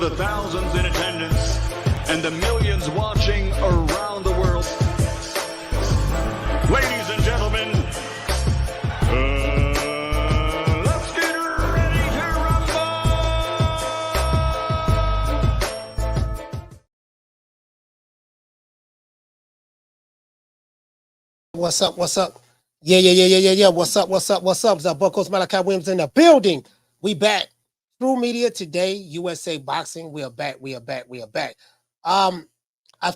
the thousands in attendance and the millions watching around the world. Ladies and gentlemen, let's get ready to rumble! What's up? What's up? Yeah. What's up? What's up? What's up? It's Buckles Malachi Williams in the building. We back. True Media Today, USA Boxing. We are back. I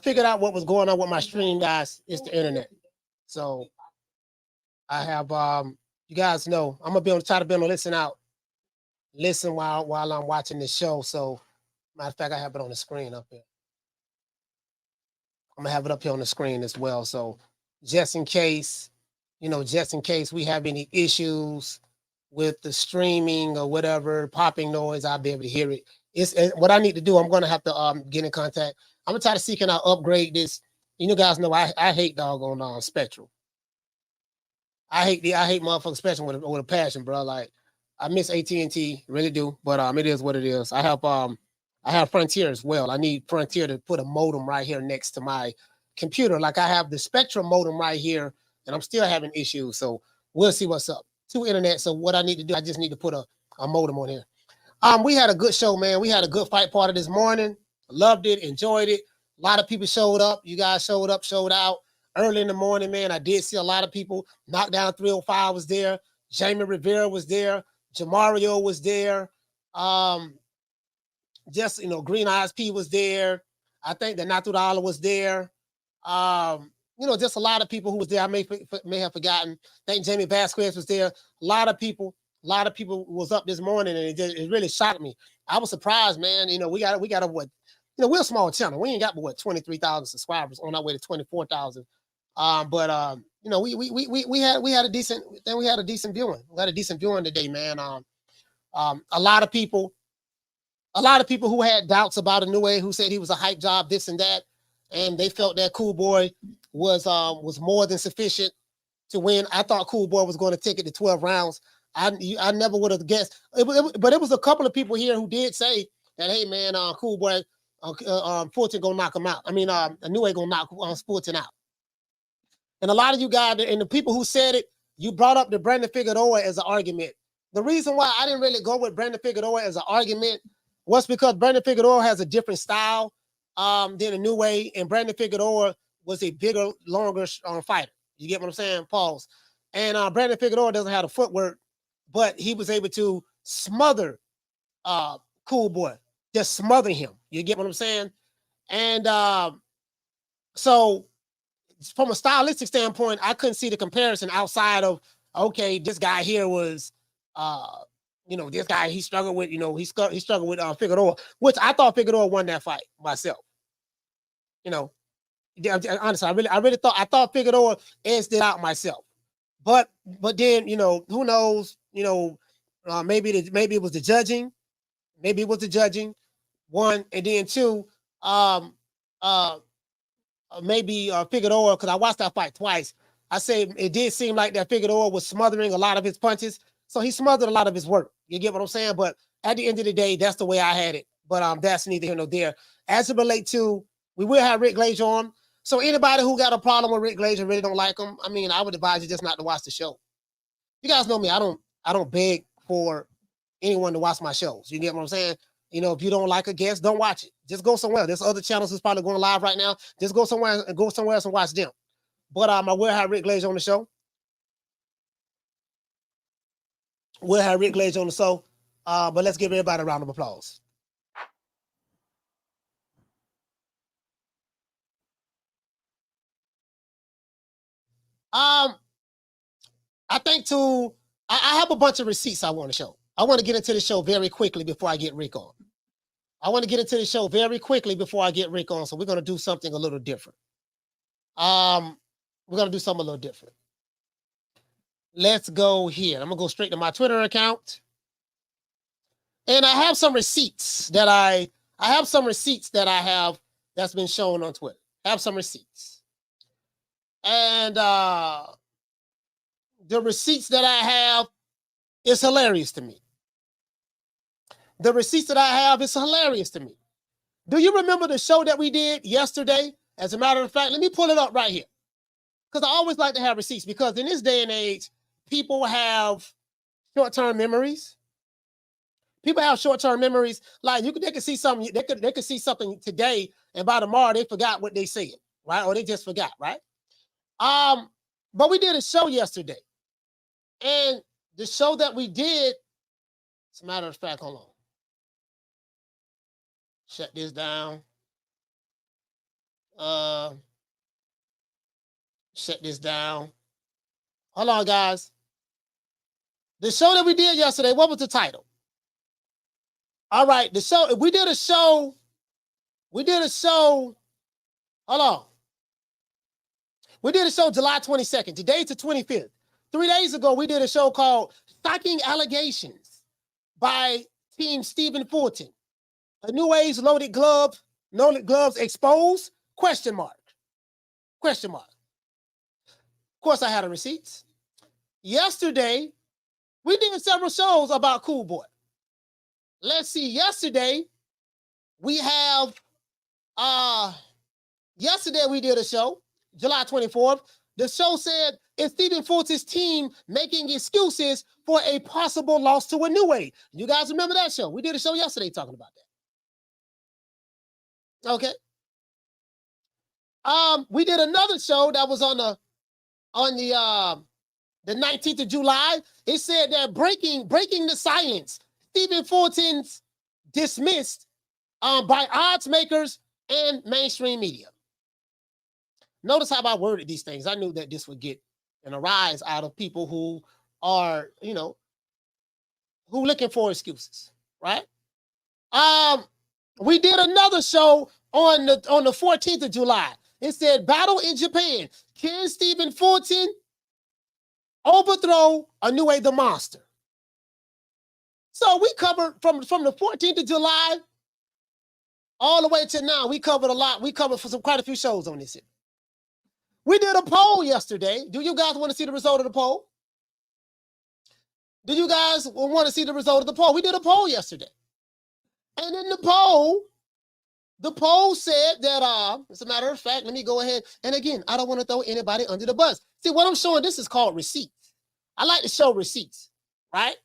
figured out what was going on with my stream, guys. It's the internet. So I have you guys know I'm gonna try to be able to listen while I'm watching this show. So matter of fact, I have it on the screen up here. I'm gonna have it up here on the screen as well. So just in case we have any issues with the streaming or whatever, popping noise, I'll be able to hear it. It's what I need to do. I'm gonna have to get in contact. I'm gonna try to see can I upgrade this. You guys know I hate doggone Spectrum. I hate motherfucking Spectrum with a passion, bro. Like I miss AT&T, really do. But it is what it is. I have Frontier as well. I need Frontier to put a modem right here next to my computer. Like I have the Spectrum modem right here, and I'm still having issues. So we'll see what's up. To internet. So what I need to do, I just need to put a modem on here. We had a good show, man. We had a good fight party this morning. Loved it, enjoyed it. A lot of people showed up. You guys showed up, showed out. Early in the morning, man, I did see a lot of people. Knockdown 305 was there. Jamie Rivera was there. Jamario was there. Green Eyes P was there. I think that Natudala was there. Just a lot of people who was there. I may have forgotten. I think Jamie Vasquez was there. A lot of people was up this morning, and it really shocked me. I was surprised, man. We got what? We're a small channel. We ain't got 23,000 subscribers on our way to 24,000. We had a decent viewing. We had a decent viewing today, man. A lot of people who had doubts about Inoue, who said he was a hype job, this and that, and they felt that Cool Boy was more than sufficient to win. I thought Cool Boy was going to take it to 12 rounds. I never would have guessed. But it was a couple of people here who did say that, hey, man, Cool Boy, Fulton gonna knock him out. I mean, Inoue gonna knock Fulton out. And a lot of you guys and the people who said it, you brought up the Brandon Figueroa as an argument. The reason why I didn't really go with Brandon Figueroa as an argument was because Brandon Figueroa has a different style than Inoue, and Brandon Figueroa was a bigger, longer fighter. You get what I'm saying? Pause. And Brandon Figueroa doesn't have the footwork, but he was able to smother Cool Boy, just smother him. You get what I'm saying? And so from a stylistic standpoint, I couldn't see the comparison outside of, okay, this guy here was, this guy he struggled with, he struggled with Figueroa, which I thought Figueroa won that fight myself. Honestly, I thought Figueroa edged it out myself. But then, who knows, maybe it was the judging. Maybe it was the judging, one, and then two, maybe Figueroa, because I watched that fight twice. I say it did seem like that Figueroa was smothering a lot of his punches. So he smothered a lot of his work. You get what I'm saying? But at the end of the day, that's the way I had it. But that's neither here nor there. As it relates to, we will have Rick Glazer on. So anybody who got a problem with Rick Glazer, really don't like him, I mean, I would advise you just not to watch the show. You guys know me. I don't beg for anyone to watch my shows. You get what I'm saying? If you don't like a guest, don't watch it. Just go somewhere. There's other channels that's probably going live right now. Just go somewhere else and watch them. But I will have Rick Glazer on the show. We'll have Rick Glazer on the show. But let's give everybody a round of applause. I think I have a bunch of receipts I want to show. I want to get into the show very quickly before I get Rick on. So we're going to do something a little different. Let's go here. I'm going to go straight to my Twitter account. And I have some receipts that I have that's been shown on Twitter. I have some receipts. And the receipts that I have is hilarious to me. the receipts that I have is hilarious to me. Do you remember the show that we did yesterday? As a matter of fact, let me pull it up right here. Because I always like to have receipts, because in this day and age, people have short-term memories. People have short-term memories. Like they could see something, they could see something today, and by tomorrow they forgot what they said, right? Or they just forgot, right? But we did a show yesterday. And the show that we did, as a matter of fact, hold on. Shut this down. Shut this down. Hold on, guys. The show that we did yesterday, what was the title? All right, the show, we did a show, hold on. We did a show July 22nd. Today's the 25th. 3 days ago, we did a show called Shocking Allegations by Team Stephen Fulton. Inoue's loaded gloves exposed? Question mark. Question mark. Of course, I had the receipts. Yesterday, we did several shows about Cool Boy. Let's see. Yesterday, we have, yesterday we did a show, July 24th. The show said, is Stephen Fulton's team making excuses for a possible loss to Inoue? You guys remember that show? We did a show yesterday talking about that. Okay. We did another show that was on the 19th of July. It said that breaking the silence. Stephen Fulton's dismissed by odds makers and mainstream media. Notice how I worded these things. I knew that this would get an arise out of people who are, who looking for excuses, right? We did another show on the 14th of July. It said, battle in Japan. Can Stephen Fulton overthrow Inoue the Monster? So we covered from the 14th of July all the way to now. We covered a lot. We covered for quite a few shows on this here. We did a poll yesterday. Do you guys want to see the result of the poll? Do you guys want to see the result of the poll? We did a poll yesterday. And in the poll said that, as a matter of fact, let me go ahead. And again, I don't want to throw anybody under the bus. See, what I'm showing, this is called receipts. I like to show receipts, right?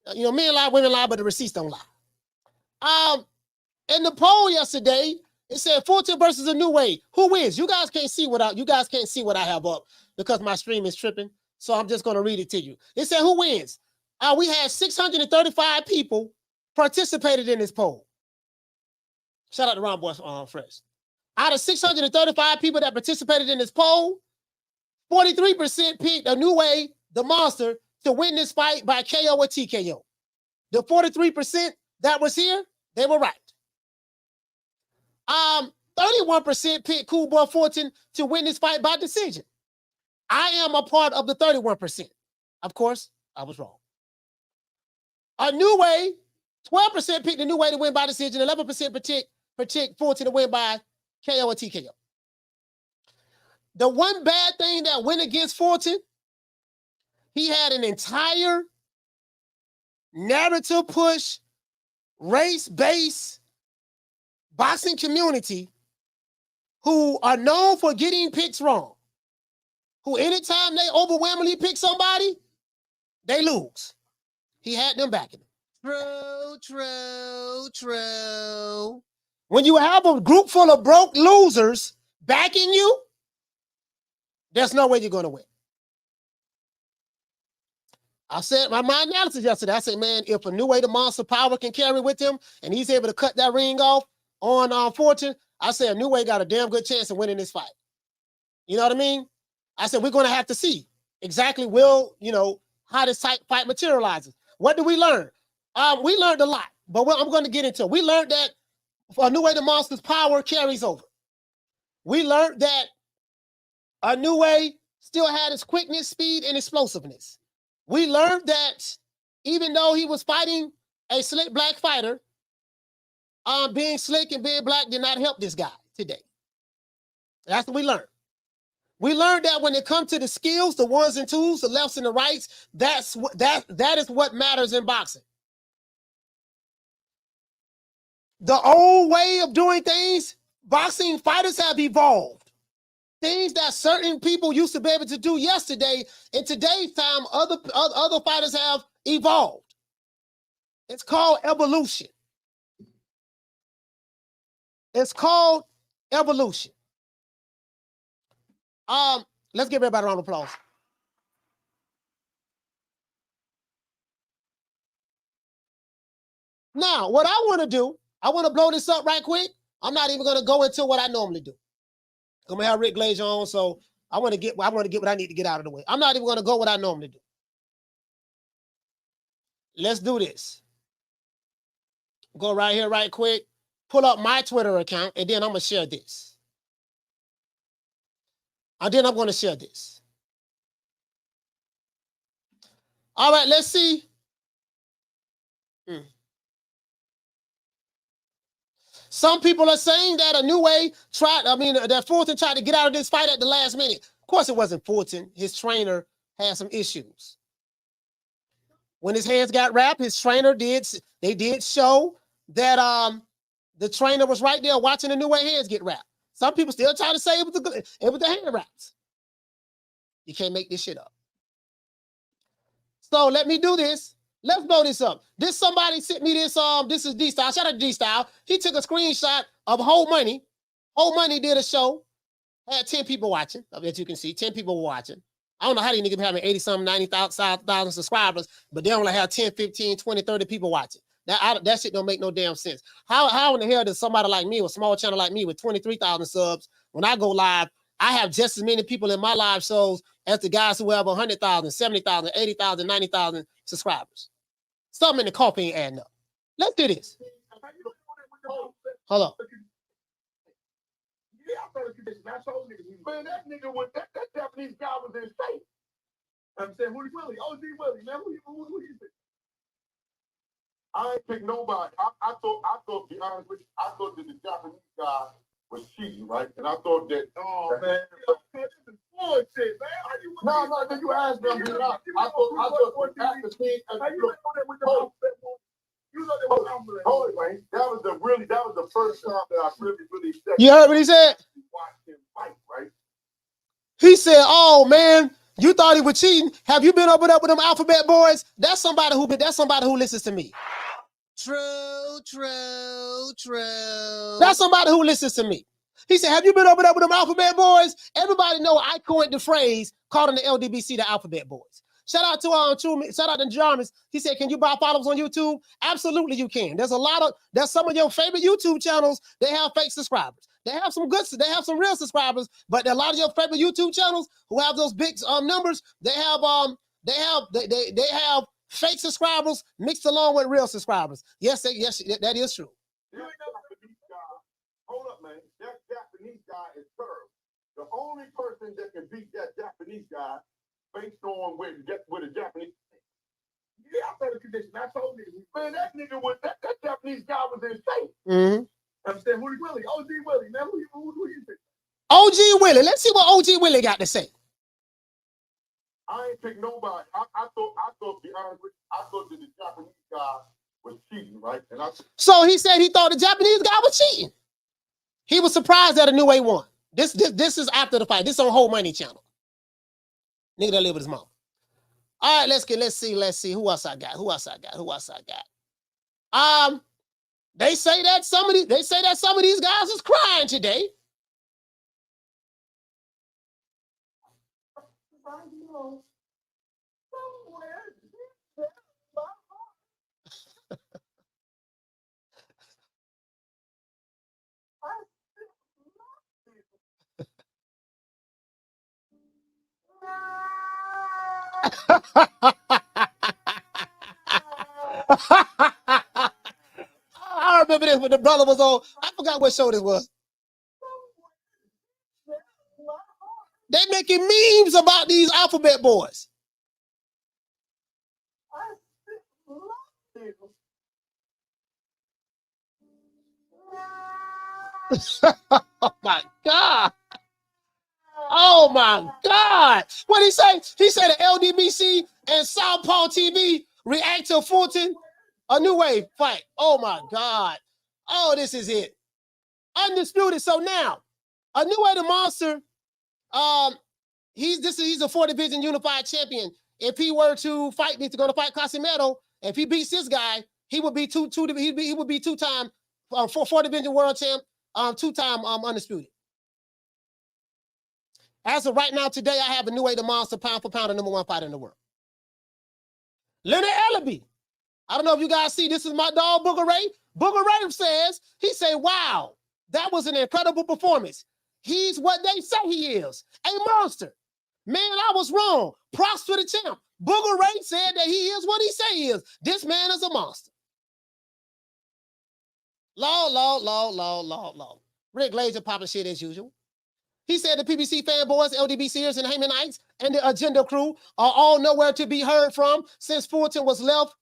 Men lie, women lie, but the receipts don't lie. In the poll yesterday, it said Fulton versus Inoue. Who wins? You guys can't see what I have up because my stream is tripping. So I'm just going to read it to you. It said, who wins? We had 635 people participated in this poll. Shout out to Ron Boy Fresh. Out of 635 people that participated in this poll, 43% picked Inoue, the Monster, to win this fight by KO or TKO. The 43% that was here, they were right. 31% picked Cool Boy Fulton to win this fight by decision. I am a part of the 31%. Of course, I was wrong. Inoue, 12% picked Inoue to win by decision, 11% picked Fulton to win by KO or TKO. The one bad thing that went against Fulton, he had an entire narrative push, race-based boxing community who are known for getting picks wrong. Who anytime they overwhelmingly pick somebody, they lose. He had them backing him. True. When you have a group full of broke losers backing you, there's no way you're going to win. I said my analysis yesterday. I said, man, if Inoue the Monster power can carry with him and he's able to cut that ring off on Fulton, I said Inoue got a damn good chance of winning this fight. You know what I mean? I said we're going to have to see exactly how this fight materializes. What do we learn? We learned a lot, but I'm going to get into it. We learned that Inoue the Monster's power carries over. We learned that Inoue still had his quickness, speed, and explosiveness. We learned that even though he was fighting a slick black fighter, being slick and being black did not help this guy today. That's what we learned. We learned that when it comes to the skills, the ones and twos, the lefts and the rights, that is what matters in boxing. The old way of doing things, boxing fighters have evolved. Things that certain people used to be able to do yesterday, in today's time, other fighters have evolved. It's called evolution. It's called evolution. Let's give everybody a round of applause. Now, what I want to do, I want to blow this up right quick. I'm not even going to go into what I normally do. I'm gonna have Rick Glazer on, so I want to get what I need to get out of the way. I'm not even going to go what I normally do. Let's do this. Go right here, right quick. Pull up my Twitter account, and then I'm gonna share this. And then I'm going to share this. All right, let's see. Some people are saying that Inoue that Fulton tried to get out of this fight at the last minute. Of course, it wasn't Fulton. His trainer had some issues. When his hands got wrapped, his trainer did show that the trainer was right there watching Inoue hands get wrapped. Some people still try to say it was the hand wraps. You can't make this shit up. So let me do this. Let's blow this up. Somebody sent me this. This is D-Style. Shout out to D-Style. He took a screenshot of Whole Money. Whole Money did a show. Had 10 people watching. As you can see, 10 people were watching. I don't know how these niggas having 80-something, 90,000 subscribers, but they only have 10, 15, 20, 30 people watching. That shit don't make no damn sense. How in the hell does somebody like me, a small channel like me with 23,000 subs, when I go live, I have just as many people in my live shows as the guys who have 100,000, 70,000, 80,000, 90,000 subscribers. Something in the coffee ain't adding up. Let's do this. Hold on. Yeah, I thought I told niggas, man, that nigga was that Japanese guy was insane. I'm saying, Willie, OG Willie, man, who you think? I ain't pick nobody. I thought, to be honest with you, I thought that the Japanese guy was cheating, right? And I thought that, man, this is bullshit, man. No, then you asked me, I thought after seeing, you know that was hold it, man. That was the first time that I really you heard what he said? Watched him fight, right? He said, "Oh man, you thought he was cheating. Have you been up with them alphabet boys? That's somebody who listens to me. True. That's somebody who listens to me." He said, "Have you been up with them alphabet boys?" Everybody know I coined the phrase calling the LDBC the alphabet boys. Shout out to Jarvis. He said, "Can you buy followers on YouTube?" Absolutely, you can. There's some of your favorite YouTube channels. They have fake subscribers. They have some real subscribers, but a lot of your favorite YouTube channels who have those big numbers, they have fake subscribers mixed along with real subscribers. Yes, that is true. Hold up, man. That Japanese guy is curved. The only person that can beat that Japanese guy based on with a Japanese. Yeah, I thought the condition. I told niggas, man, that nigga was that Japanese guy was insane. Mm-hmm. I'm saying, Willie, OG Willie, man, who you think? OG Willie. Let's see what OG Willie got to say. I ain't pick nobody. I thought, to be honest with you, I thought that the Japanese guy was cheating, right? So he said he thought the Japanese guy was cheating. He was surprised that Inoue won. This is after the fight. This is on Whole Money channel. Nigga that live with his mom. All right, let's see. Who else I got? They say that some of these guys is crying today. I remember this when the brother was on. I forgot what show this was. They making memes about these alphabet boys. Oh my God. Oh my God. What did he say? He said the LDBC and Southpaw TV react to Fulton Inoue fight. Oh my God. Oh, this is it. Undisputed. So now, Inoue the Monster, he's a 4-division unified champion. If he were to fight, needs to go to fight Casimero. If he beats this guy, he would be two-time 4-division world champ, two-time undisputed. As of right now, today, I have Inoue the Monster, pound for pound, the #1 fighter in the world. Leonard Ellaby. I don't know if you guys see, this is my dog, Booger Ray. Booger Ray says, he said, wow, that was an incredible performance. He's what they say he is, a monster. Man, I was wrong. Props to the champ. Booger Ray said that he is what he say he is. This man is a monster. Law. Rick Glazer popping shit as usual. He said the PBC fanboys, LDBCers, and Haymonites, and the Agenda crew are all nowhere to be heard from since Fulton was left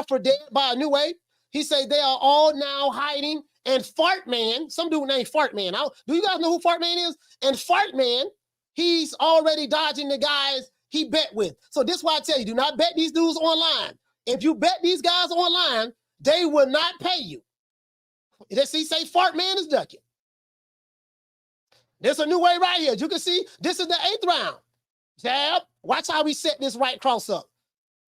for dead by Inoue. He said they are all now hiding. And Fart Man, some dude named Fart Man. Do you guys know who Fart Man is? And Fart Man, he's already dodging the guys he bet with. So this is why I tell you, do not bet these dudes online. If you bet these guys online, they will not pay you. He say Fart Man is ducking. There's a new way right here. As you can see, this is the 8th round. Jab. Watch how we set this right cross up.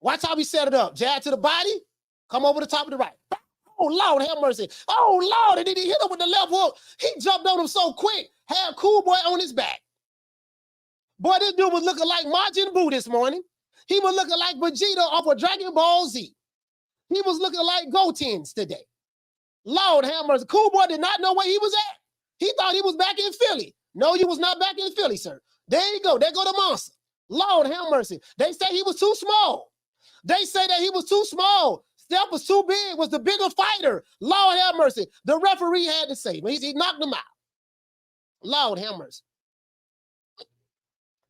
Watch how we set it up. Jab to the body. Come over the top of the right. Oh, Lord, have mercy. Oh, Lord, and then he hit him with the left hook. He jumped on him so quick, had Cool Boy on his back. Boy, this dude was looking like Majin Buu this morning. He was looking like Vegeta off of Dragon Ball Z. He was looking like Gotenks today. Lord, have mercy. Cool Boy did not know where he was at. He thought he was back in Philly. No, you was not back in Philly, sir. There you go. There go the monster. Lord, have mercy. They say he was too small. They say that he was too small. Steph was too big, was the bigger fighter. Lord have mercy. The referee had to say, he knocked him out. Lord have mercy.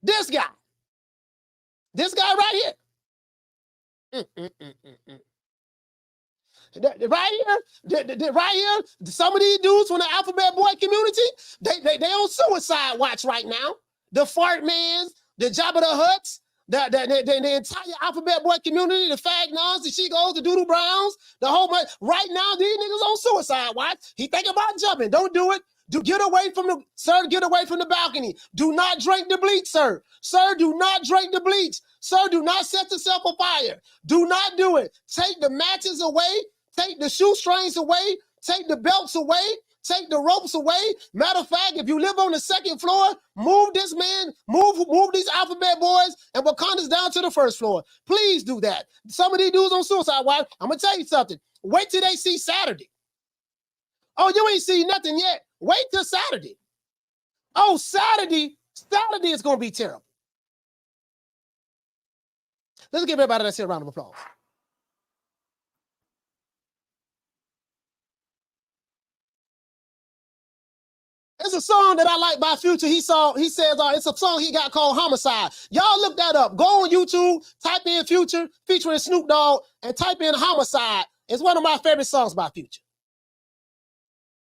This guy right here. Right here, some of these dudes from the Alphabet Boy community, they on suicide watch right now. The Fart Mans, the Jabba the Huts, the entire Alphabet Boy community, the Fagnons, the Shegos, the Doodle Browns, the whole bunch. Right now, these niggas on suicide watch. He thinking about jumping. Don't do it. Get away from the balcony. Do not drink the bleach, sir. Sir, do not drink the bleach. Sir, do not set yourself on fire. Do not do it. Take the matches away. Take the shoestrings away. Take the belts away. Take the ropes away. Matter of fact, if you live on the 2nd floor, move this man, move these Alphabet Boys and Wakanda's down to the 1st floor. Please do that. Some of these dudes on suicide watch. I'm going to tell you something. Wait till they see Saturday. Oh, you ain't seen nothing yet. Wait till Saturday. Oh, Saturday is going to be terrible. Let's give everybody a round of applause. It's a song that I like by Future. He says it's a song he got called Homicide. Y'all look that up. Go on YouTube, type in Future featuring Snoop Dogg, and type in Homicide. It's one of my favorite songs by Future.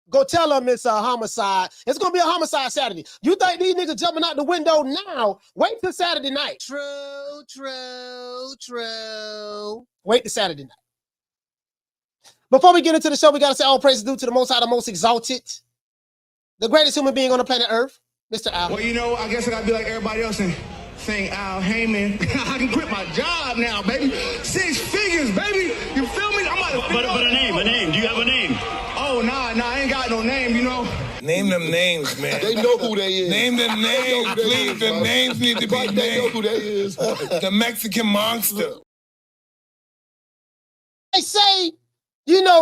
Go tell them it's a homicide. It's going to be a homicide Saturday. You think these niggas jumping out the window now? Wait till Saturday night. True. Wait till Saturday night. Before we get into the show, we got to say all praise is due to the Most High, the most exalted, the greatest human being on the planet Earth, Mr. Al. Well, you know, I guess I got to be like everybody else and sing Al Haymon. I can quit my job now, baby. 6 figures, baby. You feel me? I'm about to But a name. Do you have a name? Oh, nah, I ain't got no name, you know. Name them names, man. They know who they is. Name them names, please. The names need to be named. They know who they is. The Mexican monster. They say,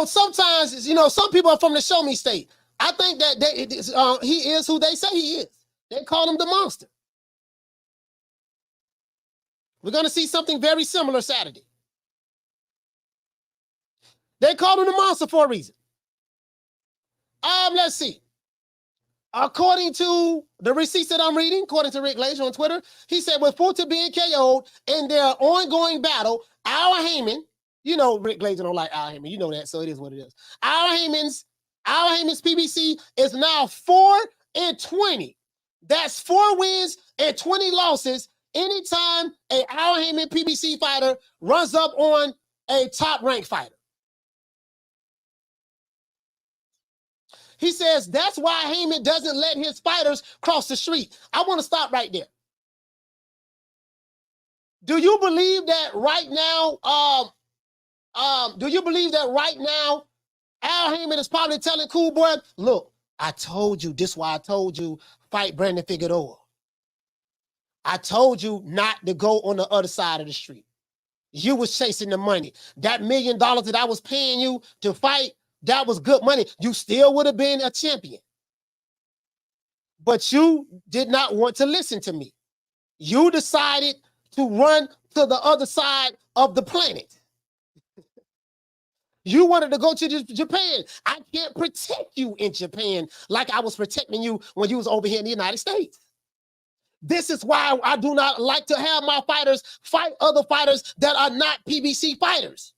sometimes, some people are from the show me state. I think that he is who they say he is. They call him the monster. We're going to see something very similar Saturday. They called him the monster for a reason. Let's see. According to the receipts that I'm reading, according to Rick Glazer on Twitter, he said with Fulton being KO'd in their ongoing battle, Al Haymon, Rick Glazer don't like Al Haymon, you know that, so it is what it is. Al Haymon's PBC is now 4-20. That's 4 wins and 20 losses anytime a Al Haymon PBC fighter runs up on a top-ranked fighter. He says that's why Haymon doesn't let his fighters cross the street. I want to stop right there. Do you believe that right now? Do you believe that right now, Al Haymon is probably telling Cool Boy, look, I told you, this is why I told you, fight Brandon Figueroa. I told you not to go on the other side of the street. You was chasing the money. That $1 million that I was paying you to fight, that was good money. You still would have been a champion. But you did not want to listen to me. You decided to run to the other side of the planet. You wanted to go to Japan. I can't protect you in Japan like I was protecting you when you was over here in the United States. This is why I do not like to have my fighters fight other fighters that are not PBC fighters.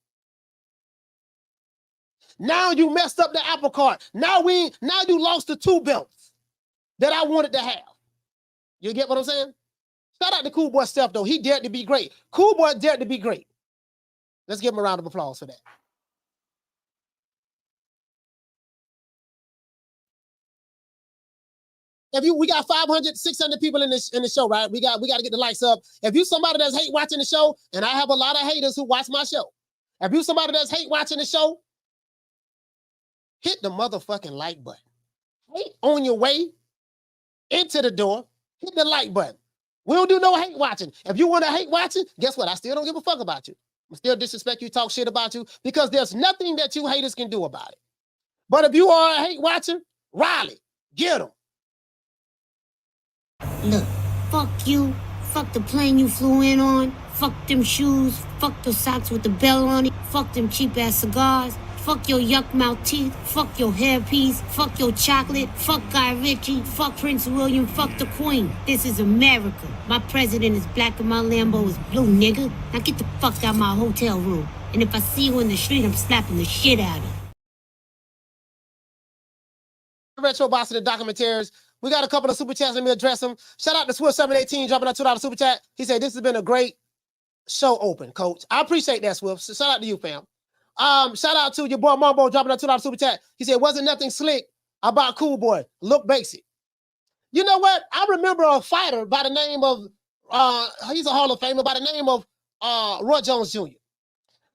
Now you messed up the apple cart. Now you lost the 2 belts that I wanted to have. You get what I'm saying? Shout out to Cool Boy Steph, though. He dared to be great. Cool Boy dared to be great. Let's give him a round of applause for that. We got 500, 600 people in the show, right? We got to get the likes up. If you somebody that's hate watching the show, and I have a lot of haters who watch my show. If you somebody that's hate watching the show, hit the motherfucking like button. Hate on your way into the door, hit the like button. We don't do no hate watching. If you want to hate watching, guess what? I still don't give a fuck about you. I still disrespect you, talk shit about you, because there's nothing that you haters can do about it. But if you are a hate watcher, Riley, get them. Look, fuck you, fuck the plane you flew in on, fuck them shoes, fuck the socks with the bell on it, fuck them cheap-ass cigars, fuck your yuck-mouth teeth, fuck your hairpiece, fuck your chocolate, fuck Guy Ritchie, fuck Prince William, fuck the Queen. This is America. My president is black and my Lambo is blue, nigga. Now get the fuck out of my hotel room. And if I see you in the street, I'm slapping the shit out of you. Retro Boss of the documentaries. We got a couple of super chats. Let me address them. Shout out to Swift718 dropping that $2 super chat. He said, this has been a great show open, coach. I appreciate that, Swift. So shout out to you, fam. Shout out to your boy Mambo dropping that $2 super chat. He said, wasn't nothing slick about Cool Boy. Look basic. You know what? I remember a fighter by the name of, he's a Hall of Famer, by the name of Roy Jones Jr.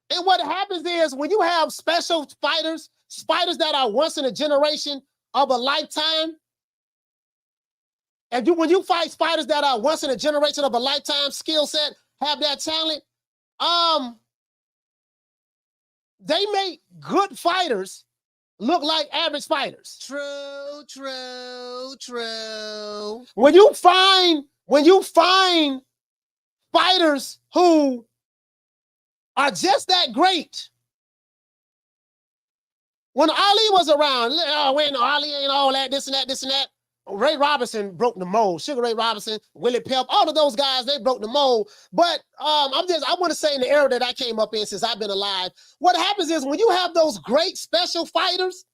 And what happens is when you have special fighters that are once in a generation of a lifetime, and when you fight fighters that are once in a generation of a lifetime skill set, have that talent, they make good fighters look like average fighters. True. When you find fighters who are just that great. When Ali was around, when Ali ain't all that, this and that. Ray Robinson broke the mold. Sugar Ray Robinson, Willie Pep, all of those guys, they broke the mold. But I want to say in the era that I came up in since I've been alive, what happens is when you have those great special fighters,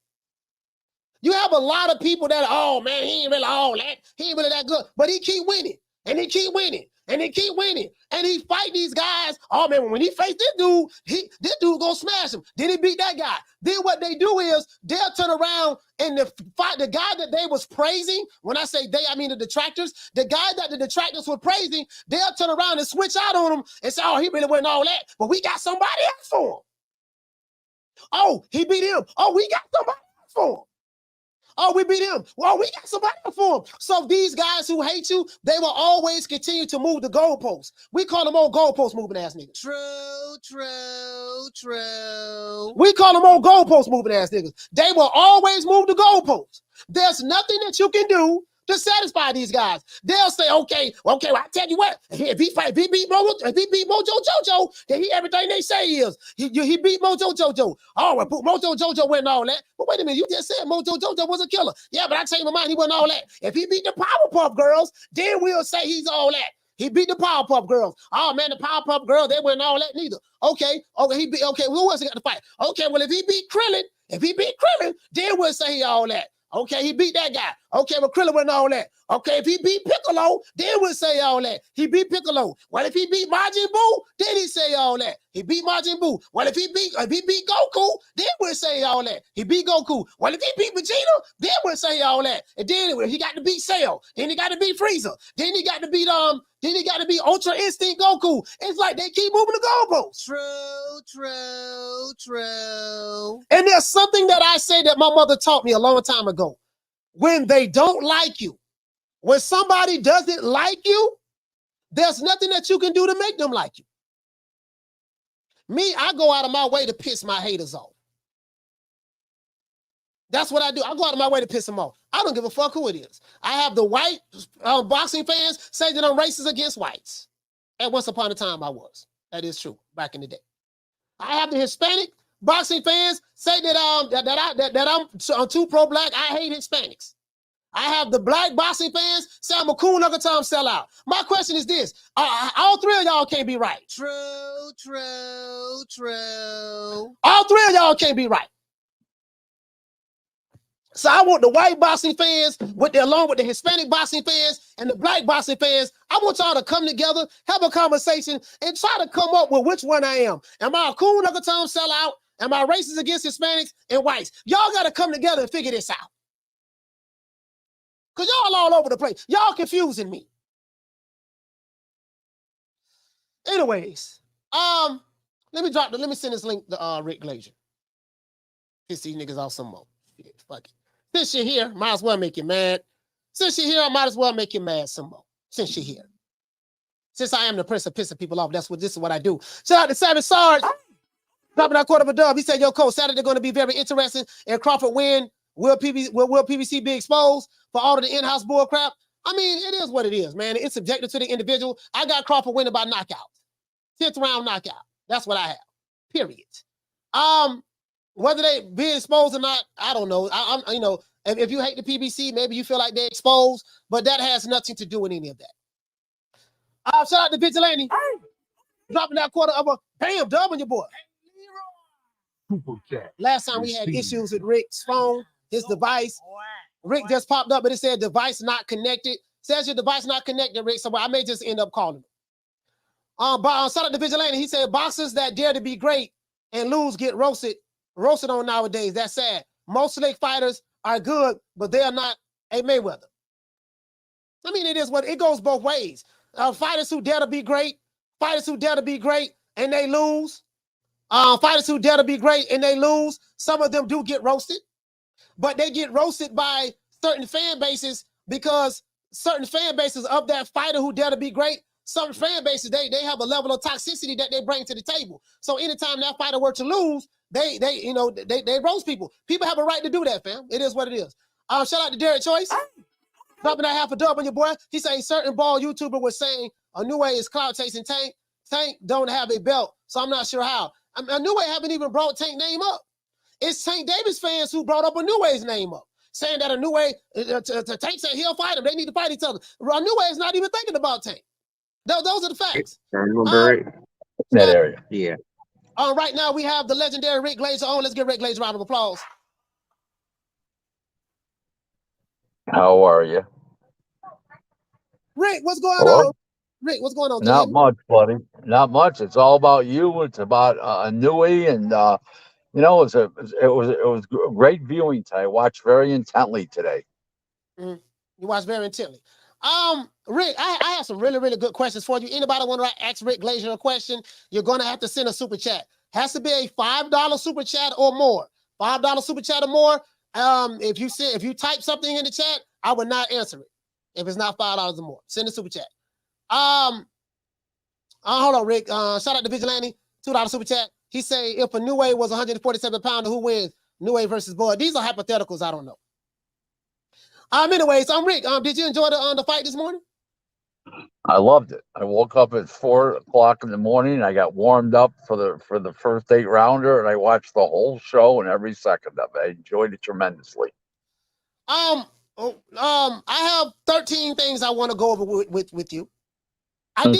you have a lot of people that, oh man, he ain't really all that. He ain't really that good. But he keep winning, and he keep winning, and he keep winning. And he fight these guys. Oh man, when he face this dude gonna smash him. Then he beat that guy. Then what they do is they'll turn around and the guy that they was praising, when I say they, I mean the detractors, the guy that the detractors were praising, they'll turn around and switch out on him and say, oh, he really wasn't all that, but we got somebody else for him. Oh, he beat him. Oh, we got somebody else for him. Oh, we beat him. Well, we got somebody for him. So these guys who hate you, they will always continue to move the goalposts. We call them old goalpost moving ass niggas. True. We call them old goalpost moving ass niggas. They will always move the goalposts. There's nothing that you can do to satisfy these guys. They'll say, okay, well, I tell you what, if he beat Mojo Jojo, then he everything they say he is. He beat Mojo Jojo. Oh, well, Mojo Jojo wasn't all that. But wait a minute, you just said Mojo Jojo was a killer. Yeah, but I changed my mind, he wasn't all that. If he beat the Powerpuff Girls, then we'll say he's all that. He beat the Powerpuff Girls. Oh man, the Powerpuff Girls, they weren't all that neither. Okay, who else he got to fight? Okay, well, if he beat Krillin, then we'll say he all that. Okay, he beat that guy. Okay, well, Krillin wasn't all that. Okay, if he beat Piccolo, then we'll say all that. He beat Piccolo. Well, if he beat Majin Buu, then he say all that. He beat Majin Buu. Well, if he beat Goku, then we'll say all that. He beat Goku. Well, if he beat Vegeta, then we'll say all that. And then he got to beat Cell. Then he got to beat Frieza. Then he got to beat Ultra Instinct Goku. It's like they keep moving the goalposts. True. And there's something that I say that my mother taught me a long time ago. When they don't like you, when somebody doesn't like you, there's nothing that you can do to make them like you. Me, I go out of my way to piss my haters off. That's what I do. I go out of my way to piss them off. I don't give a fuck who it is. I have the white boxing fans say that I'm racist against whites. And once upon a time I was. That is true, back in the day. I have the Hispanic boxing fans say that I'm too pro-black. I hate Hispanics. I have the black boxing fans say I'm a cool Uncle Tom sellout. My question is this. All three of y'all can't be right. True. All three of y'all can't be right. So I want the white boxing fans along with the Hispanic boxing fans and the black boxing fans. I want y'all to come together, have a conversation, and try to come up with which one I am. Am I a cool Uncle Tom sellout? Am I racist against Hispanics and whites? Y'all got to come together and figure this out. Because y'all all over the place. Y'all confusing me. Anyways, let me send this link to Rick Glazer. Piss these niggas off some more. Shit, fuck it. Since you're here, might as well make you mad. Since you're here, I might as well make you mad some more. Since you're here. Since I am the prince of pissing people off, this is what I do. Shout out to Savage Sarge. Dropping that quarter of a dub. He said, yo, Coach, Saturday going to be very interesting. And Crawford win. Will PBC be exposed for all of the in-house bull crap? I mean, it is what it is, man. It's subjective to the individual. I got Crawford winning by knockout. 10th round knockout. That's what I have. Period. Whether they be exposed or not, I don't know. If you hate the PBC, maybe you feel like they're exposed, but that has nothing to do with any of that. Shout out to Vigilante. Dropping that quarter of a bam dub on your boy. Last time we had issues with Rick's phone, his device. Rick just popped up, but it said device not connected. Says your device not connected, Rick, so I may just end up calling him. Shout out to Vigilante. He said boxers that dare to be great and lose get roasted on nowadays. That's sad. Most slick fighters are good, but they are not a Mayweather. I mean, it is what it goes both ways. Fighters who dare to be great, and they lose. Fighters who dare to be great and they lose. Some of them do get roasted, but they get roasted by certain fan bases because certain fan bases of that fighter who dare to be great, some fan bases, they have a level of toxicity that they bring to the table. So anytime that fighter were to lose, they roast people. People have a right to do that, fam. It is what it is. Shout out to Derek Choice. Dropping that half a dub on your boy. He said a certain ball YouTuber was saying Inoue is clout chasing Tank. Tank don't have a belt, so I'm not sure how. Inoue haven't even brought Tank name up. It's Tank Davis fans who brought up Inoue's name up, saying that Inoue, Tank said he'll fight him. They need to fight each other. Inoue is not even thinking about Tank. Those are the facts. That area. Yeah. Right now we have the legendary Rick Glazer on. Let's give Rick Glazer a round of applause. How are you? Rick, what's going on? Rick, what's going on? Not much, buddy. Not much. It's all about you. It's about Inoue, and it was great viewing today. I watched very intently today. You watched very intently. Rick, I have some really, really good questions for you. Anybody want to ask Rick Glazer a question? You're going to have to send a super chat. Has to be a $5 super chat or more. $5 super chat or more. If you type something in the chat, I would not answer it. If it's not $5 or more, send a super chat. Hold on, Rick. Shout out to Vigilante, $2 super chat. He say if Inoue was 147 pounder, who wins? Inoue versus Boyd. These are hypotheticals. I don't know. Anyways, Rick. Did you enjoy the fight this morning? I loved it. I woke up at 4 o'clock in the morning. I got warmed up for the first 8-rounder, and I watched the whole show and every second of it. I enjoyed it tremendously. I have 13 things I want to go over with you. I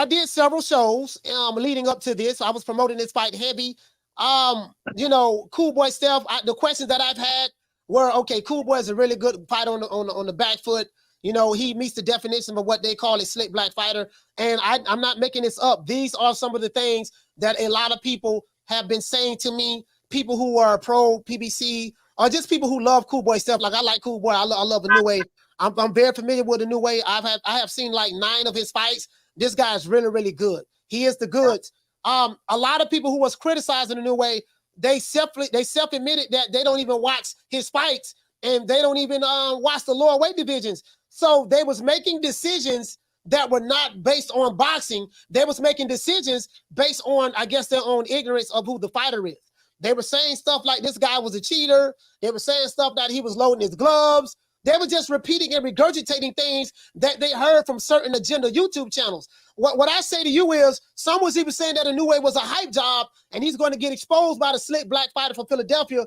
did several shows leading up to this. I was promoting this fight heavy. Cool Boy Steph. The questions that I've had were, okay, Cool Boy is a really good fight on the back foot. You know, he meets the definition of what they call a slick black fighter. And I'm not making this up. These are some of the things that a lot of people have been saying to me, people who are pro PBC, or just people who love Cool Boy Steph. Like, I like Cool Boy. I love Inoue. I'm very familiar with Inoue. I have seen like 9 of his fights. This guy is really, really good. He is the goods. A lot of people who was criticizing Inoue, they self-admitted that they don't even watch his fights, and they don't even watch the lower weight divisions. So they was making decisions that were not based on boxing. They was making decisions based on, I guess, their own ignorance of who the fighter is. They were saying stuff like this guy was a cheater. They were saying stuff that he was loading his gloves. They were just repeating and regurgitating things that they heard from certain agenda YouTube channels. What I say to you is, some was even saying that Inoue was a hype job, and he's going to get exposed by the slick black fighter from Philadelphia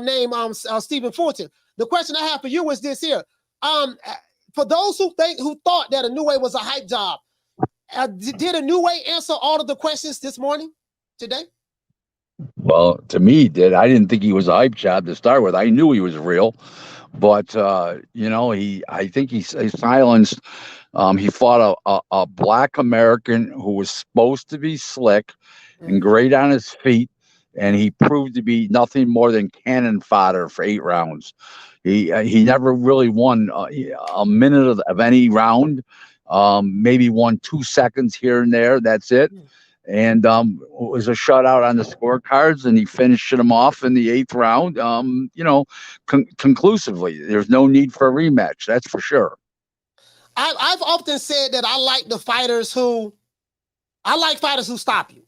named Stephen Fulton. The question I have for you is this here. For those who thought that Inoue was a hype job, did Inoue answer all of the questions this morning, today? Well, to me, he did. I didn't think he was a hype job to start with. I knew he was real, but you know, I think he silenced. He fought a black American who was supposed to be slick and great on his feet, and he proved to be nothing more than cannon fodder for 8 rounds. He never really won a minute of any round. Maybe won 2 seconds here and there. That's it. And it was a shutout on the scorecards, and he finished him off in the 8th round, you know, conclusively. There's no need for a rematch, that's for sure. I've often said that I like fighters who stop you.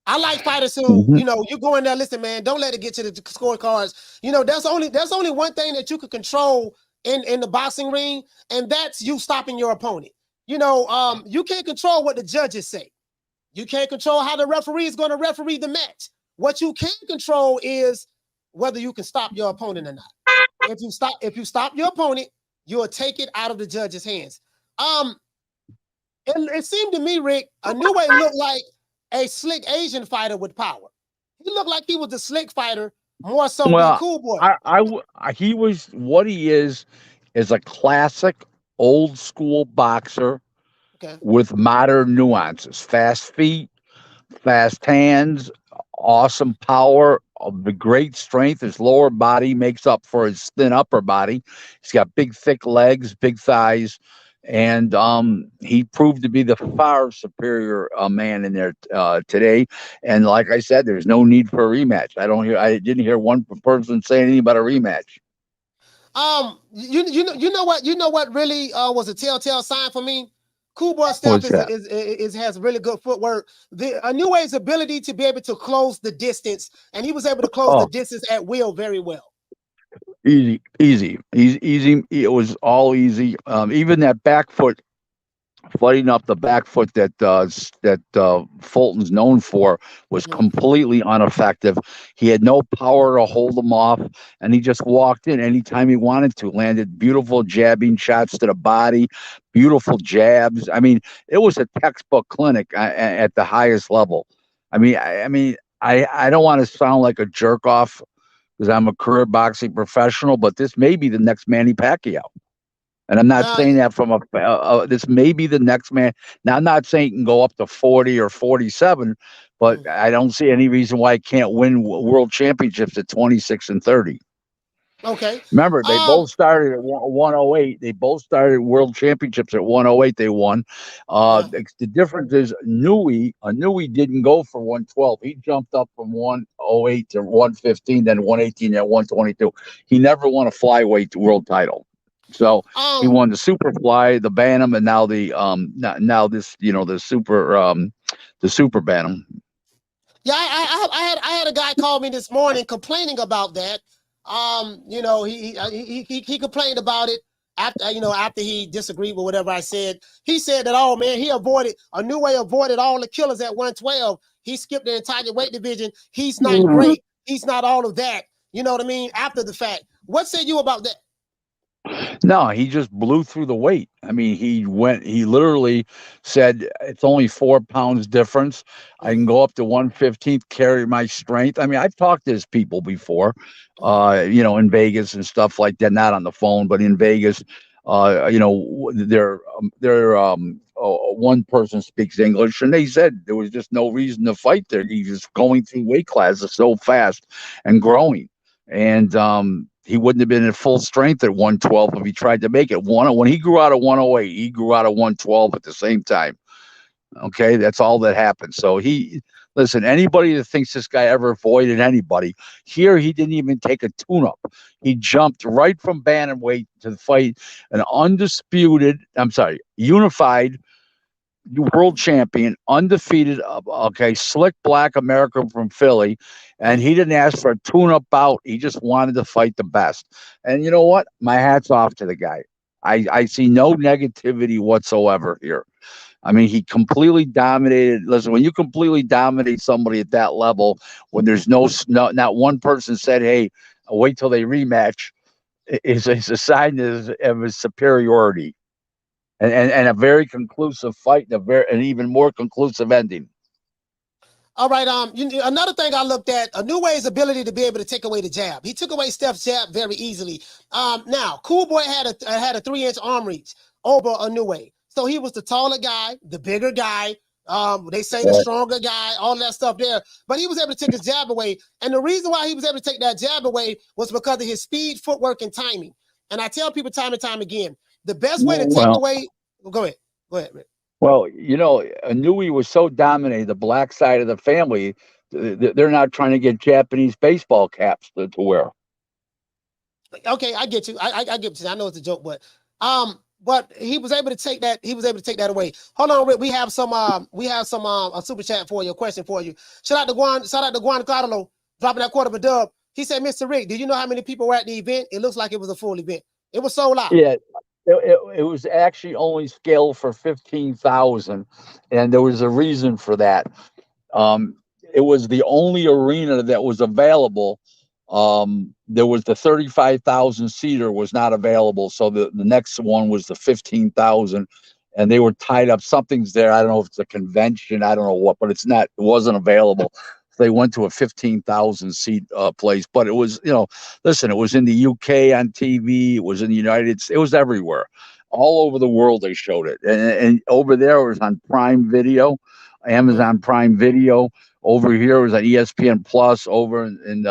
I like fighters who, you know, you go in there, listen, man, don't let it get to the scorecards. You know, there's only one thing that you can control in the boxing ring, and that's you stopping your opponent. You know, you can't control what the judges say. You can't control how the referee is going to referee the match. What you can control is whether you can stop your opponent or not. If you stop your opponent, you'll take it out of the judge's hands. It seemed to me, Rick, Inoue looked like a slick Asian fighter with power. He looked like he was a slick fighter more so than Cool Boy. He was, what he is a classic old school boxer. Okay. With modern nuances, fast feet, fast hands, awesome power, the great strength. His lower body makes up for his thin upper body. He's got big, thick legs, big thighs, and he proved to be the far superior man in there today. And like I said, there's no need for a rematch. I didn't hear one person say anything about a rematch. You know what really was a telltale sign for me? Cool Boy Steph has really good footwork. Inoue's ability to be able to close the distance, and he was able to close the distance at will very well. Easy. It was all easy. Even that back foot, flooding up the back foot that Fulton's known for was completely ineffective. He had no power to hold him off, and he just walked in anytime he wanted to. Landed beautiful jabbing shots to the body, beautiful jabs. I mean, it was a textbook clinic at the highest level. I don't want to sound like a jerk off because I'm a career boxing professional, but this may be the next Manny Pacquiao. And I'm not saying that from this may be the next man. Now, I'm not saying he can go up to 40 or 47, but I don't see any reason why he can't win world championships at 26 and 30. Okay. Remember, they both started at 108. They both started world championships at 108. They won. The difference is Inoue didn't go for 112. He jumped up from 108 to 115, then 118 at 122. He never won a flyweight world title. So he won the Superfly, the Bantam, and now the Super Bantam. Yeah, I had a guy call me this morning complaining about that. He complained about it after he disagreed with whatever I said. He said that, oh man, Inoue avoided all the killers at 112. He skipped the entire weight division. He's not great. He's not all of that. You know what I mean? After the fact, what say you about that? No, he just blew through the weight. I mean, he literally said it's only 4 pounds difference. I can go up to 115, carry my strength. I mean, I've talked to his people before, in Vegas and stuff like that, not on the phone, but in Vegas. one person speaks English, and they said there was just no reason to fight there. He's just going through weight classes so fast and growing, and he wouldn't have been at full strength at 112 if he tried to make it. When he grew out of 108, he grew out of 112 at the same time. Okay, that's all that happened. So listen, anybody that thinks this guy ever avoided anybody, here he didn't even take a tune-up. He jumped right from bantamweight to fight an unified world champion, undefeated, slick black American from Philly, and he didn't ask for a tune-up bout. He just wanted to fight the best. And you know what? My hat's off to the guy. I see no negativity whatsoever here. I mean, he completely dominated. Listen, when you completely dominate somebody at that level, when there's not one person said, "Hey, wait till they rematch," is a sign of his superiority, and a very conclusive fight, and an even more conclusive ending. All right. Another thing I looked at, Inoue's ability to be able to take away the jab. He took away Steph's jab very easily. Now, Cool Boy had a 3-inch arm reach over Inoue. So he was the taller guy, the bigger guy. They say the stronger guy, all that stuff there. But he was able to take his jab away. And the reason why he was able to take that jab away was because of his speed, footwork, and timing. And I tell people time and time again, the best way to take away. Go ahead, Rick. Well, Inoue was so dominated, the black side of the family, they're not trying to get Japanese baseball caps to wear. Okay, I get you. I get you. I know it's a joke, but he was able to take that. He was able to take that away. Hold on, Rick. We have some a super chat for you, a question for you. Shout out to Juan Carlo dropping that quarter of a dub. He said, "Mr. Rick, did you know how many people were at the event? It looks like it was a full event. It was sold out." Yeah. It was actually only scaled for 15,000, and there was a reason for that. It was the only arena that was available. There was the 35,000 seater was not available, so the next one was the 15,000, and they were tied up. Something's there. I don't know if it's a convention. I don't know what, but it's not. It wasn't available. They went to a 15,000 seat place, but it was, listen, it was in the UK on TV. It was in the United States. It was everywhere, all over the world. They showed it, and over there it was on Prime Video, Amazon Prime Video. Over here it was on ESPN Plus. Over in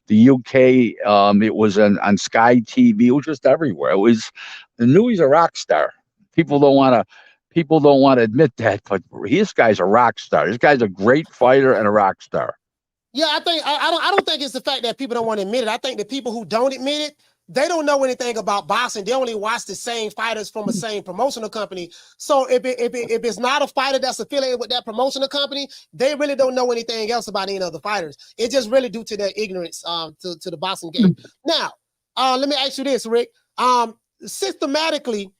the UK, it was on Sky TV. It was just everywhere. It was. Inoue's a rock star. People don't want to admit that, but this guy's a rock star. This guy's a great fighter and a rock star. Yeah, I don't think it's the fact that people don't want to admit it. I think the people who don't admit it, they don't know anything about boxing. They only watch the same fighters from the same promotional company. So if it's not a fighter that's affiliated with that promotional company, they really don't know anything else about any of the fighters. It's just really due to their ignorance to the boxing game. Now, let me ask you this, Rick. Systematically,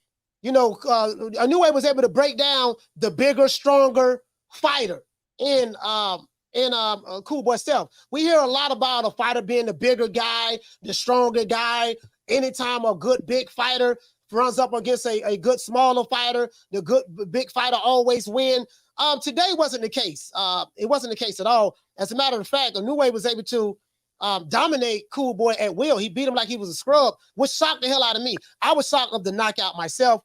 Inoue was able to break down the bigger, stronger fighter in Cool Boy Steph. We hear a lot about a fighter being the bigger guy, the stronger guy. Anytime a good big fighter runs up against a good smaller fighter, the good big fighter always win. Today wasn't the case. It wasn't the case at all. As a matter of fact, Inoue was able to dominate Cool Boy at will. He beat him like he was a scrub, which shocked the hell out of me. I was shocked of the knockout myself.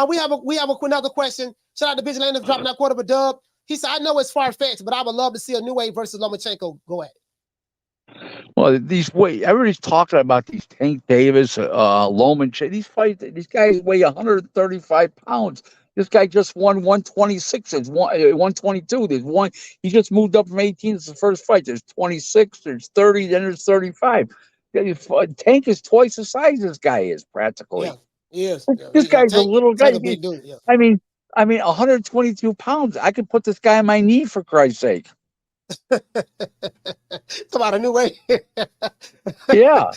We have another question. Shout out to Vigilante dropping that quarter of a dub. He said, "I know it's far-fetched, but I would love to see Inoue versus Lomachenko." Go ahead. Well, everybody's talking about these Tank Davis, Lomachenko. These guys weigh 135 pounds. This guy just won 126. It's 122. He just moved up from 18. It's the first fight. There's 26. There's 30. Then there's 35. Tank is twice the size this guy is practically. Yeah, he is. This guy's a little guy. A big dude, yeah. I mean, 122 pounds. I could put this guy on my knee for Christ's sake. It's about Inoue. Yeah.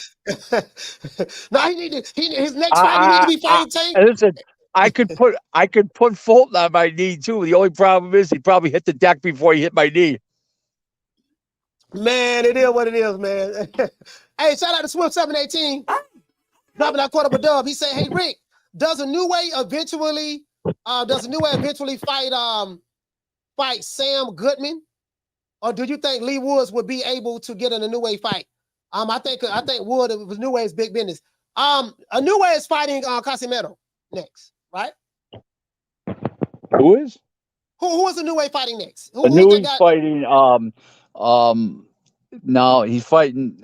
Now his next fight he need to be fighting Tank. Listen, I could put Fulton on my knee too. The only problem is he probably hit the deck before he hit my knee. Man, it is what it is, man. Hey, shout out to Swim 718. Dropping that quarter of a dub. He said, "Hey Rick, does Inoue eventually fight Sam Goodman? Or do you think Lee Woods would be able to get an Inoue fight?" I think Wood was Inoue's big business. Inoue is fighting Casimero. next, right? Who is? Who is Inoue fighting next? Who's that Inoue's guy? fighting. No, he's fighting.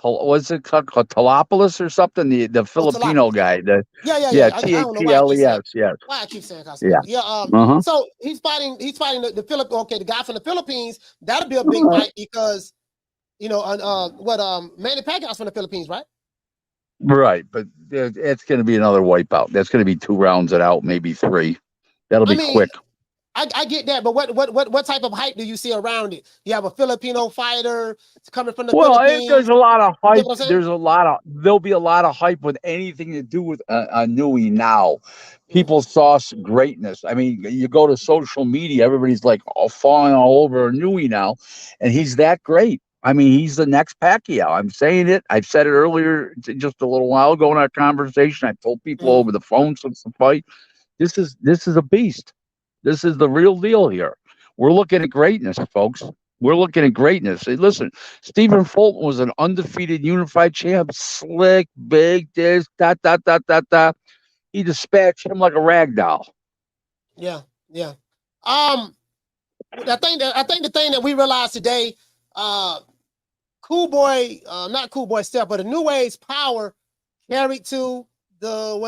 What's it called? Talopolis or something? The Oh, Filipino Talapis. guy. Yeah. I don't know why I keep saying. ThaPles. Yes. Why I keep saying Yeah. Yeah. Uh-huh. So he's fighting the Philip. Okay, the guy from the Philippines. That'll be a big fight because Manny Pacquiao's from the Philippines, right? Right, but it's going to be another wipeout. That's going to be 2 rounds and out, maybe 3. That'll I be mean, quick. I get that, but what type of hype do you see around it? You have a Filipino fighter coming from the Philippines. There's a lot of hype. You know what I'm saying? There'll be a lot of hype with anything to do with Inoue now. People saw greatness. I mean, you go to social media, everybody's like falling all over Inoue now, and he's that great. I mean, he's the next Pacquiao. I'm saying it. I've said it earlier, just a little while ago in our conversation. I told people over the phone since the fight, this is a beast. This is the real deal here. We're looking at greatness, folks. We're looking at greatness. Hey, listen, Stephen Fulton was an undefeated unified champ, slick, big, this, that. He dispatched him like a rag doll. Yeah. I think the thing that we realized today, Cool Boy, not Cool Boy Steph, but Inoue's power carried to the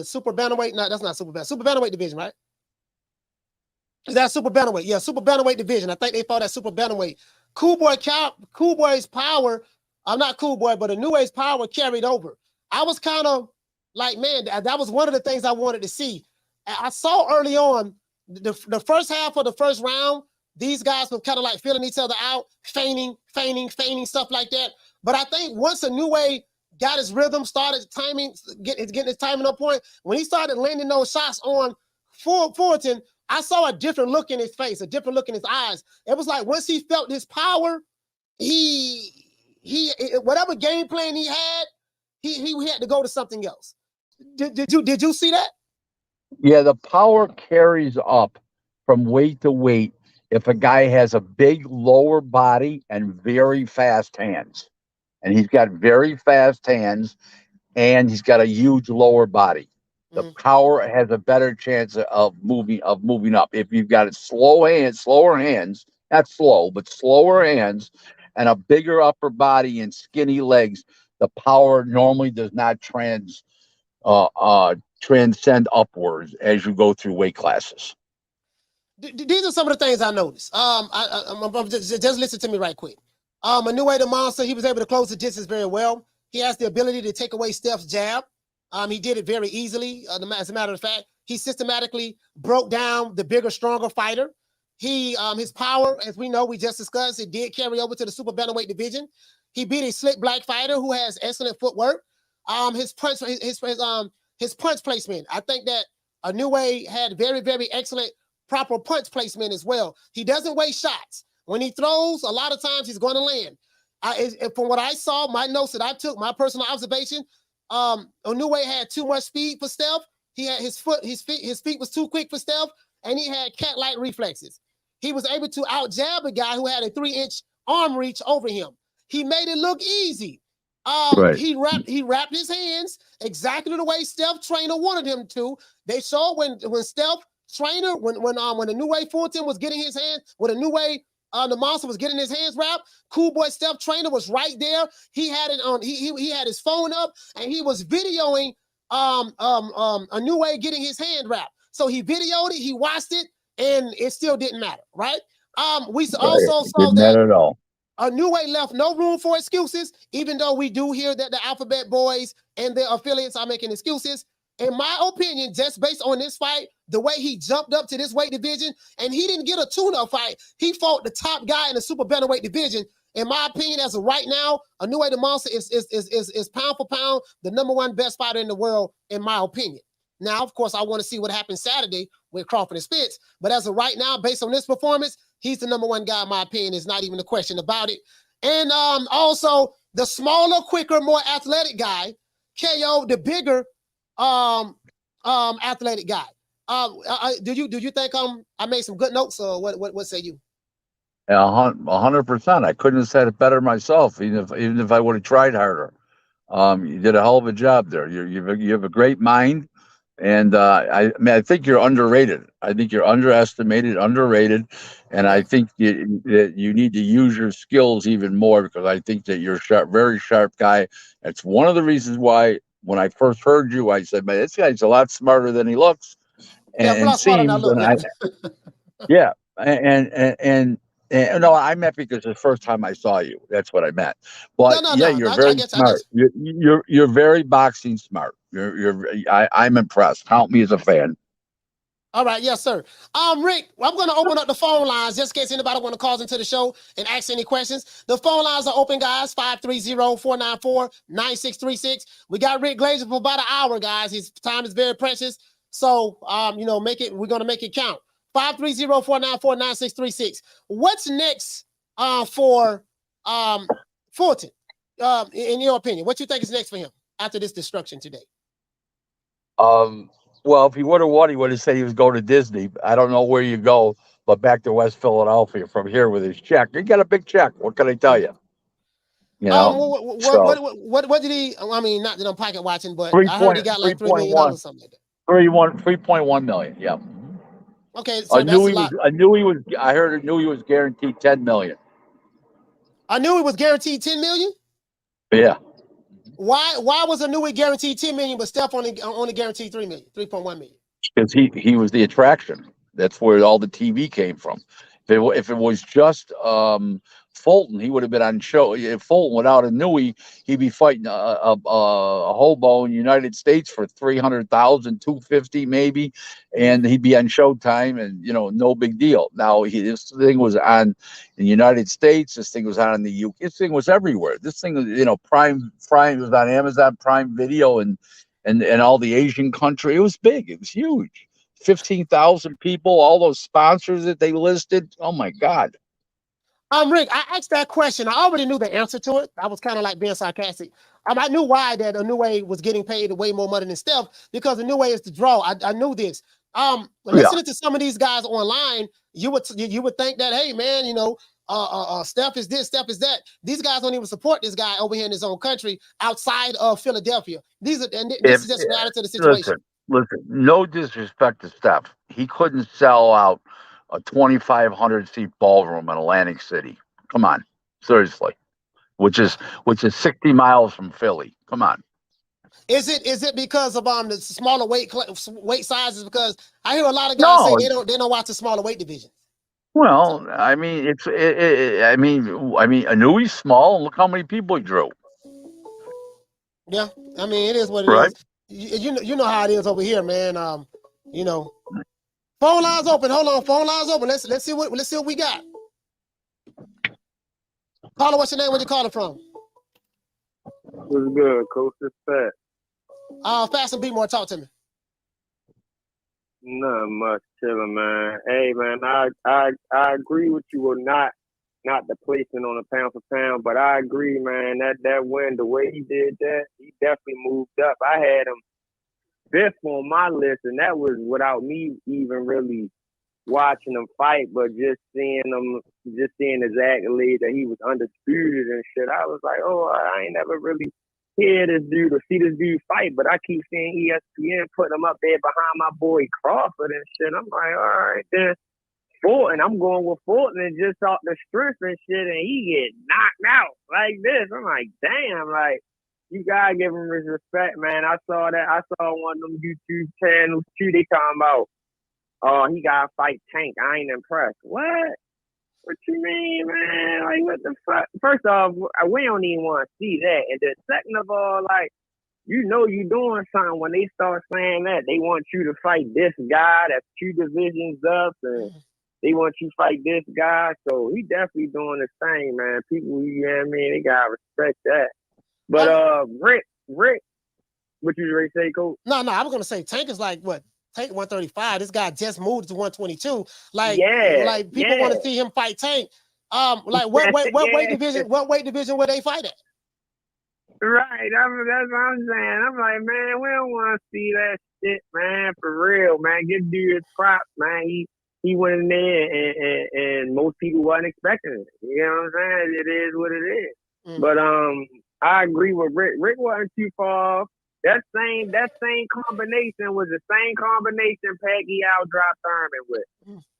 super bantamweight. No, that's not super bantamweight division, right? Is that super bantamweight? Yeah, super bantamweight division. I think they fought that super bantamweight. Cool Boy's power. I'm not Cool Boy, but Inoue's power carried over. I was kind of like, man, that was one of the things I wanted to see. I saw early on the first half of the first round. These guys were kind of like feeling each other out, feigning, stuff like that. But I think once Inoue got his rhythm, started timing, getting his timing on point, when he started landing those shots on Fulton, I saw a different look in his face, a different look in his eyes. It was like once he felt his power, he whatever game plan he had, he had to go to something else. Did you see that? Yeah, the power carries up from weight to weight if a guy has a big lower body and very fast hands. And he's got very fast hands and he's got a huge lower body. The power has a better chance of moving up. If you've got slower hands, not slow, but slower hands and a bigger upper body and skinny legs, the power normally does not transcend upwards as you go through weight classes. These are some of the things I noticed. I'm just listen to me right quick. Inoue the Monster, he was able to close the distance very well. He has the ability to take away Steph's jab. He did it very easily. As a matter of fact, he systematically broke down the bigger, stronger fighter. His power, as we know, we just discussed, it did carry over to the super bantamweight division. He beat a slick black fighter who has excellent footwork. His punch placement. I think that Inoue had very, very excellent proper punch placement as well. He doesn't waste shots. When he throws, a lot of times he's going to land. From what I saw, my notes that I took, my personal observation, Inoue had too much speed for Steph. He had his feet was too quick for Steph, and he had cat-like reflexes. He was able to out-jab a guy who had a 3-inch arm reach over him. He made it look easy. Right. He wrapped his hands exactly the way Steph trainer wanted him to. They saw when Steph trainer, when Inoue Fulton was getting his hands, when Inoue the Monster was getting his hands wrapped, Cool Boy Steph trainer was right there. He had it on. He had his phone up and he was videoing Inoue getting his hand wrapped. So he videoed it, he watched it, and it still didn't matter, right? We also saw that at all. Inoue left no room for excuses, even though we do hear that the Alphabet Boys and their affiliates are making excuses. In my opinion, just based on this fight, the way he jumped up to this weight division, and he didn't get a tune-up fight. He fought the top guy in the super bantamweight division. In my opinion, as of right now, Inoue the Monster is pound for pound the #1 best fighter in the world, in my opinion. Now, of course, I want to see what happens Saturday with Crawford and Spence. But as of right now, based on this performance, he's the #1 guy, in my opinion. There's not even a question about it. And also, the smaller, quicker, more athletic guy, KO, the bigger athletic guy. Do you think I made some good notes, or what say you? 100%. I couldn't have said it better myself, even if I would have tried harder. You did a hell of a job there. You have a great mind, and I mean, I think you're underrated. I think you're underestimated, underrated, and I Yeah. think that you need to use your skills even more because I think that you're a sharp, very sharp guy. That's one of the reasons why when I first heard you, I said, "Man, this guy's a lot smarter than he looks Yeah, I'm a and lot smarter than I seems." look. And Yeah. yeah, and no, I meant because the first time I saw you, that's what I meant. No, But no, yeah, no. you're I very get you. I get smart. You're very boxing smart. I'm impressed. Count me as a fan. All right, yes, sir. Rick, I'm going to open up the phone lines just in case anybody want to call into the show and ask any questions. The phone lines are open, guys. 530-494-9636. We got Rick Glazer for about an hour, guys. His time is very precious. So, we're going to make it count. 530-494-9636. What's next for Fulton? In your opinion, what you think is next for him after this destruction today? Well, if he would have won, he would have said he was going to Disney. I don't know where you go, but back to West Philadelphia from here with his check. He got a big check. What can I tell you? You know, so What did he? I mean, not that I'm pocket watching, but three I heard point he got three like $3 point million, one something like that. 3.1 million. Yeah. Okay, so that's a lot. I knew he was. I knew he was guaranteed 10 million. I knew he was guaranteed 10 million. Yeah. Why was Inoue guaranteed 10 million, but Steph only guaranteed 3 million, 3.1 million? Because he was the attraction. That's where all the TV came from. If it was just Fulton, he would have been on show. If Fulton without Inoue, he'd be fighting a hobo in the United States for 300,000, 250 maybe, and he'd be on Showtime, and no big deal. Now this thing was on in the United States. This thing was on in the UK. This thing was everywhere. This thing was Prime was on Amazon Prime Video and all the Asian country. It was big. It was huge. 15,000 people, all those sponsors that they listed. Oh my God. Rick, I asked that question. I already knew the answer to it. I was kind of like being sarcastic. I knew why that Inoue was getting paid way more money than Steph because Inoue is the draw. I knew this. Listening to some of these guys online, you would think that, hey man, Steph is this, Steph is that. These guys don't even support this guy over here in his own country outside of Philadelphia. This is just reality to the situation. Listen, no disrespect to Steph. He couldn't sell out a 2,500 seat ballroom in Atlantic City. Come on. Seriously. Which is 60 miles from Philly. Come on. Is it because of the smaller weight sizes? Because I hear a lot of guys say they don't watch the smaller weight division. Well, I mean, Inoue's small, and look how many people he drew. Yeah, I mean, it is what it right? is. You know how it is over here, man. Phone lines open. Hold on, phone lines open. Let's see what we got. Caller, what's your name? Where you calling from? What's good, Coach? It's Fat. Fast and Beat More. Talk to me. Not much, chilling, man. Hey, man, I agree with you or not the placing on a pound for pound, but I agree, man. That win, the way he did that, he definitely moved up. I had him fifth on my list, and that was without me even really watching him fight, but just seeing his accolades that he was undisputed and shit. I was like, oh, I ain't never really hear this dude or see this dude fight, but I keep seeing ESPN putting him up there behind my boy Crawford and shit. I'm like, all right, then Fulton, I'm going with Fulton and just off the strength and shit, and he get knocked out like this. I'm like, damn, like, you gotta give him his respect, man. I saw one of them YouTube channels too. They talking about, oh, he gotta fight Tank. I ain't impressed. What? What you mean, man? Like, what the fuck? First off, we don't even want to see that. And then second of all, like, you doing something when they start saying that. They want you to fight this guy that's 2 divisions up, and they want you to fight this guy. So he definitely doing his thing, man. People, you know what I mean? They gotta respect that. But Rick, what you ready to say, Coach? No, I was gonna say Tank is like what? Tank 135. This guy just moved to 122. Like people want to see him fight Tank. Like what weight division? What weight division would they fight at? Right, that's what I'm saying. I'm like, man, we don't want to see that shit, man. For real, man. Give dude his props, man. He went in there and most people wasn't expecting it. You know what I'm saying? It is what it is. But I agree with Rick. Rick wasn't too far off. That same combination was the same combination Pacquiao dropped Thurman with.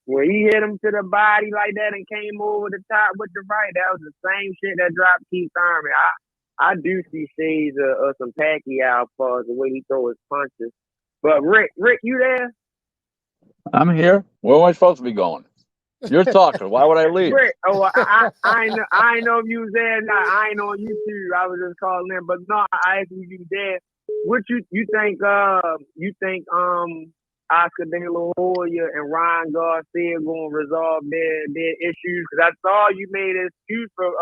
When he hit him to the body like that and came over the top with the right, that was the same shit that dropped Keith Thurman. I do see shades of some Pacquiao for the way he throw his punches. But Rick, you there? I'm here. Where am I supposed to be going? You're talking. Why would I leave? Rick, I know if you was there. Nah, I ain't on YouTube. I was just calling in. But no, I asked you there. What you think? Oscar De La Hoya and Ryan Garcia gonna resolve their issues? Because I saw you made an excuse for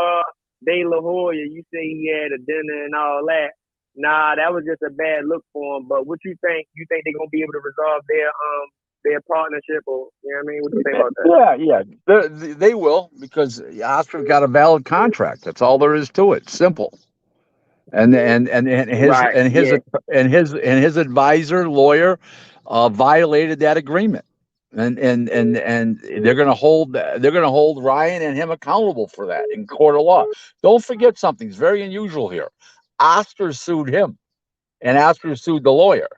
De La Hoya. You say he had a dinner and all that. Nah, that was just a bad look for him. But what you think? You think they're gonna be able to resolve their partnership, or you know what I mean? What do you think about that? Yeah. They will, because Oscar got a valid contract. That's all there is to it. Simple. And his advisor, lawyer, violated that agreement. And they're gonna hold Ryan and him accountable for that in court of law. Don't forget something. It's very unusual here. Oscar sued him, and Oscar sued the lawyer.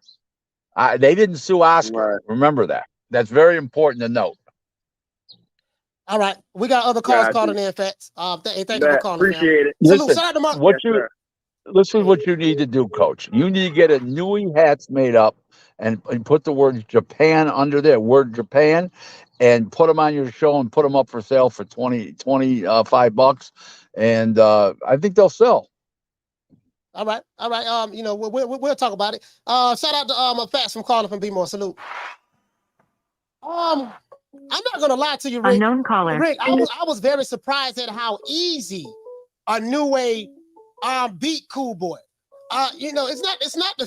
They didn't sue Oscar. Right. Remember that. That's very important to note. All right, we got other calls calling in, Fats. Thank you for calling. Appreciate it. Salute, shout out to Mark. This is what you need to do, Coach. You need to get a Inoue hats made up and put the word Japan under there, word Japan, and put them on your show and put them up for sale for $25. And I think they'll sell. All right. We'll talk about it. Shout out to Fats from calling from B-More. Salute. I'm not gonna lie to you, Rick. Unknown caller. Rick, I was very surprised at how easy Inoue beat Cool Boy. It's not the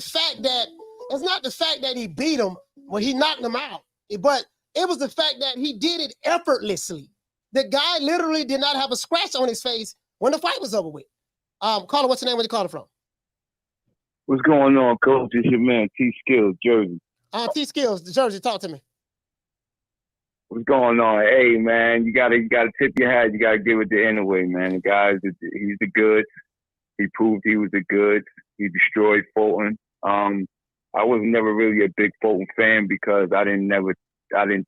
fact that he beat him when he knocked him out, but it was the fact that he did it effortlessly. The guy literally did not have a scratch on his face when the fight was over with. Caller, what's your name? Where you calling from? What's going on, Coach? It's your man T Skills, Jersey. T Skills, Jersey. Talk to me. What's going on? Hey, man, you gotta tip your hat. You gotta give it to Inoue, man. The guy, he's the goods. He proved he was the goods. He destroyed Fulton. I was never really a big Fulton fan because I didn't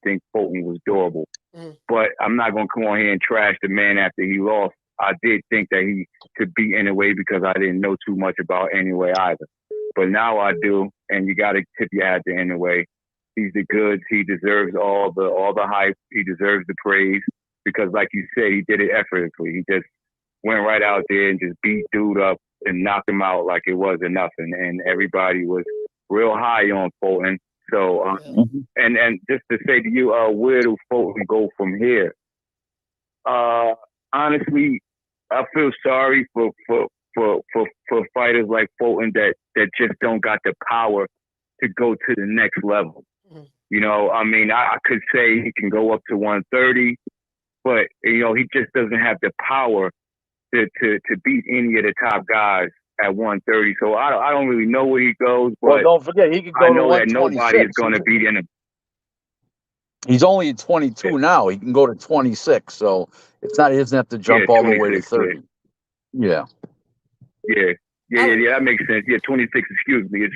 think Fulton was durable. But I'm not gonna come on here and trash the man after he lost. I did think that he could beat Inoue because I didn't know too much about Inoue either. But now I do, and you got to tip your hat to Inoue. He's the goods. He deserves all the hype. He deserves the praise because, like you said, he did it effortlessly. He just went right out there and just beat dude up and knocked him out like it wasn't nothing. And everybody was real high on Fulton. So, and just to say to you, where do Fulton go from here? Honestly, I feel sorry for fighters like Fulton that just don't got the power to go to the next level. You know, I mean, I could say he can go up to 130, but he just doesn't have the power to beat any of the top guys at 130. So I don't really know where he goes, but well, don't forget he could go I know to that nobody is going to beat him. He's only 22 now. He can go to 26, so he doesn't have to jump all the way to 30. Yeah. That makes sense. Yeah, 26. Excuse me.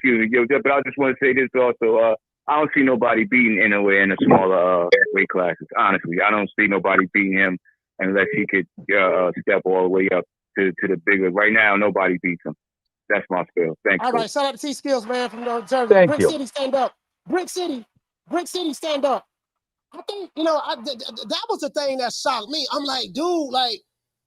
But I just want to say this also. I don't see nobody beating Inoue in the smaller weight classes. Honestly, I don't see nobody beating him unless he could step all the way up to the bigger. Right now, nobody beats him. That's my spiel. Thanks. All right, shout out to T Skills, man, from Jersey. Thank you. City, stand up. Brick City, stand up. I think that was the thing that shocked me. I'm like, dude, like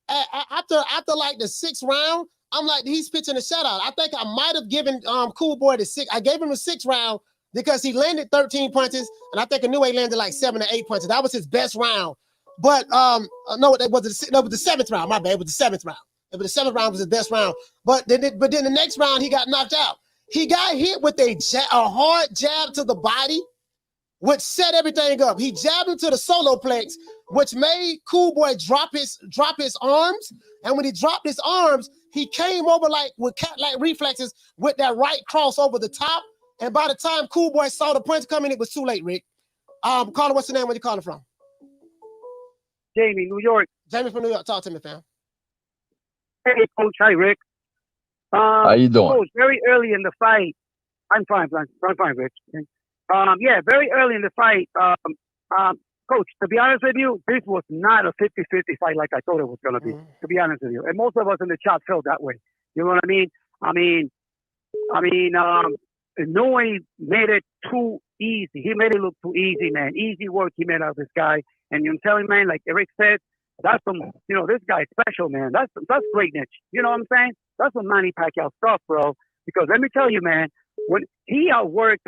after like the 6th round, I'm like, he's pitching a shutout. I think I might have given Cool Boy the 6th. I gave him the 6th round because he landed 13 punches, and I think Inoue landed like 7 or 8 punches. That was his best round. But no, it was the 7th round. My bad. It was the 7th round. But the 7th round was his best round. But then the next round he got knocked out. He got hit with a hard jab to the body, which set everything up. He jabbed him to the solar plex, which made Cool Boy drop his arms. And when he dropped his arms, he came over like with cat-like reflexes with that right cross over the top. And by the time Cool Boy saw the punch coming, it was too late, Rick. Caller, what's your name? Where you calling from? Jamie, New York. Jamie from New York. Talk to me, fam. Hey, Coach. Hi, Rick. How you doing? Coach, very early in the fight, I'm fine, Rich. Yeah, very early in the fight, Coach, to be honest with you, this was not a 50-50 fight like I thought it was going to be, to be honest with you. And most of us in the chat felt that way. You know what I mean? Inoue made it too easy. He made it look too easy, man. Easy work he made out of this guy. And you're telling me, man, like Eric said, that's some, this guy's special, man. That's greatness. You know what I'm saying? That's some Manny Pacquiao stuff, bro. Because let me tell you, man, when he outworked,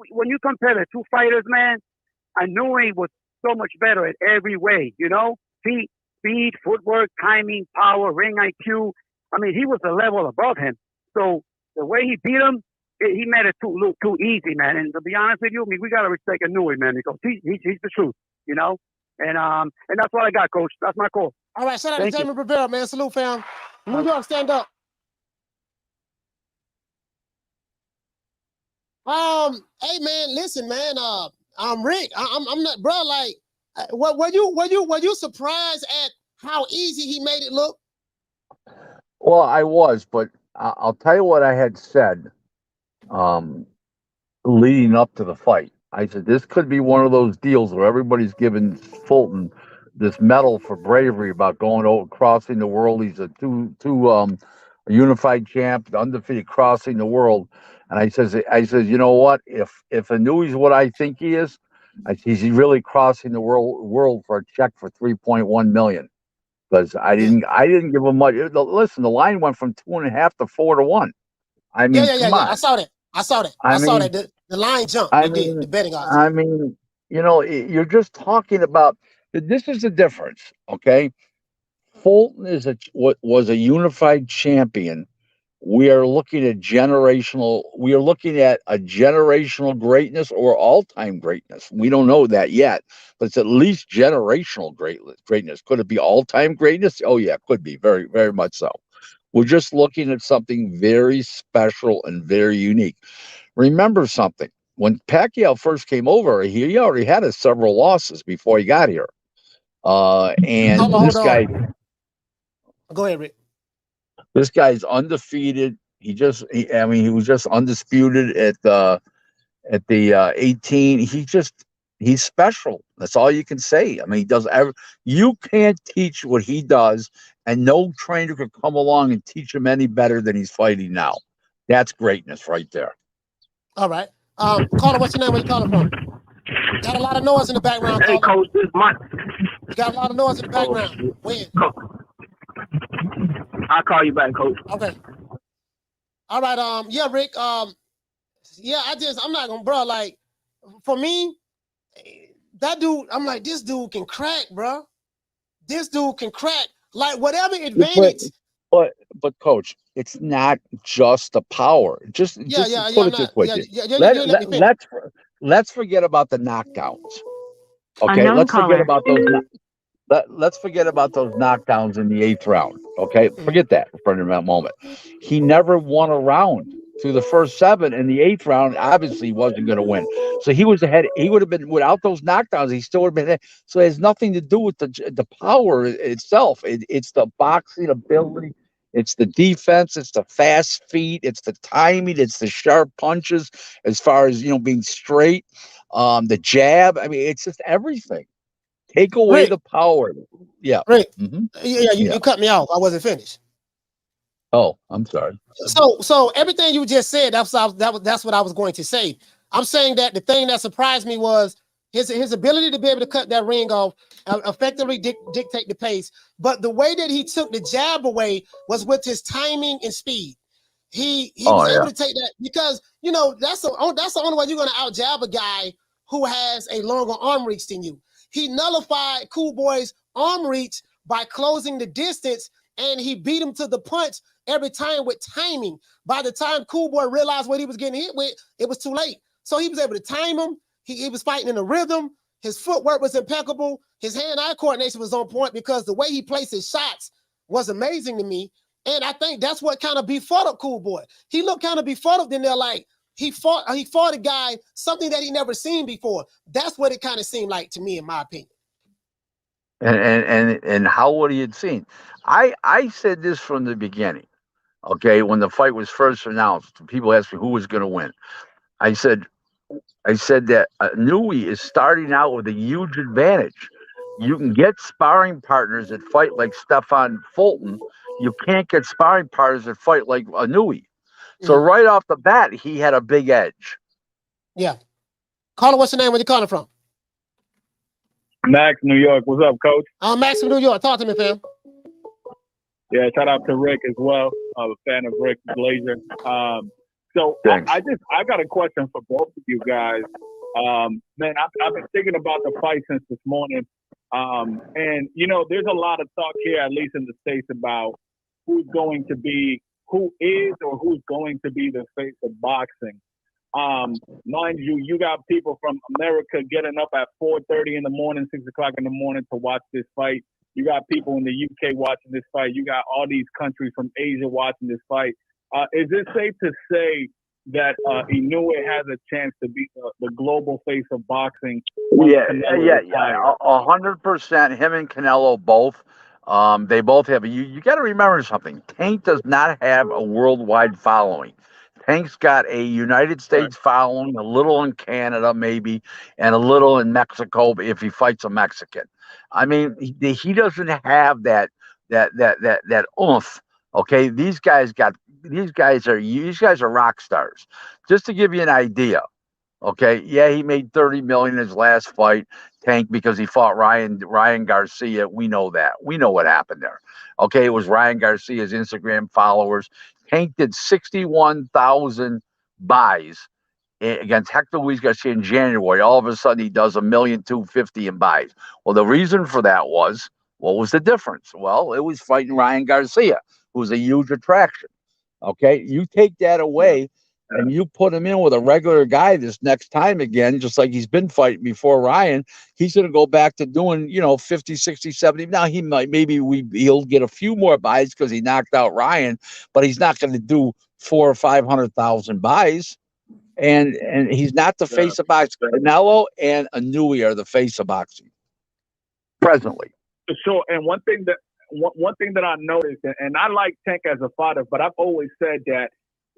when you compare the two fighters, man, Inoue was so much better at every way, feet, speed, footwork, timing, power, ring IQ. He was a level above him. So the way he beat him, he made it look too easy, man. And to be honest with you, we got to respect Inoue, man, because he's the truth, And that's what I got, Coach. That's my call. All right, shout out to Jamie Rivera, man. Salute, fam. New York, stand up. Hey, man, listen, man. I'm Rick. I'm not, bro. Like, were you surprised at how easy he made it look? Well, I was, but I'll tell you what I had said leading up to the fight. I said this could be one of those deals where everybody's giving Fulton this medal for bravery about going over, crossing the world. He's a unified champ, undefeated, crossing the world. And I says, you know what? If Inoue's what I think he is, he's really crossing the world for a check for $3.1 million. Because I didn't give him much. Listen, the line went from 2.5 to 4 to 1. Yeah. I saw that. I saw that. The line jumped. The betting odds. You're just talking about. This is the difference, okay? Fulton was a unified champion. We are looking at generational. We are looking at a generational greatness or all-time greatness. We don't know that yet, but it's at least generational greatness. Could it be all-time greatness? Oh yeah, it could be. Very, very much so. We're just looking at something very special and very unique. Remember something. When Pacquiao first came over, he already had several losses before he got here. This guy. Go ahead, Rick. This guy's undefeated. He was just undisputed at the 18. He's special. That's all you can say. He does you can't teach what he does, and no trainer could come along and teach him any better than he's fighting now. That's greatness right there. All right. Caller, what's your name? Where you calling from? Got a lot of noise in the background. Hey, Coach, this is Mike. You got a lot of noise in the background. When? I'll call you back, Coach. Okay. All right. Yeah, Rick. Yeah, I'm not gonna, bro. Like, for me, that dude, I'm like, this dude can crack, bro. This dude can crack. Like, whatever advantage. But Coach, it's not just the power. Just put it this way. Let's forget about the knockdowns. Okay, let's forget about those. Let's forget about those knockdowns in the 8th round. Okay, forget that for a moment. He never won a round through the first 7, and the 8th round obviously he wasn't going to win. So he was ahead. He would have been, without those knockdowns, he still would have been ahead. So it has nothing to do with the power itself. It's the boxing ability. It's the defense. It's the fast feet. It's the timing. It's the sharp punches. As far as being straight, the jab. It's just everything. Take away the power. Yeah. Rick. You cut me off. I wasn't finished. Oh, I'm sorry. So everything you just said, that's what I was going to say. I'm saying that the thing that surprised me was his ability to be able to cut that ring off, effectively dictate the pace. But the way that he took the jab away was with his timing and speed. He was able to take that because that's the only way you're going to out jab a guy who has a longer arm reach than you. He nullified Cool Boy's arm reach by closing the distance, and he beat him to the punch every time with timing. By the time Cool Boy realized what he was getting hit with, it was too late. So he was able to time him. He was fighting in a rhythm. His footwork was impeccable. His hand-eye coordination was on point because the way he placed his shots was amazing to me. And I think that's what kind of befuddled Cool Boy. He looked kind of befuddled in there, like he fought a guy, something that he never seen before. That's what it kind of seemed like to me, in my opinion. And how would he had seen? I said this from the beginning. Okay, when the fight was first announced, people asked me who was going to win. I said that Inoue is starting out with a huge advantage. You can get sparring partners that fight like Stefan Fulton. You can't get sparring partners that fight like Inoue. So right off the bat, he had a big edge. Yeah. Caller, what's your name? Where you calling from? Max, New York. What's up, Coach? I'm Max from New York. Talk to me, fam. Yeah, shout out to Rick as well. I'm a fan of Rick Glazer. So I got a question for both of you guys. Man, I've been thinking about the fight since this morning. And you know, there's a lot of talk here, at least in the States, about who is or who's going to be the face of boxing. Mind you, you got people from America getting up at 4:30 in the morning, 6 o'clock in the morning to watch this fight. You got people in the UK watching this fight. You got all these countries from Asia watching this fight. Is it safe to say that Inoue has a chance to be the global face of boxing? Yeah, 100%. Him and Canelo both. They both have. You got to remember something. Tank does not have a worldwide following. Tank's got a United States following, a little in Canada maybe, and a little in Mexico if he fights a Mexican. I mean, he doesn't have that oomph. Okay, these guys are rock stars. Just to give you an idea. Okay, yeah, he made $30 million in his last fight, Tank, because he fought Ryan Garcia. We know that. We know what happened there. Okay, it was Ryan Garcia's Instagram followers. Tank did 61,000 buys against Hector Luis Garcia in January. All of a sudden, he does $1,250,000 in buys. Well, the reason for that was, what was the difference? Well, it was fighting Ryan Garcia, who was a huge attraction. Okay, you take that away and you put him in with a regular guy this next time again, just like he's been fighting before Ryan, he's going to go back to doing, 50, 60, 70. Now he'll get a few more buys because he knocked out Ryan, but he's not going to do 400,000 or 500,000 buys. And he's not the face of boxing. Canelo and Inoue are the face of boxing presently. Sure. And one thing that I noticed, and I like Tank as a fighter, but I've always said that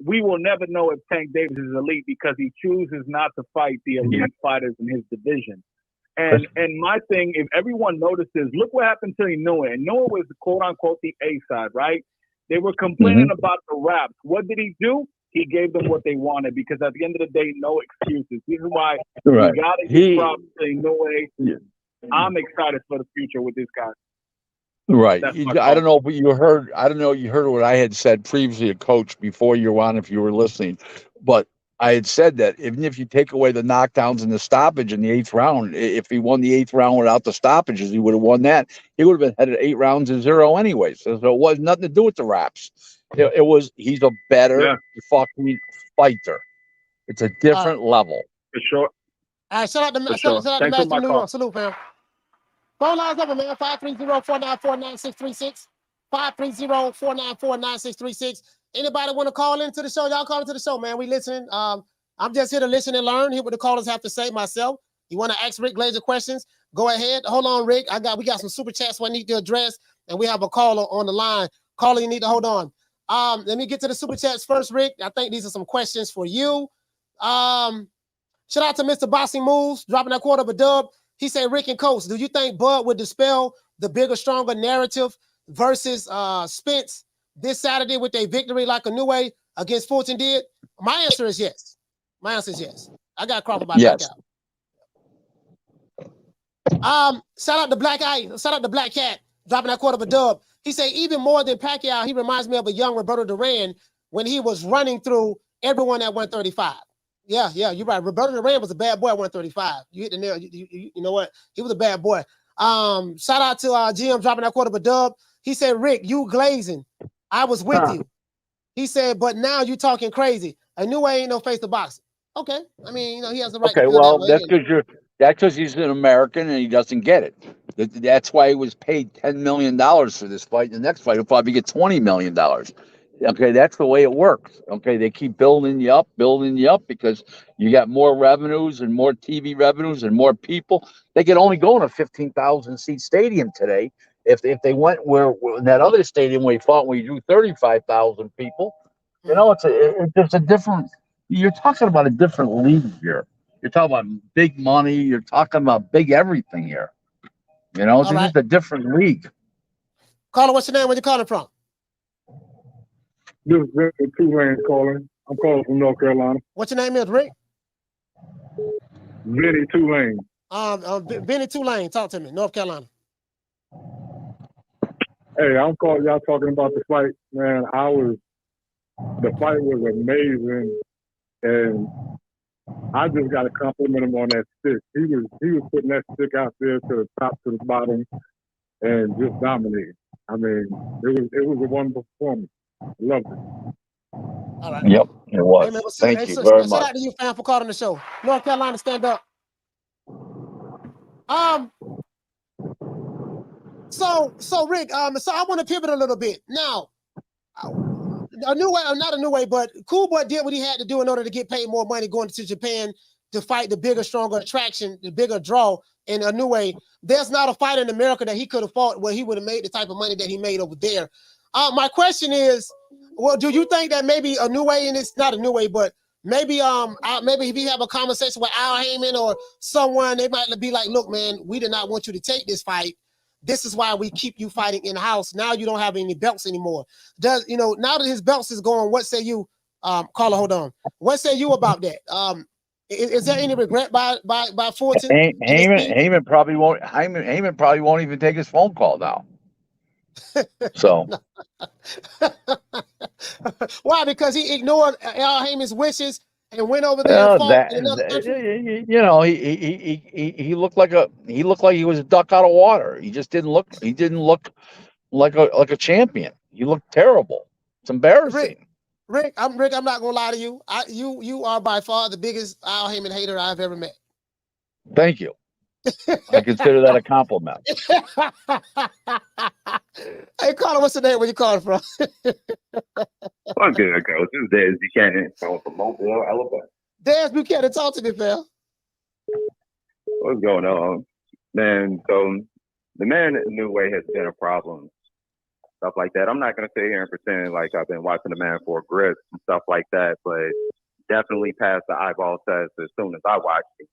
we will never know if Tank Davis is elite because he chooses not to fight the elite fighters in his division. And my thing, if everyone notices, look what happened to Inoue. Inoue was quote unquote the A side, right? They were complaining about the raps. What did he do? He gave them what they wanted because at the end of the day, no excuses. This is why you got to give props to Inoue. Yeah. I'm excited for the future with this guy. Right. I don't know, but you heard what I had said previously to Coach before you were on, if you were listening. But I had said that even if you take away the knockdowns and the stoppage in the 8th round, if he won the 8th round without the stoppages, he would have won that. He would have been headed 8 rounds to 0 anyway. So it was nothing to do with the raps. He's a better fucking fighter. It's a different level. For sure. All right, shout out to Max from New York. Salute, fam. Phone lines open, man. 530-494-9636. 530-494-9636. Anybody want to call into the show? Y'all call into the show, man. We listening. I'm just here to listen and learn. Hear what the callers have to say myself. You want to ask Rick Glazer questions? Go ahead. Hold on, Rick. We got some super chats I need to address, and we have a caller on the line. Caller, you need to hold on. Let me get to the super chats first, Rick. I think these are some questions for you. Shout out to Mr. Boxing Moves, dropping that quarter of a dub. He said, Rick and Coach, do you think Bud would dispel the bigger, stronger narrative versus Spence this Saturday with a victory like Inoue against Fulton did? My answer is yes. I got Crawford by knockout. Shout out to Black Cat, dropping that quarter of a dub. He said, even more than Pacquiao, he reminds me of a young Roberto Duran when he was running through everyone at 135. Yeah, you're right. Roberto Duran was a bad boy at 135. You hit the nail. You know what? He was a bad boy. Shout out to GM dropping that quarter of a dub. He said, Rick, you glazing. I was with you. He said, but now you talking crazy. Inoue ain't no face to boxing. Okay. I mean, he has the right to feel well, that way. that's because he's an American and he doesn't get it. That's why he was paid $10 million for this fight. The next fight, he'll probably get $20 million. Okay, that's the way it works. Okay, they keep building you up because you got more revenues and more TV revenues and more people. They can only go in a 15,000 seat stadium today, If they went where in that other stadium where he fought, where you drew 35,000 people, you know, it's a different. You're talking about a different league here. You're talking about big money. You're talking about big everything here. You know, it's All right. just a different league. Caller, what's your name? Where you calling from? This is Vinny Tulane calling. I'm calling from North Carolina. What's your name is, Rick? Vinny Tulane. Benny Tulane, talk to me, North Carolina. Hey, I'm calling y'all talking about the fight, man. The fight was amazing, and I just got to compliment him on that stick. He was putting that stick out there to the top, to the bottom, and just dominating. I mean, it was a wonderful performance. I loved it. All right. Yep, it was. Hey, man, Thank you very shout much. out to you, fam, for calling the show. North Carolina, stand up. So Rick, so I want to pivot a little bit. Now, a new way, or not a new way, but Cool Boy did what he had to do in order to get paid more money going to Japan to fight the bigger, stronger attraction, the bigger draw. In a new way, there's not a fight in America that he could have fought where he would have made the type of money that he made over there. My question is, well, do you think that maybe a new way, and it's not a new way, but maybe maybe if you have a conversation with Al Haymon or someone, they might be like, look, man, we did not want you to take this fight. This is why we keep you fighting in house. Now you don't have any belts anymore. Now that his belts is going, what say you, caller? Hold on. What say you about that? Is there any regret by Fulton? Haymon probably won't. Haymon probably won't even take his phone call now. So why? Because he ignored Al Haymon's wishes and went over there and fought in another country. You know, he looked like he was a duck out of water. He just didn't look. He didn't look like a champion. He looked terrible. It's embarrassing. Rick, I'm not gonna lie to you. You are by far the biggest Al Haymon hater I've ever met. Thank you. I consider that a compliment. Hey, caller, what's the name? Where you calling from? I'm good, Coach. This is Dez Buchanan calling from Mobile, Alabama. Dez Buchanan, talk to me, pal. What's going on, man? So the man Inoue has been a problem, stuff like that. I'm not gonna sit here and pretend like I've been watching the man for grits and stuff like that, but definitely passed the eyeball test as soon as I watched him.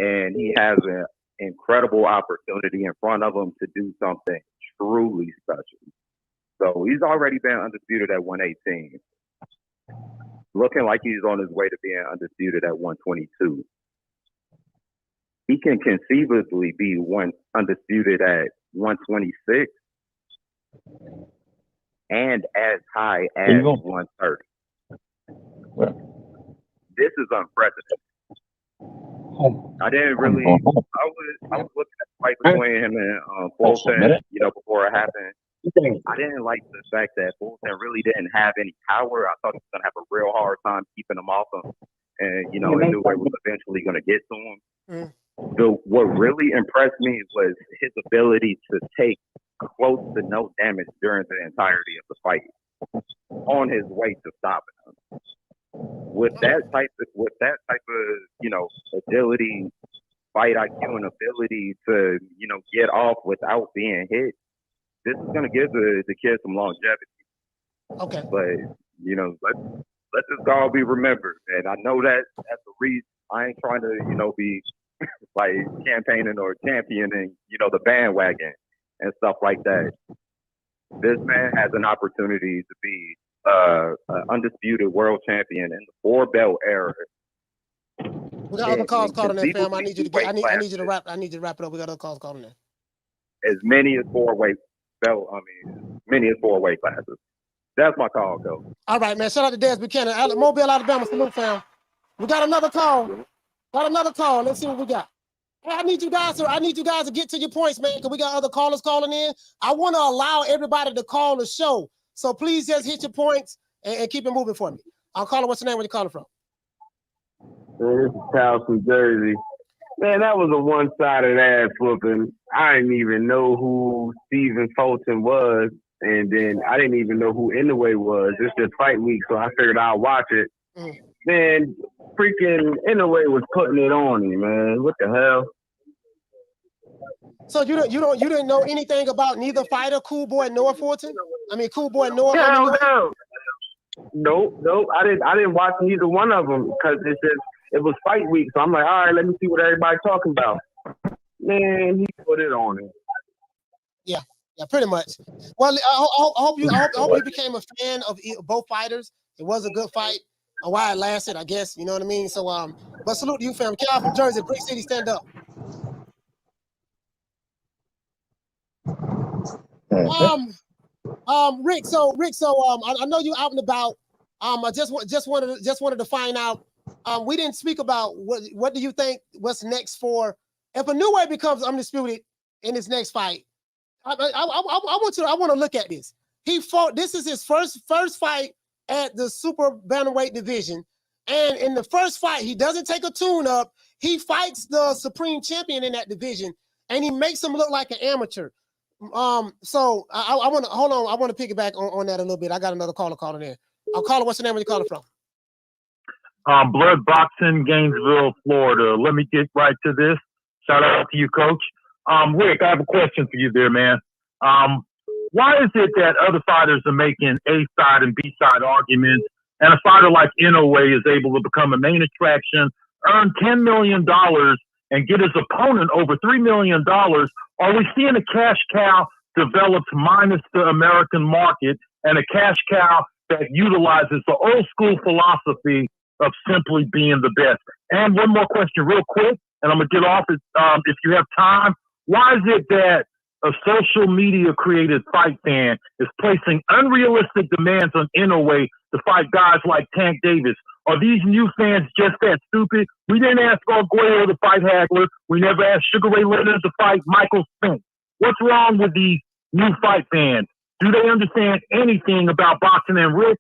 And he has an incredible opportunity in front of him to do something truly special. So he's already been undisputed at 118. Looking like he's on his way to being undisputed at 122. He can conceivably be undisputed at 126 and as high as 130. This is unprecedented. I didn't really. I was looking at the fight between him and Fulton, before it happened. I didn't like the fact that Fulton really didn't have any power. I thought he was gonna have a real hard time keeping him off him, and Inoue was eventually gonna get to him. What really impressed me was his ability to take close to no damage during the entirety of the fight, on his way to stopping him. With that type of agility, fight IQ, and ability to get off without being hit, this is gonna give the kid some longevity. Okay. But let this all be remembered, and I know that that's the reason. I ain't trying to be like campaigning or championing the bandwagon and stuff like that. This man has an opportunity to be undisputed world champion in the 4-belt era. We got other calls calling in, fam. I need you to wrap it up. We got other calls calling in. As many as 4-weight classes. That's my call, though. All right, man. Shout out to Dez Buchanan, Mobile, Alabama. Salute, fam. We got another call. Let's see what we got. Hey, I need you guys to get to your points, man, because we got other callers calling in. I want to allow everybody to call the show. So please just hit your points and keep it moving for me. I'll call it. What's your name? Where you calling from? Man, this is Kyle from Jersey. Man, that was a one-sided ass whooping. I didn't even know who Stephen Fulton was, and then I didn't even know who Inoue was. It's just fight week, so I figured I'll watch it. Man, freaking Inoue was putting it on him, man. What the hell? So you didn't know anything about neither fighter, Cool Boy nor Fulton? I mean, Cool Boy nor. No. Nope. I didn't watch neither one of them because it was fight week. So I'm like, all right, let me see what everybody's talking about. Man, he put it on it. Yeah, pretty much. Well, I hope you became a fan of both fighters. It was a good fight. A while it lasted, I guess. You know what I mean. So but salute to you, fam. Cal from Jersey, Brick City, stand up. Rick. So I know you out and about. I just wanted to find out. We didn't speak about what do you think what's next for if Inoue becomes undisputed in his next fight. I want to look at this. He fought. This is his first fight at the super bantamweight division, and in the first fight, he doesn't take a tune-up. He fights the supreme champion in that division, and he makes him look like an amateur. So I want to hold on. I want to piggyback on that a little bit. I got another caller calling in. Caller, what's your name? Where you calling from? Blood Boxing, Gainesville, Florida. Let me get right to this. Shout out to you, Coach. Rick, I have a question for you there, man. Why is it that other fighters are making A-side and B-side arguments, and a fighter like Inoue is able to become a main attraction, earn $10 million, and get his opponent over $3 million? Are we seeing a cash cow developed minus the American market and a cash cow that utilizes the old school philosophy of simply being the best? And one more question real quick, and I'm going to get off it if you have time. Why is it that a social media created fight fan is placing unrealistic demands on Inoue to fight guys like Tank Davis? Are these new fans just that stupid? We didn't ask Arguello to fight Hagler. We never asked Sugar Ray Leonard to fight Michael Spence. What's wrong with these new fight fans? Do they understand anything about boxing? And Rick,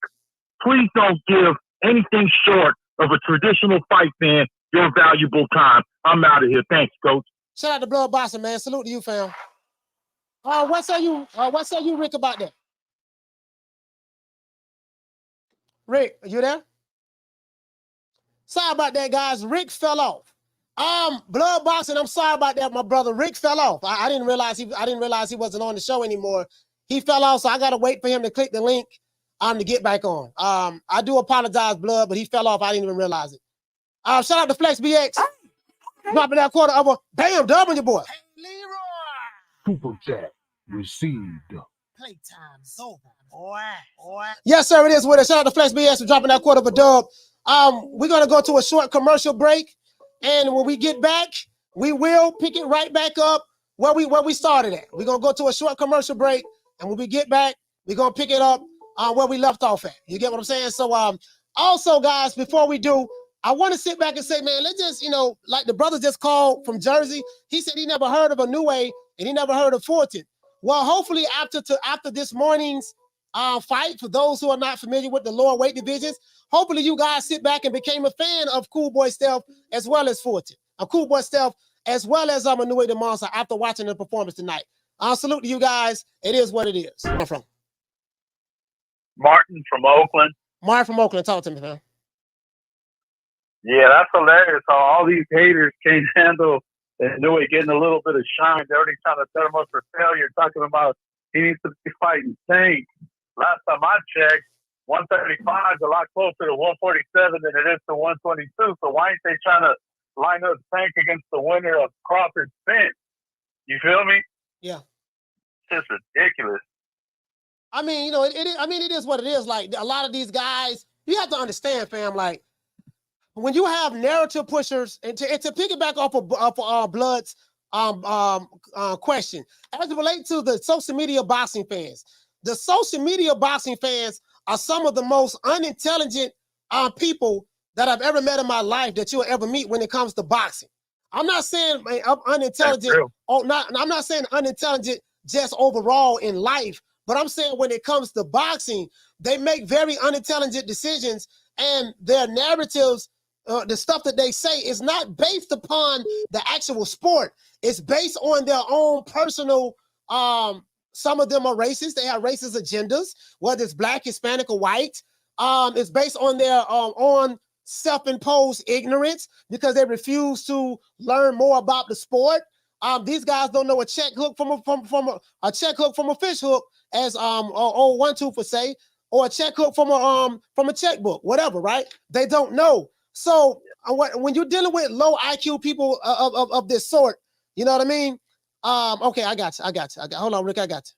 please don't give anything short of a traditional fight fan your valuable time. I'm out of here. Thanks, Coach. Shout out to Blood Boxing, man. Salute to you, fam. What say you, Rick, about that? Rick, are you there? Sorry about that, guys. Rick fell off. Blood Boxing, I'm sorry about that, my brother. Rick fell off. I didn't realize he wasn't on the show anymore. He fell off, so I gotta wait for him to click the link to get back on. I do apologize, Blood, but he fell off. I didn't even realize it. Shout out to Flex BX. Dropping that quarter of a bam dub on your boy. Super chat received. Playtime's over, boy. Yes, sir, it is with us. Shout out to Flex BX for dropping that quarter of a dub. We're gonna go to a short commercial break, and when we get back, we will pick it right back up where we started at. We're gonna go to a short commercial break, and when we get back, we're gonna pick it up where we left off at. You get what I'm saying? So also, guys, before we do, I want to sit back and say, man, let's just, like the brother just called from Jersey. He said he never heard of Inoue and he never heard of Fulton. Well, hopefully after this morning's fight, for those who are not familiar with the lower weight divisions, hopefully you guys sit back and became a fan of Cool Boy Steph as well as Fulton. Cool Boy Steph as well as Inoue the Monster after watching the performance tonight. Salute to you guys. It is what it is. Where am I from? Martin from Oakland. Martin from Oakland. Talk to me, man. Yeah, that's hilarious how all these haters can't handle Inoue getting a little bit of shine. They're already trying to set him up for failure, talking about he needs to be fighting Tank. Last time I checked, 135 is a lot closer to 147 than it is to 122. So why ain't they trying to line up Tank against the winner of Crawford Spence? You feel me? Yeah. It's just ridiculous. I mean, it is what it is. Like, a lot of these guys, you have to understand, fam, like, when you have narrative pushers, and to piggyback off of Blood's question, as it relates to the social media boxing fans, the social media boxing fans are some of the most unintelligent people that I've ever met in my life that you'll ever meet when it comes to boxing. I'm not saying unintelligent. I'm not saying unintelligent just overall in life, but I'm saying when it comes to boxing, they make very unintelligent decisions, and their narratives. The stuff that they say is not based upon the actual sport. It's based on their own personal, some of them are racist. They have racist agendas, whether it's black, Hispanic, or white. It's based on their own self-imposed ignorance because they refuse to learn more about the sport. These guys don't know a check hook from a check hook from a fish hook, as old 1 2 for say, or a check hook from a checkbook, whatever, right? They don't know. So when you're dealing with low IQ people of this sort, you know what I mean? Okay, I got you. Hold on, Rick, I got you.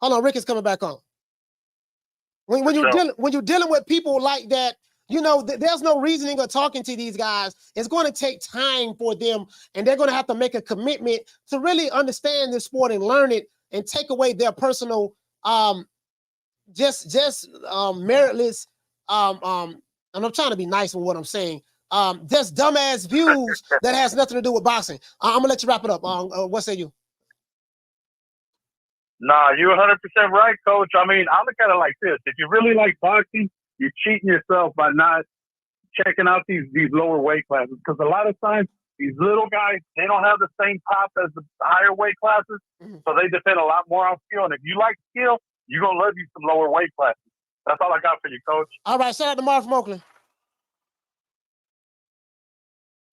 Hold on, Rick is coming back on. When you're dealing with people like that, you know, there's no reasoning or talking to these guys. It's going to take time for them, and they're going to have to make a commitment to really understand this sport and learn it, and take away their personal, meritless, and I'm trying to be nice with what I'm saying, just dumbass views that has nothing to do with boxing. I'm gonna let you wrap it up. What say you? Nah, you're 100% right, Coach. I mean, I look at it like this. If you really like boxing, you're cheating yourself by not checking out these lower weight classes. Because a lot of times, these little guys, they don't have the same pop as the higher weight classes. So they depend a lot more on skill. And if you like skill, you're going to love you some lower weight classes. That's all I got for you, Coach. All right, shout out to Mark from Oakland.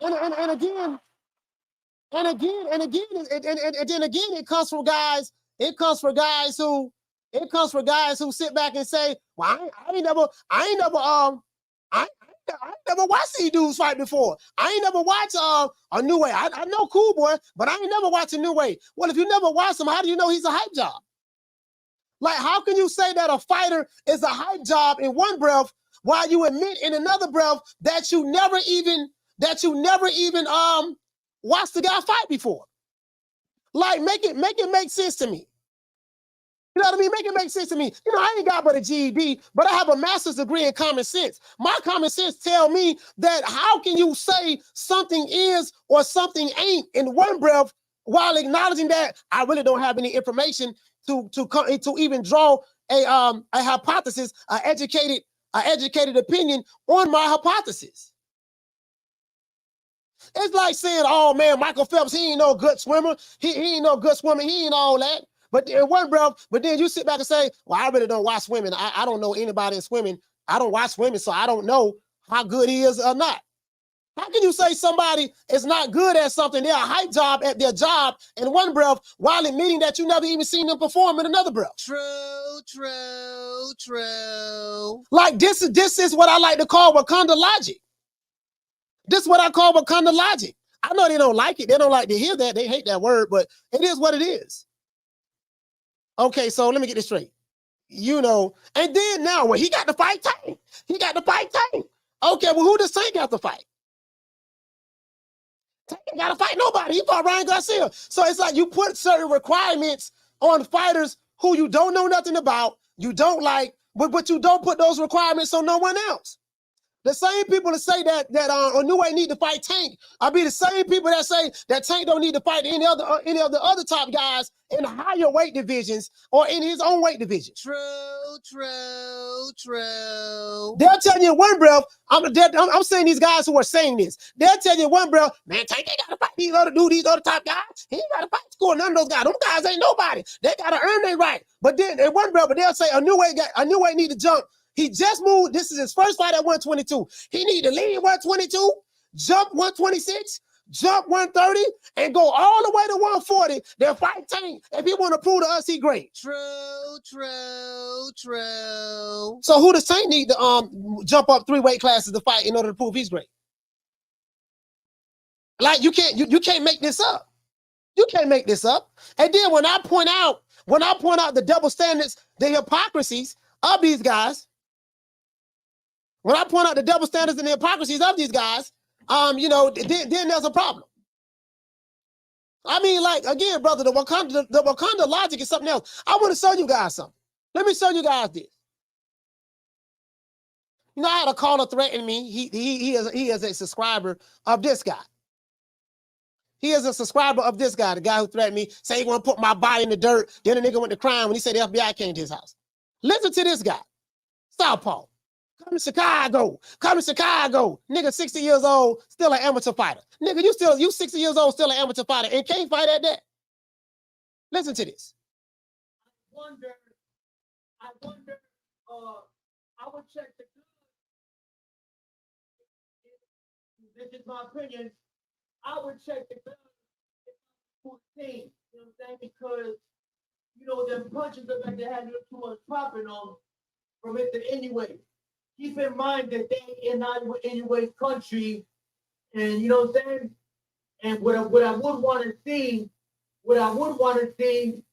And again, it comes from guys. It comes for guys who sit back and say, "Well, I ain't never watched these dudes fight before. I ain't never watched Inoue. I know Cool Boy, but I ain't never watched Inoue. Well, if you never watched him, how do you know he's a hype job? Like, how can you say that a fighter is a hype job in one breath while you admit in another breath that you never even watched the guy fight before? Like, make it make sense to me. You know what I mean? Make it make sense to me. You know, I ain't got but a GED, but I have a master's degree in common sense. My common sense tell me that how can you say something is or something ain't in one breath while acknowledging that I really don't have any information to even draw a hypothesis, an educated opinion on my hypothesis. It's like saying, "Oh man, Michael Phelps, he ain't no good swimmer. He ain't no good swimmer. He ain't all that." But in one breath, but then you sit back and say, "Well, I really don't watch swimming. I don't know anybody in swimming. I don't watch swimming, so I don't know how good he is or not." How can you say somebody is not good at something, they're a hype job at their job in one breath, while admitting that you never even seen them perform in another breath? True. Like, this is what I like to call Wakanda logic. This is what I call Wakanda logic. I know they don't like it. They don't like to hear that. They hate that word, but it is what it is. Okay, so let me get this straight. You know, and then now, well, he got to fight Tank. Okay, well, who does Tank have to fight? Tank ain't got to fight nobody. He fought Ryan Garcia. So it's like you put certain requirements on fighters who you don't know nothing about, you don't like, but you don't put those requirements on no one else. The same people that say that Inoue need to fight Tank are be the same people that say that Tank don't need to fight any of the other top guys in higher weight divisions or in his own weight division. True. They'll tell you in one breath, I'm saying these guys who are saying this, they'll tell you in one breath, "Man, Tank ain't got to fight these other top guys. He ain't got to fight score none of those guys. Them guys ain't nobody. They got to earn their right." But then in one breath, they'll say Inoue need to jump. He just moved. This is his first fight at 122. He need to leave 122, jump 126, jump 130, and go all the way to 140. Then fight Tank. If he want to prove to us he great. True. So who does Tank need to jump up 3 weight classes to fight in order to prove he's great? Like, you can't make this up. You can't make this up. And then when I point out the double standards, the hypocrisies of these guys, when I point out the double standards and the hypocrisies of these guys, you know, then there's a problem. I mean, like, again, brother, the Wakanda logic is something else. I want to show you guys something. Let me show you guys this. You know, I had a caller threaten me. He is a subscriber of this guy. He is a subscriber of this guy, the guy who threatened me, say he want to put my body in the dirt. Then the nigga went to crime when he said the FBI came to his house. Listen to this guy, Southpaw. Come to Chicago. Nigga, 60 years old, still an amateur fighter. Nigga, you 60 years old, still an amateur fighter, and can't fight at that. Listen to this. I would check the good. This is my opinion. I would check the good. You know what I'm saying? Because, you know, them punches look like they had too much popping on them from Mr. Inoue. Keep in mind that they in Inoue's country, and you know what I'm saying? And what I would want to see is I would want to see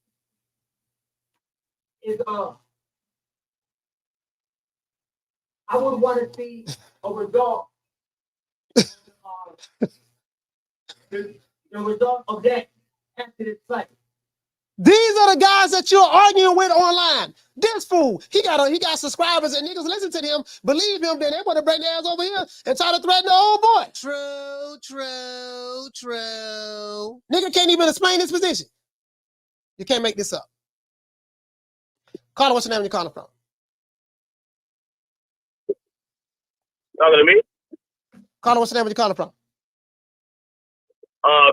a result. The result of that after this fight. These are the guys that you're arguing with online. This fool, he got subscribers and niggas listen to him, believe him, then they want to bring their ass over here and try to threaten the old boy. True. Nigga can't even explain his position. You can't make this up. Caller, what's your name and you calling from? Talking to me? Caller, what's your name and you calling from?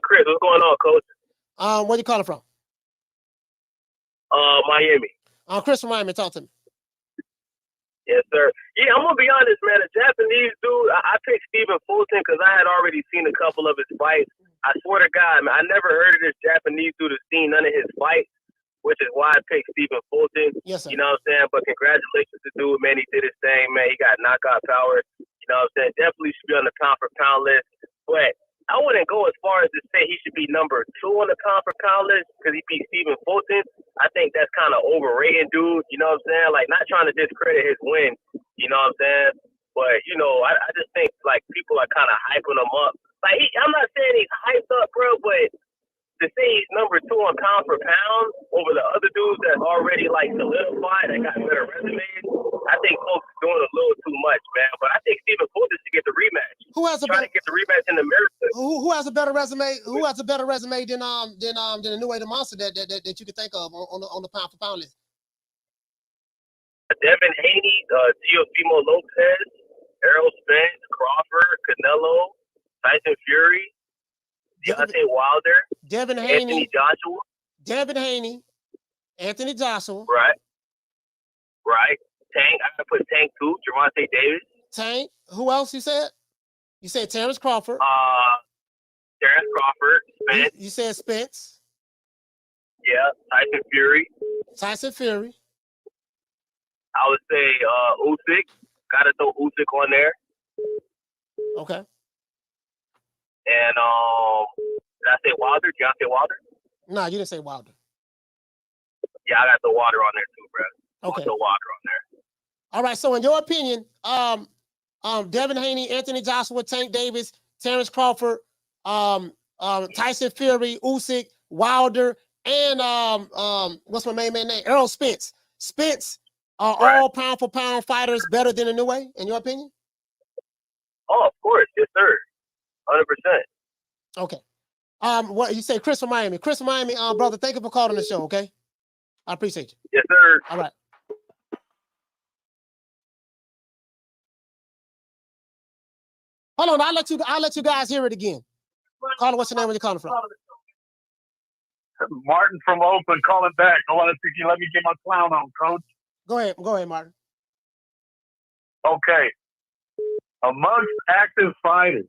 Chris, what's going on, coach? Where you calling from? Miami. Chris from Miami, talk to me. Yes, sir. Yeah, I'm gonna be honest, man. The Japanese dude, I picked Stephen Fulton because I had already seen a couple of his fights. I swear to God, man, I never heard of this Japanese dude or seen none of his fights, which is why I picked Stephen Fulton. Yes, sir. You know what I'm saying? But congratulations to dude, man. He did his thing, man. He got knockout power. You know what I'm saying? Definitely should be on the pound for pound list. But I wouldn't go as far as to say he should be number 2 on the pound for pound list because he beat Stephen Fulton. I think that's kind of overrated, dude. You know what I'm saying? Like, not trying to discredit his win. You know what I'm saying? But, you know, I just think, like, people are kind of hyping him up. Like, I'm not saying he's hyped up, bro, but to say he's number 2 on pound for pound over the other dudes that's already, like, solidified and got better resumes, I think folks are doing a little too much, man. But I think Stephen Fulton should get the rematch. Trying to get the rematch in America. Who has a better resume? Who has a better resume than Inoue the Monster that you can think of on the pound for pound list? Devin Haney, Teofimo Lopez, Errol Spence, Crawford, Canelo, Tyson Fury, Deontay Wilder, Devin Haney, Anthony Joshua. Devin Haney, Anthony Joshua. Right. Tank. I put Tank too. Gervonta Davis. Tank. Who else you said? You said Terrence Crawford. Terrence Crawford. Spence. You said Spence. Yeah. Tyson Fury. I would say Usyk. Gotta throw Usyk on there. Okay. And did I say Wilder? Deontay Wilder? No, you didn't say Wilder. Yeah, I got the Wilder on there too, bro. Okay. The Wilder on there. All right. So in your opinion, Devin Haney, Anthony Joshua, Tank Davis, Terrence Crawford, Tyson Fury, Usyk, Wilder, and what's my main man name? Errol Spence. Spence are all pound for pound fighters better than Inoue, in your opinion? Oh, of course, yes, sir. 100%. Okay. What you say, Chris from Miami? Chris from Miami, brother, thank you for calling the show. Okay, I appreciate you. Yes, sir. All right. Hold on, I'll let you guys hear it again. Caller, what's your name? Where you calling from? Martin from Oakland calling back. I want to see if you let me get my clown on, coach. Go ahead, Martin. Okay. Amongst active fighters,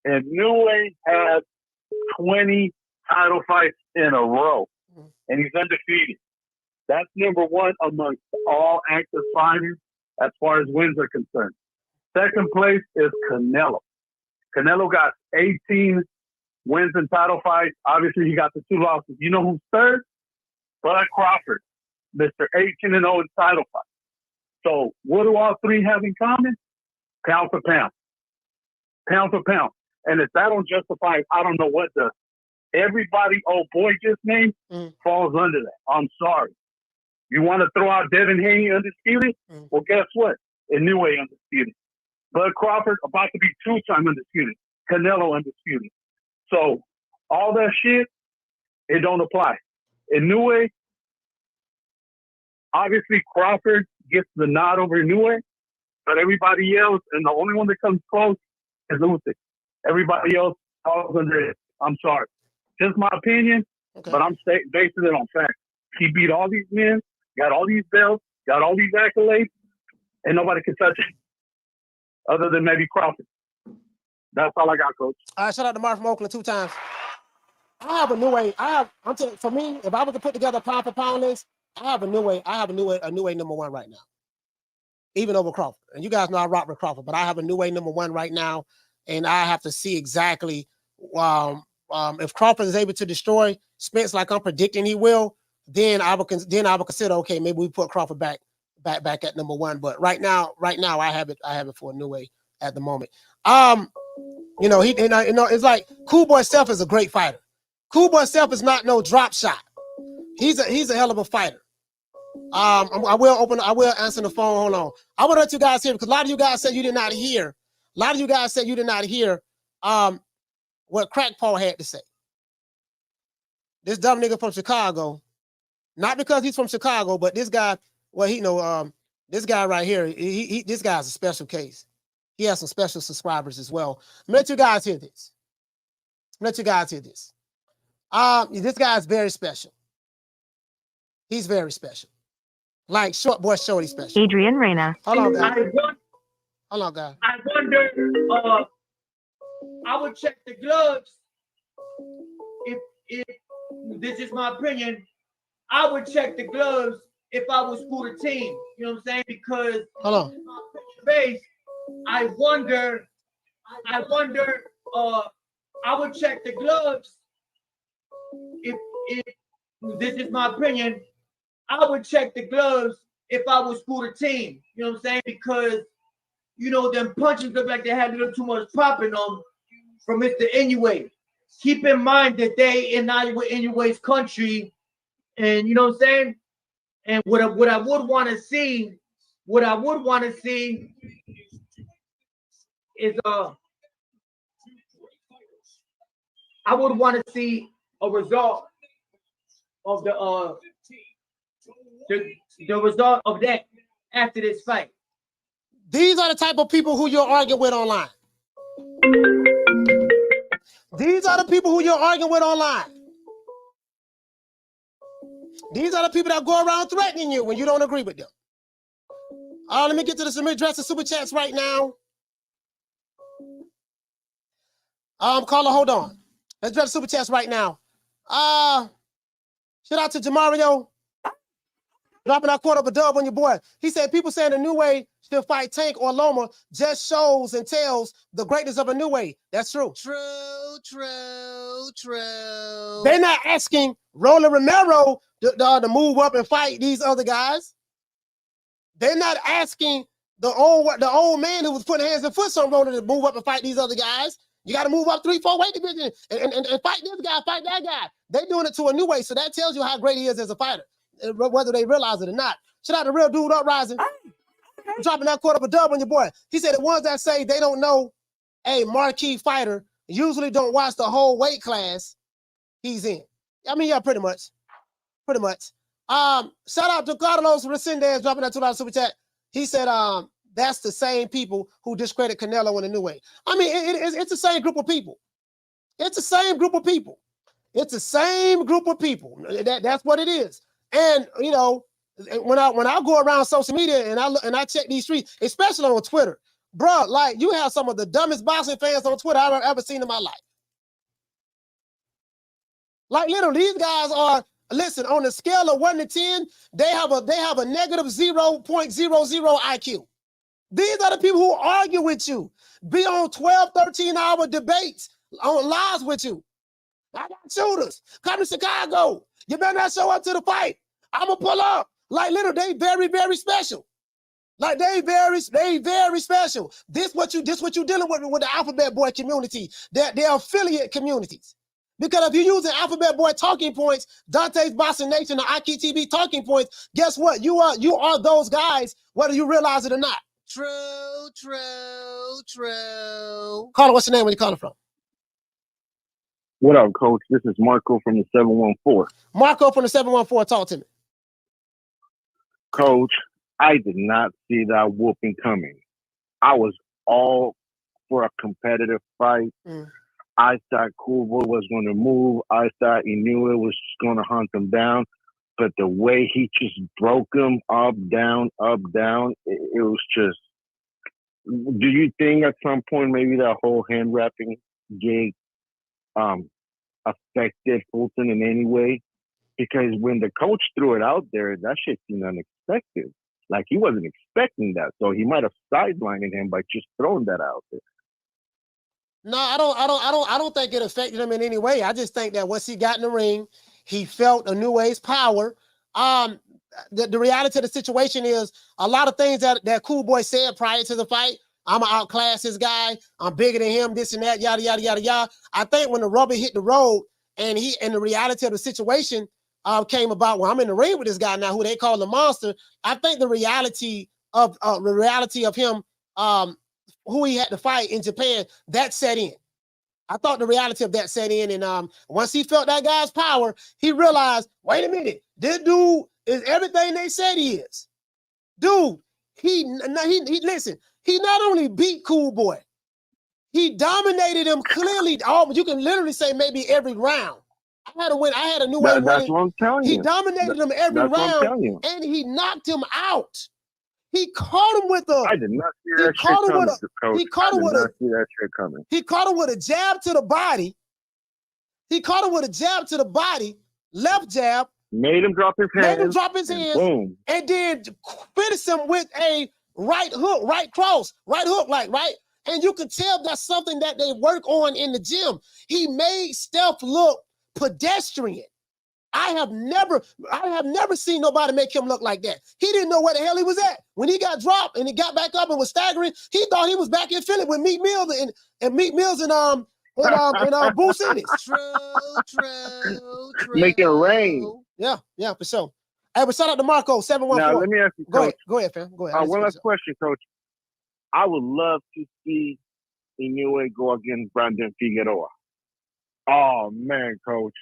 Inoue has 20 title fights in a row, and he's undefeated. That's number 1 amongst all active fighters as far as wins are concerned. Second place is Canelo. Canelo got 18 wins in title fights. Obviously, he got the 2 losses. You know who's third? Bud Crawford, Mr. 18-0 in title fights. So what do all 3 have in common? Pound for pound. Pound for pound. And if that don't justify, I don't know what does. Everybody old boy just named falls under that. I'm sorry. You want to throw out Devin Haney undisputed? Well, guess what? Inoue undisputed. Bud Crawford about to be 2-time undisputed. Canelo undisputed. So all that shit, it don't apply. Inoue, obviously Crawford gets the nod over Inoue, but everybody else, and the only one that comes close is Usyk. Everybody else falls under it. I'm sorry. Just my opinion, but I'm basing it on facts. He beat all these men, got all these belts, got all these accolades, and nobody can touch him other than maybe Crawford. That's all I got, coach. All right, shout out to Mark from Oakland 2 times. I have a new way. For me, if I was to put together a pound for pound list, I have a new way. I have a new way number one right now, even over Crawford. And you guys know I rock with Crawford, but I have a new way number one right now, and I have to see exactly if Crawford is able to destroy Spence like I'm predicting he will. Then I would consider, okay, maybe we put Crawford back at number one. But right now, I have it for a new way at the moment. It's like Cool Boy Steph is a great fighter. Cool Boy Steph is not no drop shot. He's a hell of a fighter. I will answer the phone. Hold on. I want to let you guys hear, because a lot of you guys said you did not hear. What Crack Paul had to say. This dumb nigga from Chicago, not because he's from Chicago, but this guy, this guy right here, this guy's a special case. He has some special subscribers as well. Let you guys hear this. This guy is very special. He's very special. Like Short Boy Shorty special. Adrian Reyna. Hold on, guys. I wonder, I would check the gloves. If this is my opinion, I would check the gloves if I was Scooter team. You know what I'm saying? Because base, I wonder, I would check the gloves. If this is my opinion, I would check the gloves if I was Scooter team. You know what I'm saying? Because, them punches look like they had a little too much popping on from Mr. Inoue. Keep in mind that they in Inoue's country, and you know what I'm saying? And what I would want to see is I would want to see a result of the result of that after this fight. These are the type of people who you're arguing with online. These are the people who you're arguing with online. These are the people that go around threatening you when you don't agree with them. Let me get to this. Let me address the super chats right now. Caller, hold on. Let's address the super chats right now. Shout out to Jamario. Dropping that quarter of a dub on your boy. He said, people saying a new way should fight Tank or Loma just shows and tells the greatness of a new way. That's true. True. They're not asking Roland Romero to move up and fight these other guys. They're not asking the old man who was putting hands and foot on Roland to move up and fight these other guys. You got to move up 3-4 weight division and fight this guy, fight that guy. They're doing it to a new way. So that tells you how great he is as a fighter, whether they realize it or not. Shout out to Real Dude Uprising. Dropping that quarter of a dub on your boy. He said the ones that say they don't know a marquee fighter usually don't watch the whole weight class he's in. I mean, yeah, pretty much. Shout out to Carlos Resendez dropping that $2 super chat. He said, that's the same people who discredit Canelo in a new way. I mean, it's the same group of people. It's the same group of people. That's what it is. And when I go around social media and I check these streets, especially on Twitter, bro, like you have some of the dumbest boxing fans on Twitter I've ever seen in my life. Like literally, these guys are, listen, on the scale of 1 to 10, they have a negative 0.00 IQ. These are the people who argue with you, be on 12, 13-hour debates on lives with you. I got shooters. Come to Chicago. You better not show up to the fight. I'm going to pull up. Like, literally, they very, very special. Like, they very special. This what you dealing with the Alphabet Boy community. They're affiliate communities. Because if you're using Alphabet Boy talking points, Dontae's Boxing Nation, the AHKI TV talking points, guess what? You are those guys, whether you realize it or not. True. Caller, what's your name? Where you calling from? What up, Coach? This is Marco from the 714. Marco from the 714. Talk to me. Coach, I did not see that whooping coming. I was all for a competitive fight. I thought Cool Boy was going to move. I thought Inoue was going to hunt him down. But the way he just broke him up, down, it was just... Do you think at some point maybe that whole hand wrapping gig affected Fulton in any way? Because when the coach threw it out there, that shit seemed unexpected. Like he wasn't expecting that, so he might have sidelining him by just throwing that out there. No, I don't think it affected him in any way. I just think that once he got in the ring, he felt Inoue's power. The reality of the situation is a lot of things that Cool Boy said prior to the fight. I'm gonna outclass this guy. I'm bigger than him. This and that. Yada yada yada yada. I think when the rubber hit the road and the reality of the situation came about, well, I'm in the ring with this guy now, who they call the monster. I think the reality of him, who he had to fight in Japan, that set in. I thought the reality of that set in, and once he felt that guy's power, he realized, wait a minute, this dude is everything they said he is. Dude, he listen. He not only beat Cool Boy, he dominated him clearly. You can literally say maybe every round. I had a new way. That's what I'm telling you. He dominated him every round, and he knocked him out. He caught him with a. I did not see that shit coming, Coach. He caught him with a. See that shit coming. He caught him with a jab to the body. Left jab. Made him drop his hands. Boom. And then finished him with a right hook, right hook, right? And you can tell that's something that they work on in the gym. He made Steph look pedestrian. I have never seen nobody make him look like that. He didn't know where the hell he was at. When he got dropped and he got back up and was staggering, he thought he was back in Philly with Meek Mills and Boo City. True. Make it rain. Yeah, for sure. Hey, but shout out to Marco, 714. Now, let me ask you, Coach. Go ahead, fam. Go ahead. One last question, Coach. I would love to see Inoue go against Brandon Figueroa. Oh, man, Coach.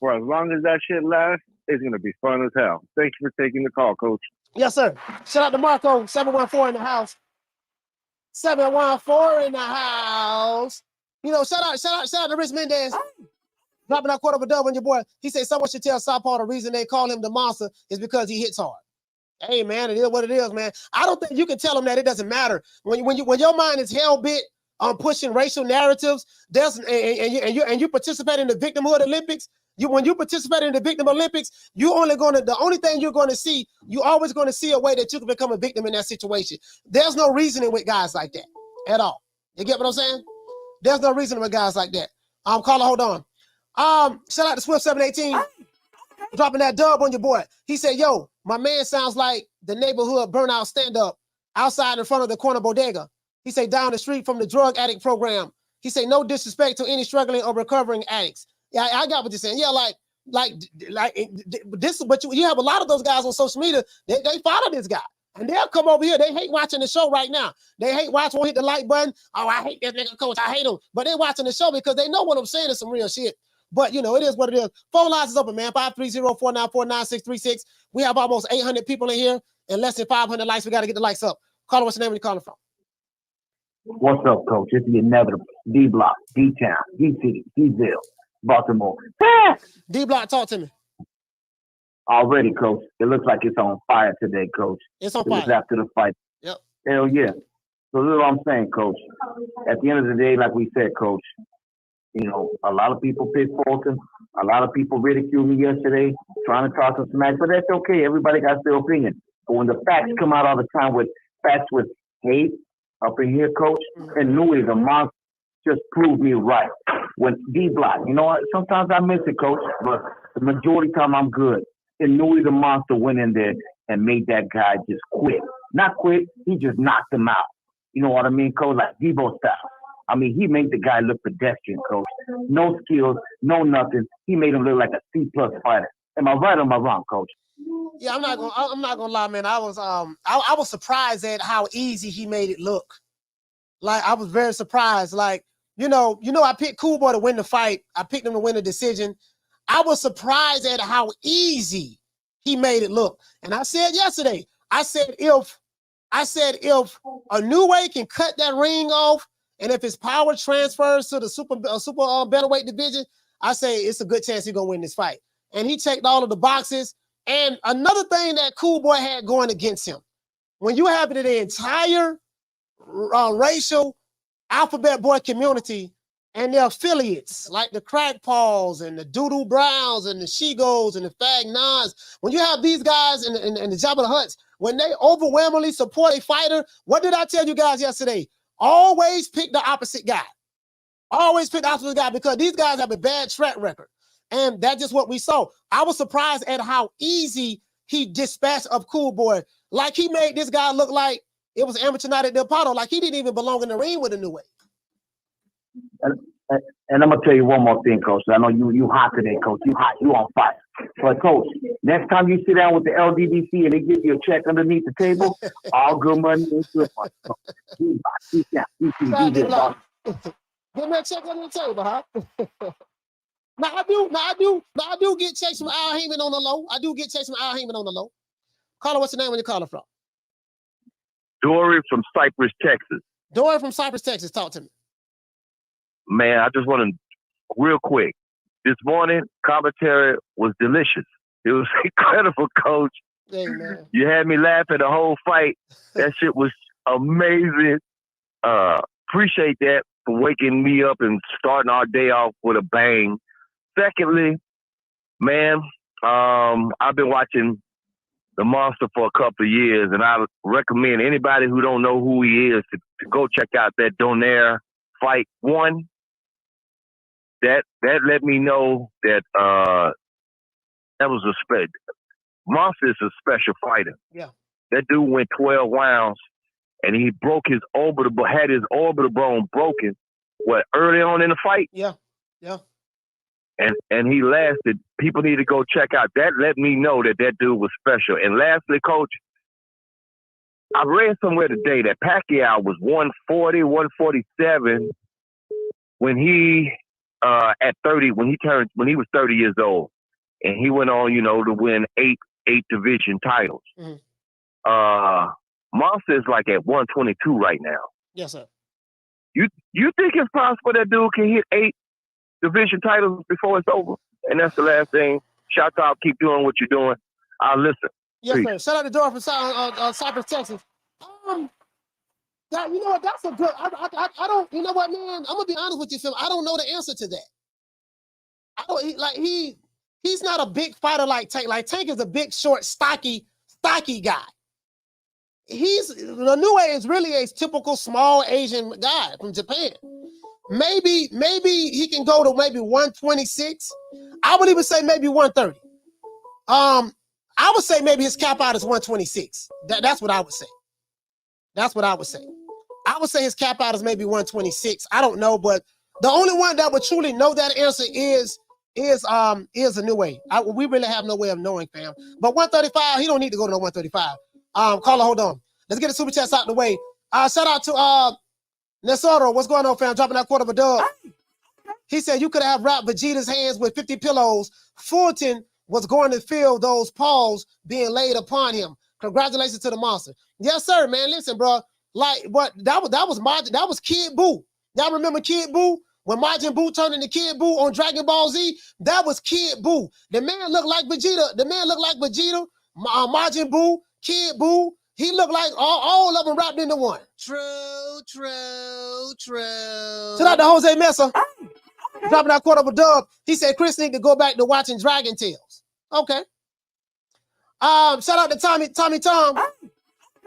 For as long as that shit lasts, it's going to be fun as hell. Thank you for taking the call, Coach. Yes, sir. Shout out to Marco, 714 in the house. 714 in the house. You know, shout out to Rich Mendez. Dropping that quarter of a dub on your boy. He said someone should tell Southpaw the reason they call him the monster is because he hits hard. Hey, man, it is what it is, man. I don't think you can tell him that it doesn't matter. When your mind is hell-bent on pushing racial narratives, and you participate in the Victimhood Olympics, when you participate in the Victim Olympics, the only thing you're going to see, you're always going to see a way that you can become a victim in that situation. There's no reasoning with guys like that at all. You get what I'm saying? There's no reasoning with guys like that. Caller, hold on. Shout out to Swift 718. Dropping that dub on your boy. He said, yo, my man sounds like the neighborhood burnout stand-up outside in front of the corner bodega. He said, down the street from the drug addict program. He said, no disrespect to any struggling or recovering addicts. Yeah, I got what you're saying. Yeah, like this, but you have a lot of those guys on social media. They follow this guy, and they'll come over here. They hate watching the show right now. They hate watching. Won't hit the like button. Oh, I hate that nigga coach. I hate him. But they watching the show because they know what I'm saying is some real shit. But you know, it is what it is. Phone lines is open, man. 530-494-9636. We have almost 800 people in here and less than 500 likes. We got to get the likes up. Caller, what's your name? Where you calling from? What's up, Coach? It's the inevitable. D Block, D Town, D City, D-Ville, Baltimore. D Block, talk to me. Already, Coach. It looks like it's on fire today, Coach. It's on It was fire. after the fight. Yep. Hell yeah. So this is what I'm saying, Coach. At the end of the day, like we said, Coach, you know, a lot of people pick Fulton. A lot of people ridiculed me yesterday, trying to talk some smack, but that's okay. Everybody got their opinion. But when the facts come out all the time with facts with hate up in here, Coach, and Louis, the monster, just proved me right. When D-Block, you know what? Sometimes I miss it, Coach, but the majority of the time I'm good. And Louis, the monster, went in there and made that guy just quit. Not quit, he just knocked him out. You know what I mean, Coach? Like Debo style. I mean, he made the guy look pedestrian, Coach. No skills, no nothing. He made him look like a C-plus fighter. Am I right or am I wrong, Coach? Yeah, I'm not gonna lie, man. I was surprised at how easy he made it look. Like, I was very surprised. Like, you know, I picked Cool Boy to win the fight. I picked him to win the decision. I was surprised at how easy he made it look. And I said yesterday, I said if Inoue can cut that ring off, and if his power transfers to the super Featherweight division, I say it's a good chance he's gonna win this fight. And he checked all of the boxes. And another thing that Cool Boy had going against him, when you have the entire racial alphabet boy community and their affiliates like the Crack Paws and the Doodoo Browns and the Shegos and the Fagnons, when you have these guys and the Jabba the Huts, when they overwhelmingly support a fighter, what did I tell you guys yesterday? Always pick the opposite guy. Always pick the opposite guy because these guys have a bad track record. And that's just what we saw. I was surprised at how easy he dispatched of Cool Boy. Like he made this guy look like it was amateur night at Del Pato. Like he didn't even belong in the ring with Inoue. And I'm gonna tell you one more thing, Coach. I know you hot today, Coach. You hot, you on fire. But Coach, next time you sit down with the LDDC and they give you a check underneath the table, all good money is good money. Give me a check under the table, huh? Now I do get checks from Al Haymon on the low. I do get checks from Al Haymon on the low. Caller, what's the name when you calling from? Dory from Cypress, Texas. Dory from Cypress, Texas. Talk to me. Man, I just want to, real quick. This morning, commentary was delicious. It was incredible, Coach. Hey, man. You had me laughing the whole fight. That shit was amazing. Appreciate that for waking me up and starting our day off with a bang. Secondly, man, I've been watching the Monster for a couple of years, and I recommend anybody who don't know who he is to go check out that Donaire fight 1. That let me know that that was a Monster is a special fighter. Yeah. That dude went 12 rounds, and he had his orbital bone broken. What, early on in the fight? Yeah. And he lasted. People need to go check out. That let me know that dude was special. And lastly, Coach, I read somewhere today that Pacquiao was 140, 147 when he at 30, when he was 30 years old, and he went on, to win eight division titles. Mm-hmm. Monster is like at 122 right now. Yes, sir. You think it's possible that dude can hit 8 division titles before it's over? And that's the last thing. Shout out, keep doing what you're doing. I'll listen. Yes, Peace. sir. Shout out to Dora from Cypress, Texas. You know what? That's a good. I don't. You know what, man? I'm gonna be honest with you, Phil. I don't know the answer to that. I don't. He's not a big fighter like Tank. Like Tank is a big, short, stocky guy. Inoue is really a typical small Asian guy from Japan. Maybe he can go to maybe 126. I would even say maybe 130. I would say maybe his cap out is 126. That's what I would say. That's what I would say. I would say his cap out is maybe 126. I don't know, but the only one that would truly know that answer is Inoue. We really have no way of knowing, fam. But 135, he don't need to go to no 135. Caller, hold on. Let's get the super chats out the way. Shout out to Nesoro. What's going on, fam? Dropping that quarter of a dub. He said you could have wrapped Vegeta's hands with 50 pillows. Fulton was going to feel those paws being laid upon him. Congratulations to the Monster. Yes, sir, man. Listen, bro. Like, what that was Kid Buu. Y'all remember Kid Buu? When Majin Buu turned into Kid Buu on Dragon Ball Z, that was Kid Buu. The man looked like Vegeta. Majin Buu, Kid Buu. He looked like all of them wrapped into one. True. Shout out to Jose Mesa. Dropping that quarter of a dub. He said Chris need to go back to watching Dragon Tales. Okay. Shout out to Tommy Tom.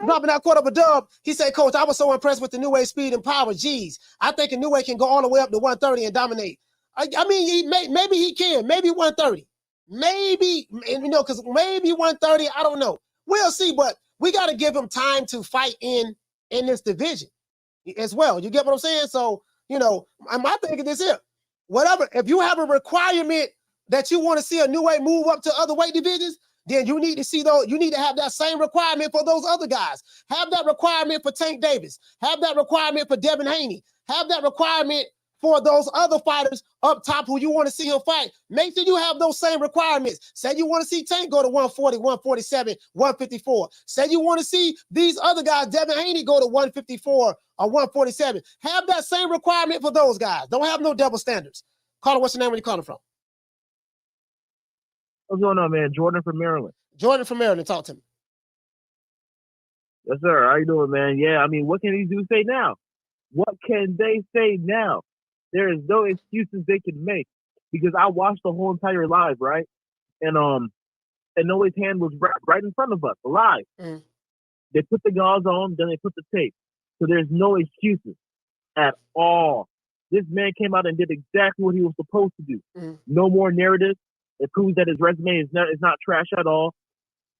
Dropping that quarter of a dub. He said, Coach, I was so impressed with the Inoue speed and power. Geez, I think Inoue can go all the way up to 130 and dominate. I mean, maybe he can. Maybe 130. Maybe, because maybe 130, I don't know. We'll see, but we got to give him time to fight in this division as well. You get what I'm saying? So, my thing is this here. Whatever, if you have a requirement that you want to see Inoue move up to other weight divisions, then you need to see those. You need to have that same requirement for those other guys. Have that requirement for Tank Davis. Have that requirement for Devin Haney. Have that requirement for those other fighters up top who you want to see him fight. Make sure you have those same requirements. Say you want to see Tank go to 140, 147, 154. Say you want to see these other guys, Devin Haney, go to 154 or 147. Have that same requirement for those guys. Don't have no double standards. Caller, what's your name? Where you calling from? What's going on, man? Jordan from Maryland. Jordan from Maryland, talk to me. Yes, sir. How you doing, man? Yeah, I mean, what can these dudes say now? What can they say now? There is no excuses they can make because I watched the whole entire live, right? And Inoue's hand was right in front of us, live. They put the gauze on, then they put the tape. So there's no excuses at all. This man came out and did exactly what he was supposed to do. No more narrative. It proves that his resume is not trash at all.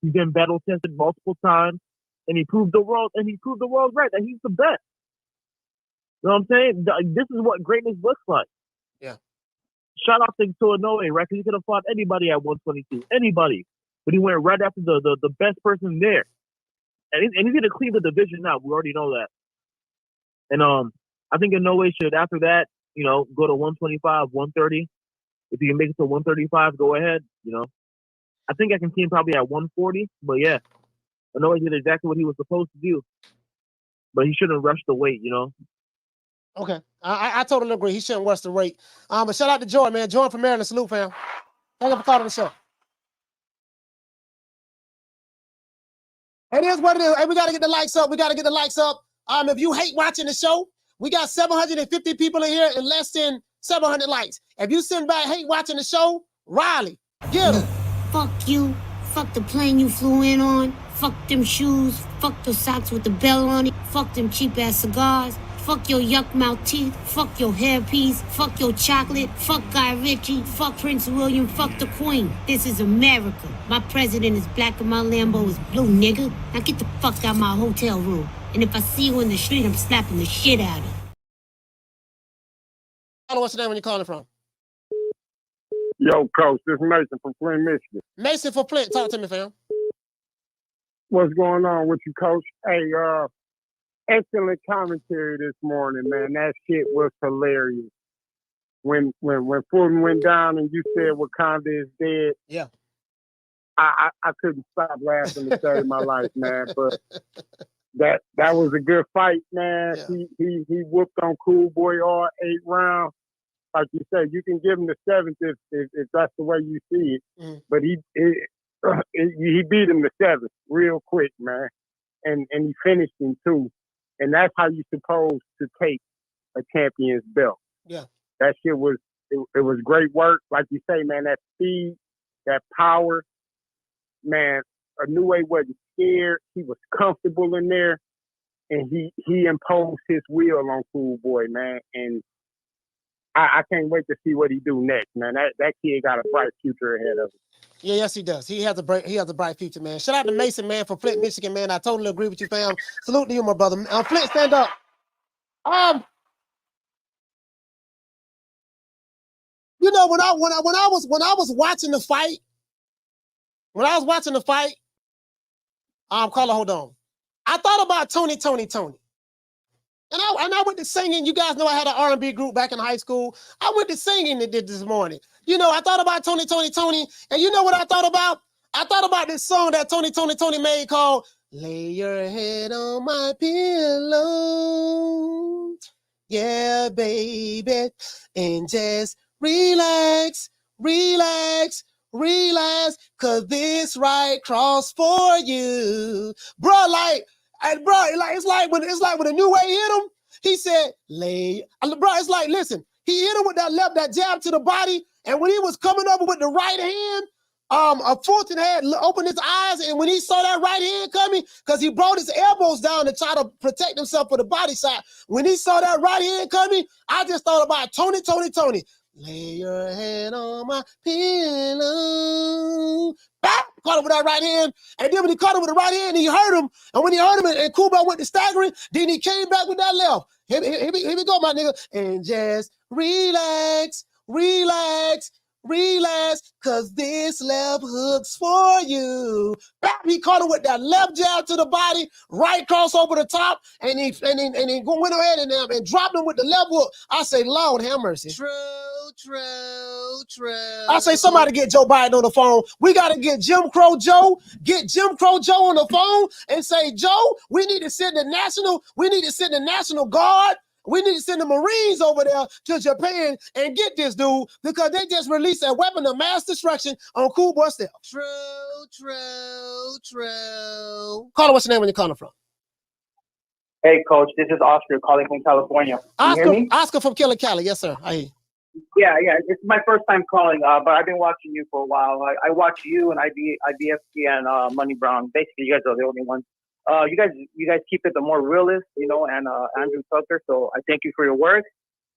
He's been battle tested multiple times, and he proved the world right that he's the best. You know what I'm saying? This is what greatness looks like. Yeah. Shout out to Inoue, right? Because he could have fought anybody at 122, anybody, but he went right after the best person there, and he's going to clean the division now. We already know that. And I think Inoue should, after that, you know, go to 125, 130. If you can make it to 135, go ahead. You know, I think I can see him probably at 140. But yeah, Inoue did exactly what he was supposed to do. But he shouldn't rush the weight, you know. Okay, I totally agree. He shouldn't rush the weight. But shout out to Jordan, man. Jordan from Maryland, salute, fam. Thank you for calling the show. It is what it is. Hey, we got to get the likes up. We got to get the likes up. If you hate watching the show, we got 750 people in here and less than 700 likes. If you send back hate watching the show, Riley, get him. Fuck you. Fuck the plane you flew in on. Fuck them shoes. Fuck the socks with the bell on it. Fuck them cheap ass cigars. Fuck your yuck mouth teeth. Fuck your hairpiece. Fuck your chocolate. Fuck Guy Ritchie. Fuck Prince William. Fuck the Queen. This is America. My president is black and my Lambo is blue, nigga. Now get the fuck out my hotel room. And if I see you in the street, I'm slapping the shit out of you. What's your name when you're calling from? Yo, Coach, this is Mason from Flint, Michigan. Mason from Flint. Talk to me, fam. What's going on with you, Coach? Hey, excellent commentary this morning, man. That shit was hilarious. When Fulton went down and you said Wakanda is dead, yeah, I couldn't stop laughing to save my life, man. But that was a good fight, man. Yeah. He whooped on Cool Boy all 8 rounds. Like you said, you can give him the 7th if that's the way you see it. But he beat him the 7th real quick, man, and he finished him too. And that's how you're supposed to take a champion's belt. Yeah, that shit was it was great work. Like you say, man, that speed, that power, man. Inoue wasn't scared. He was comfortable in there, and he imposed his will on Cool Boy, man. And I can't wait to see what he do next, man. That kid got a bright future ahead of him. Yeah, yes, he does. He has a bright future, man. Shout out to Mason, man, from Flint, Michigan, man. I totally agree with you, fam. Salute to you, my brother. Flint, stand up. You know, when I was watching the fight, caller, hold on. I thought about Tony. And I went to singing. You guys know I had an R&B group back in high school. I went to singing and did this morning. You know, I thought about Tony. And you know what I thought about? I thought about this song that Tony made called Lay Your Head on My Pillow. Yeah, baby. And just relax. Cause this right cross for you. Bro, it's like when Inoue hit him, he said, it's like, listen, he hit him with that jab to the body, and when he was coming over with the right hand, Fulton had opened his eyes, and when he saw that right hand coming, because he brought his elbows down to try to protect himself for the body shot, when he saw that right hand coming, I just thought about Tony. Lay your head on my pillow. Bap! Caught him with that right hand. And then when he caught him with the right hand, he hurt him. And when he hurt him and Cool Boy went to staggering, then he came back with that left. Here we go, my nigga. And just relax. Cause this left hook's for you. Bap! He caught him with that left jab to the body, right cross over the top, and he went ahead and dropped him with the left hook. I say, Lord have mercy. True. I say somebody get Joe Biden on the phone. We got to get Jim Crow Joe. Get Jim Crow Joe on the phone and say, Joe, we need to send the National Guard. We need to send the Marines over there to Japan and get this dude because they just released a weapon of mass destruction on Cool Boy Steph. True. Caller, what's your name when you're calling from? Hey, Coach, this is Oscar calling from California. Can you hear me? Oscar from Killer Cali. Yes, sir. I hear you. Yeah. It's my first time calling, but I've been watching you for a while. I watch you and IBFT and Money Brown. Basically, you guys are the only ones. You guys keep it the more realist, and Andrew Tucker. So I thank you for your work.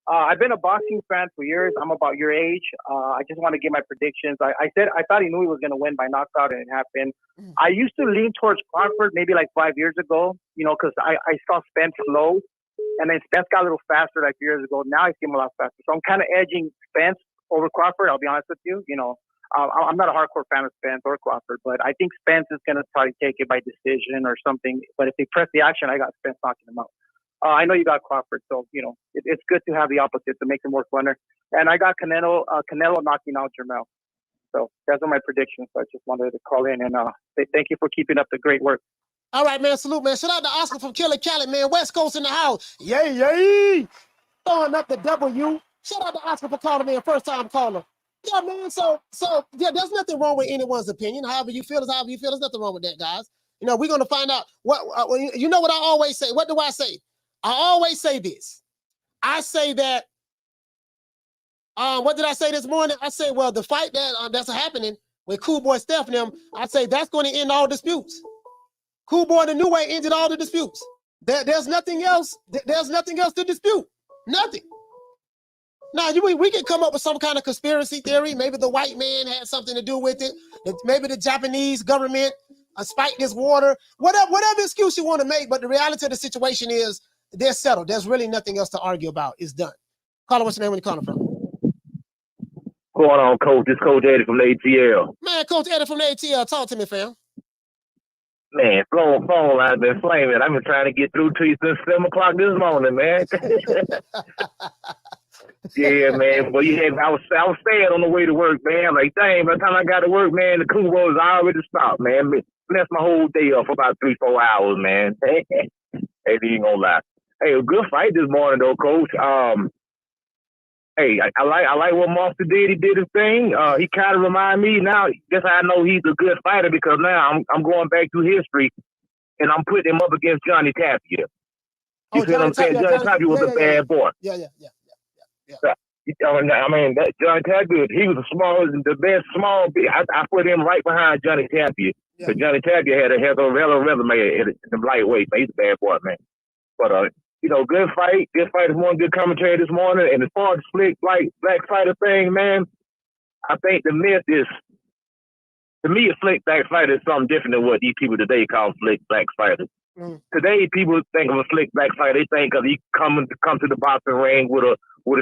I've been a boxing fan for years. I'm about your age. I just want to give my predictions. I thought Inoue was going to win by knockout, and it happened. I used to lean towards Crawford maybe like 5 years ago, because I saw Spence slow, and then Spence got a little faster like years ago. Now I see him a lot faster. So I'm kind of edging Spence over Crawford. I'll be honest with you. I'm not a hardcore fan of Spence or Crawford, but I think Spence is going to probably take it by decision or something. But if they press the action, I got Spence knocking him out. I know you got Crawford, so it's good to have the opposite to make it more funner. And I got Canelo knocking out Jermell. So those are my predictions. So I just wanted to call in and say thank you for keeping up the great work. All right, man. Salute, man. Shout out to Oscar from Killer Cali, man. West Coast in the house. Yay. Throwing up the W. Shout out to Oscar for calling me a first-time caller. Yeah, man. So yeah, there's nothing wrong with anyone's opinion. However you feel is however you feel. There's nothing wrong with that, guys. We're going to find out what what I always say. What do I say? I always say this. I say that, what did I say this morning? I say, well, the fight that's happening with Cool Boy Steph and them, I say that's going to end all disputes. Cool Boy Inoue ended all the disputes. There's nothing else. There's nothing else to dispute. Nothing. Now, we can come up with some kind of conspiracy theory. Maybe the white man had something to do with it. Maybe the Japanese government spiked this water. Whatever excuse you want to make, but the reality of the situation is, they're settled. There's really nothing else to argue about. It's done. Caller, what's your name? Where you calling from? Going on, Coach? This Coach Eddie from the ATL. Man, Coach Eddie from the ATL. Talk to me, fam. Man, phone line's been flaming. I've been trying to get through to you since 7 o'clock this morning, man. Yeah, man. Well, I was sad on the way to work, man. Like, dang, by the time I got to work, man, the Cool Boy was already stopped, man. Messed my whole day up for about 3-4 hours, man. Hey, you ain't gonna lie. Hey, a good fight this morning, though, Coach. Hey, I like what Monster did. He did his thing. He kind of remind me now. Guess I know he's a good fighter because now I'm going back through history, and I'm putting him up against Johnny Tapia. You see what I'm saying? Johnny Tapia was a bad boy. Yeah. I mean, that Johnny Tapia, he was the best small. I put him right behind Johnny Tapia. Because Johnny Tapia had a resume at the lightweight. Man, he's a bad boy, man. But good fight. Good fight this morning. Good commentary this morning. And as far as the slick black fighter thing, man, I think the myth is, to me, a slick black fighter is something different than what these people today call slick black fighters. Today, people think of a slick black fighter. They think of he come to the boxing ring with a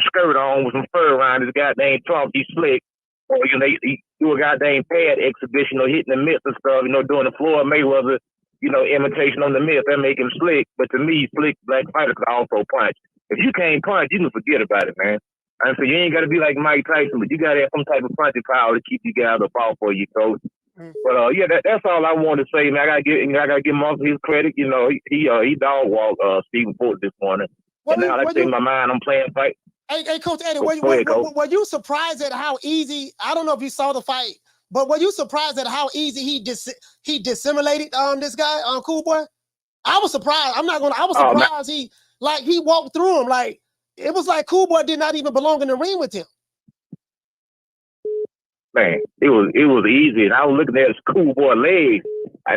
skirt on with some fur around his goddamn trunk. He's slick. Or he do a goddamn pad exhibition or hitting the mitts and stuff. Doing the Floyd Mayweather. Imitation on the myth, that make him slick. But to me, slick black fighters can also punch. If you can't punch, you can forget about it, man. And so you ain't got to be like Mike Tyson, but you got to have some type of punching power to keep you guys up off for you, Coach. But that's all I want to say, man. I gotta give him all his credit. He dog walked Stephen Fulton this morning. And now, like I say, in my mind, I'm playing fight. Hey, Coach Eddie, were you surprised at how easy? I don't know if you saw the fight. But were you surprised at how easy he dissimulated this guy on Cool Boy? I was surprised. I was surprised he walked through him. Like, it was like Cool Boy did not even belong in the ring with him. Man, it was easy. And I was looking at his Cool Boy legs. I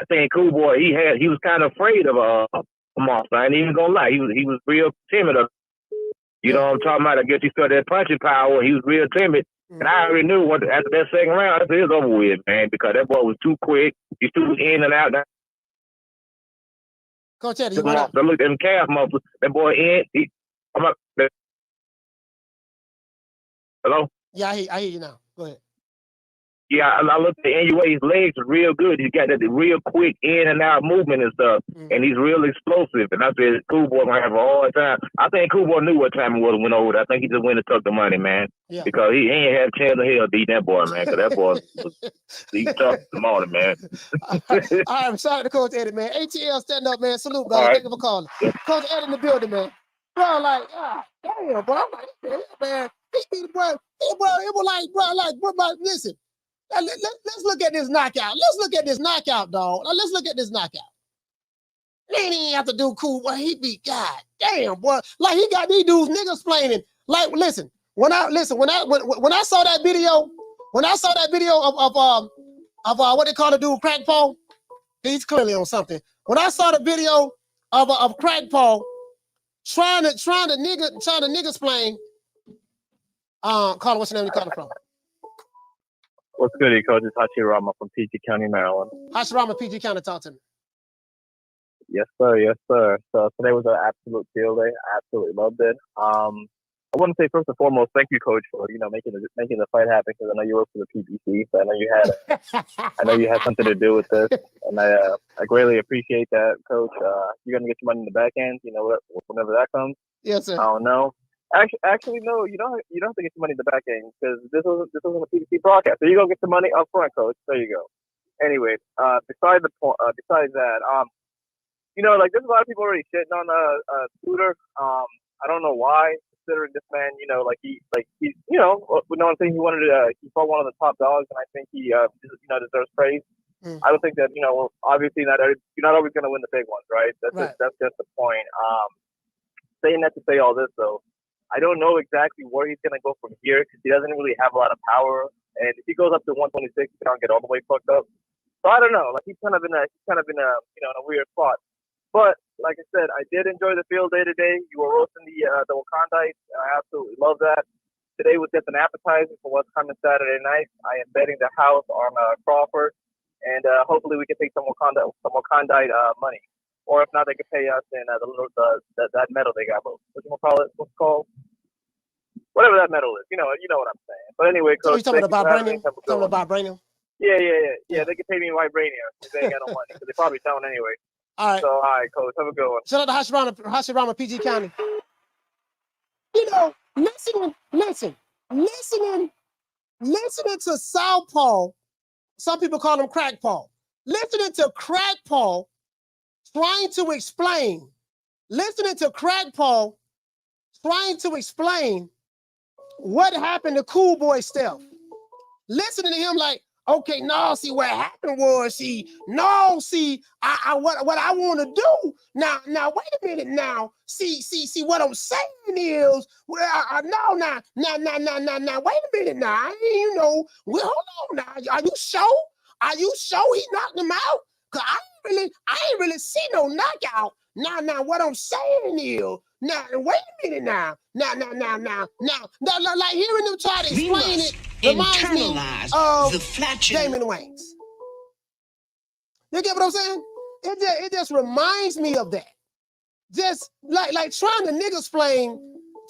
think Cool Boy, he was kind of afraid of a monster. I ain't even gonna lie. He was real timid. You know what I'm talking about? I guess he started that punching power. He was real timid. And I already knew after that second round, it was over with, man, because that boy was too quick. He's too in and out. Coach Eddie, I looked at him calf muscles. That boy in. Hello? Yeah, I hear you now. Go ahead. Yeah, I looked at Inoue's legs are real good. He's got that real quick in and out movement and stuff, and he's real explosive. And I said, Cool Boy gonna have a hard time. I think Cool Boy knew what time it was when over. I think he just went and took the money, man. Yeah. Because he ain't had a chance in hell to beat that boy, man. Because that boy he tough this morning, man. All right, shout out to Coach Eddie, man. ATL, stand up, man. Salute, brother. Thank you for calling. Coach Eddie in the building, man. Bro, like, damn, bro. I'm like, man, it was like, bro, listen. Let's look at this knockout. Let's look at this knockout, dog. Let's look at this knockout. Man, he ain't have to do Cool Boy. He be, God damn, boy. Like, he got these dudes niggas explaining. Like, listen, when I saw that video, of what they call the dude, Crack Paul, he's clearly on something. When I saw the video of Crack Paul trying to nigga explain, Carter, what's the name you calling from? What's good, Coach? It's Hachirama from PG County, Maryland. Hachirama, PG County, talk to me. Yes, sir. Yes, sir. So today was an absolute field day. I absolutely loved it. I want to say first and foremost, thank you, Coach, for making the fight happen, because I know you work for the PBC, so I know you had something to do with this, and I greatly appreciate that, Coach. You're gonna get your money in the back end, whenever that comes. Yes, sir. I don't know. Actually, no. You don't have to get your money in the back end, because this wasn't a PBC broadcast. So you're gonna get the money up front, Coach. There you go. Anyway, besides that, like there's a lot of people already shitting on Scooter. I don't know why, considering this man, he's with no one saying he fought one of the top dogs, and I think he deserves praise. I don't think that obviously you're not always gonna win the big ones, right? That's just the point. Saying that to say all this though, I don't know exactly where he's gonna go from here, because he doesn't really have a lot of power, and if he goes up to 126, he's gonna get all the way fucked up. So I don't know. Like he's kind of in a in a weird spot. But like I said, I did enjoy the field day today. You were roasting the Wakandite. I absolutely love that. Today was just an appetizer for what's coming Saturday night. I am betting the house on Crawford, and hopefully we can take some Wakandite money. Or if not, they can pay us in that medal they got. What you call it? What's it called? Whatever that medal is. You know what I'm saying. But anyway, Coach. So you talking about vibranium? Talking about vibranium? Yeah. They can pay me vibranium if they ain't got no money, because they probably don't anyway. All right. So, all right, Coach. Have a good one. Shout out to Hachirama, PG County. Listening to Southpaw, some people call him Crack Paul. Listening to Crack Paul trying to explain what happened to Cool Boy Steph. Listening to him like, okay, no, see what happened was, what I want to do now, wait a minute now, see what I'm saying is, wait a minute now, hold on now, are you sure he knocked him out? Cause I ain't really see no knockout. Now, what I'm saying is, now, wait a minute now, like hearing them try to explain it reminds me of Damon Wayans. You get what I'm saying? It just reminds me of that. Just like trying to nigga explain,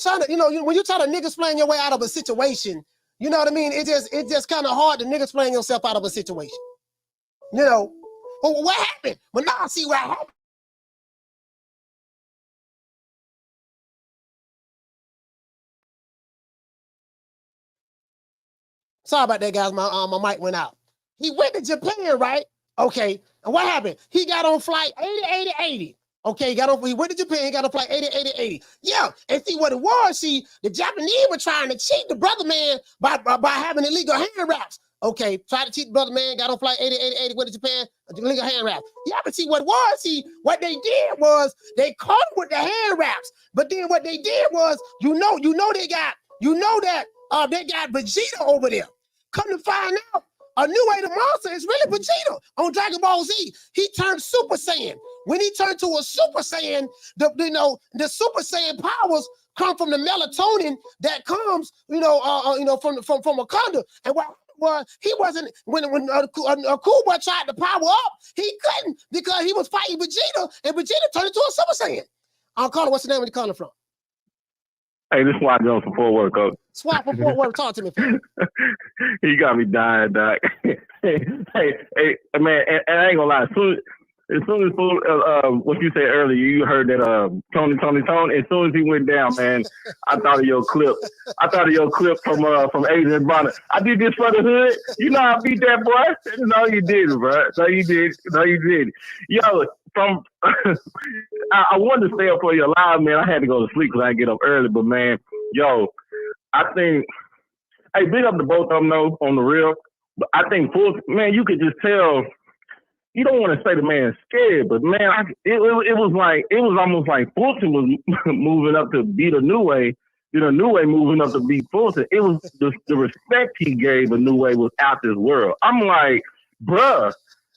when you try to nigga explain your way out of a situation, you know what I mean? It's just kind of hard to nigga explain yourself out of a situation. Well, what happened? But now I see what happened. Sorry about that, guys. My mic went out. He went to Japan, right? Okay. And what happened? He got on flight 80. Okay, he went to Japan, he got on flight 80. Yeah, and see what it was, the Japanese were trying to cheat the brother man by having illegal hand wraps. Okay, tried to cheat the brother man, got on flight 80, went to Japan, illegal hand wraps. Yeah, but see what it was, what they did was they caught him with the hand wraps. But then what they did was, they got Vegeta over there. Come to find out, Inoue the monster is really Vegeta on Dragon Ball Z. He turned Super Saiyan. When he turned to a Super Saiyan, the Super Saiyan powers come from the melatonin that comes, from Wakanda. And what was he wasn't when Cool Boy tried to power up, he couldn't because he was fighting Vegeta, and Vegeta turned into a Super Saiyan. Carter, what's the name of the calling from? Hey, this is Swat Jones from Fort Worth, Coach. Swat from Fort Worth, talk to me, man. You got me dying, Doc. hey, man, and I ain't gonna lie. As soon as what you said earlier, you heard that Tony. As soon as he went down, man, I thought of your clip. from Adrian Bonner. I did this for the hood. You know I beat that boy. No, you didn't, bro. No, you did. Yo, I wanted to stay up for your live, man. I had to go to sleep because I get up early. But man, I think, hey, big up to both of them though, on the real. But I think Fulton, man, you could just tell you don't want to say the man's scared, but man, it was almost like Fulton was moving up to beat Inoue. Inoue moving up to beat Fulton. It was the respect he gave Inoue was out this world. I'm like, bruh,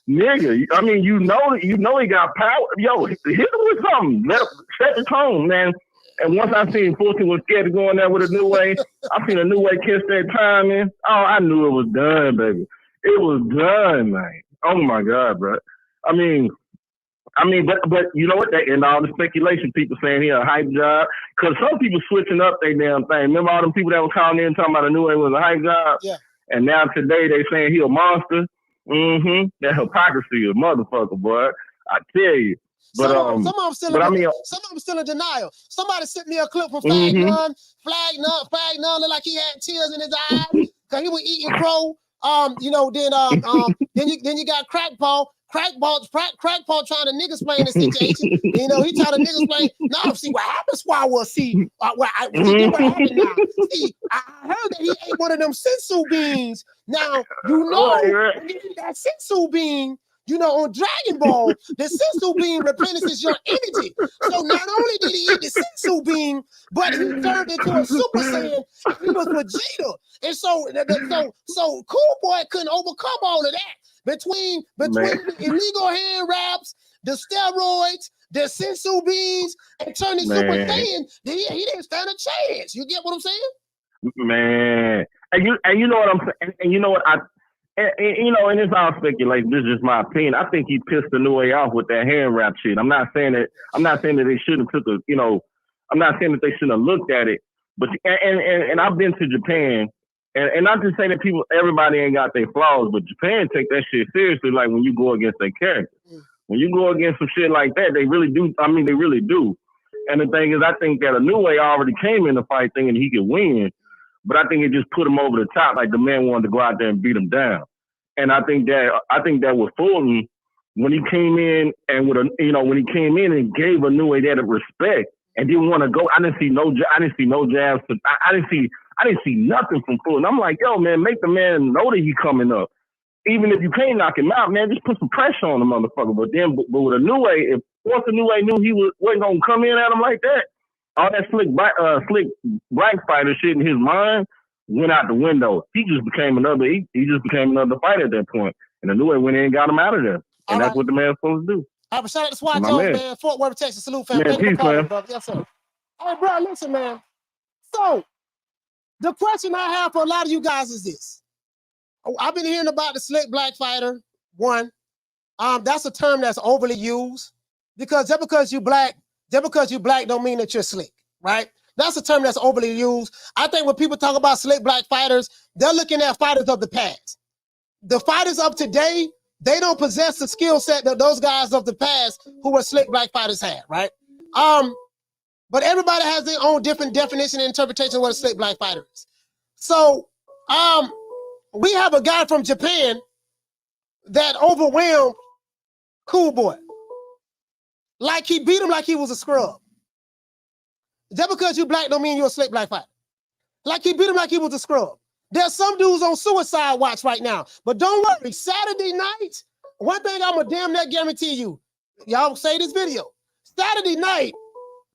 nigga. I mean, you know he got power. Yo, hit him with something. Set the tone, man. And once I seen Fulton was scared to go in there with Inoue, I seen Inoue kiss that timing. Oh, I knew it was done, baby. It was done, man. Oh my God, bro. I mean, but you know what? And all the speculation, people saying he a hype job, because some people switching up their damn thing. Remember all them people that were calling in talking about Inoue was a hype job? Yeah. And now today they saying he a monster. That hypocrisy is motherfucker, boy. I tell you. But some of them still in denial. Somebody sent me a clip from Fagnon. Fagnon looked like he had tears in his eyes because he was eating crow. Then you got Crackpaw. Crackpaw trying to niggas play in the situation. He trying to niggas play. Now see what happens. See what happened now. See, I heard that he ate one of them sensu beans. Now that sensu bean. On Dragon Ball, the sensu bean replenishes your energy. So not only did he eat the sensu bean, but he turned into a Super Saiyan. He was Vegeta. And so Cool Boy couldn't overcome all of that. Between the illegal hand wraps, the steroids, the sensu beans, and turning Super Saiyan, he didn't stand a chance. You get what I'm saying? Man. And you know what I'm saying? And you know what and it's all speculation. This is just my opinion. I think he pissed Inoue off with that hand wrap shit. I'm not saying that they shouldn't have I'm not saying that they shouldn't have looked at it. But and I've been to Japan, and not to say that everybody ain't got their flaws, but Japan take that shit seriously. Like when you go against their character, when you go against some shit like that, they really do. I mean, they really do. And the thing is, I think that Inoue already came in the fight thinking he could win. But I think it just put him over the top. Like the man wanted to go out there and beat him down. And I think that with Fulton, when he came in and when he came in and gave Inoue that respect and didn't want to go, I didn't see no jabs. I didn't see nothing from Fulton. I'm like, yo, man, make the man know that he coming up. Even if you can't knock him out, man, just put some pressure on the motherfucker. But with Inoue, once Inoue knew he wasn't gonna come in at him like that, all that slick black fighter shit in his mind went out the window. He just became another fighter at that point. And Inoue went in and got him out of there. And that's what the man's supposed to do. All right, shout out to SWAT Jones, man. Fort Worth, Texas. Salute, fam. Man, peace, man. Yes, sir. Hey, bro, listen, man. So, the question I have for a lot of you guys is this. I've been hearing about the slick black fighter, one. That's a term that's overly used because just because you black don't mean that you're slick, right? That's a term that's overly used. I think when people talk about slick black fighters, they're looking at fighters of the past. The fighters of today, they don't possess the skill set that those guys of the past who were slick black fighters had, right? But everybody has their own different definition and interpretation of what a slick black fighter is. So, we have a guy from Japan that overwhelmed Cool Boy. Like he beat him like he was a scrub. Just because you black don't mean you're a slick black fighter. Like he beat him like he was a scrub. There's some dudes on suicide watch right now. But don't worry, Saturday night, one thing I'm gonna damn near guarantee you, y'all say this video. Saturday night,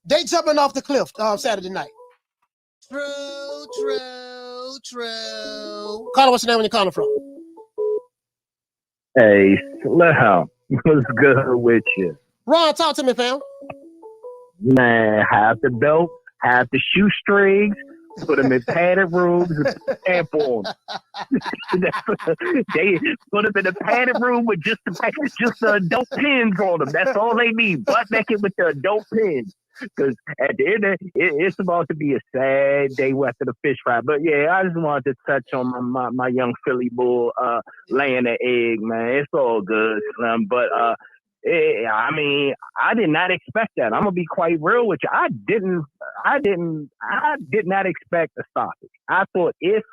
they jumping off the cliff Saturday night. True. Caller, what's your name when you're calling from? Hey, Slim, what's good with you? Ron, talk to me, fam. Man, have the belt, have the shoestrings, put them in padded rooms and for them. They put them in a padded room with just the adult pins on them. That's all they need. Butt naked with the adult pins. Because at the end of it's about to be a sad day after the fish fry. But yeah, I just wanted to touch on my young Philly bull laying an egg, man. It's all good, Slim. But I mean, I did not expect that. I'm gonna be quite real with you. I did not expect a stoppage. I thought if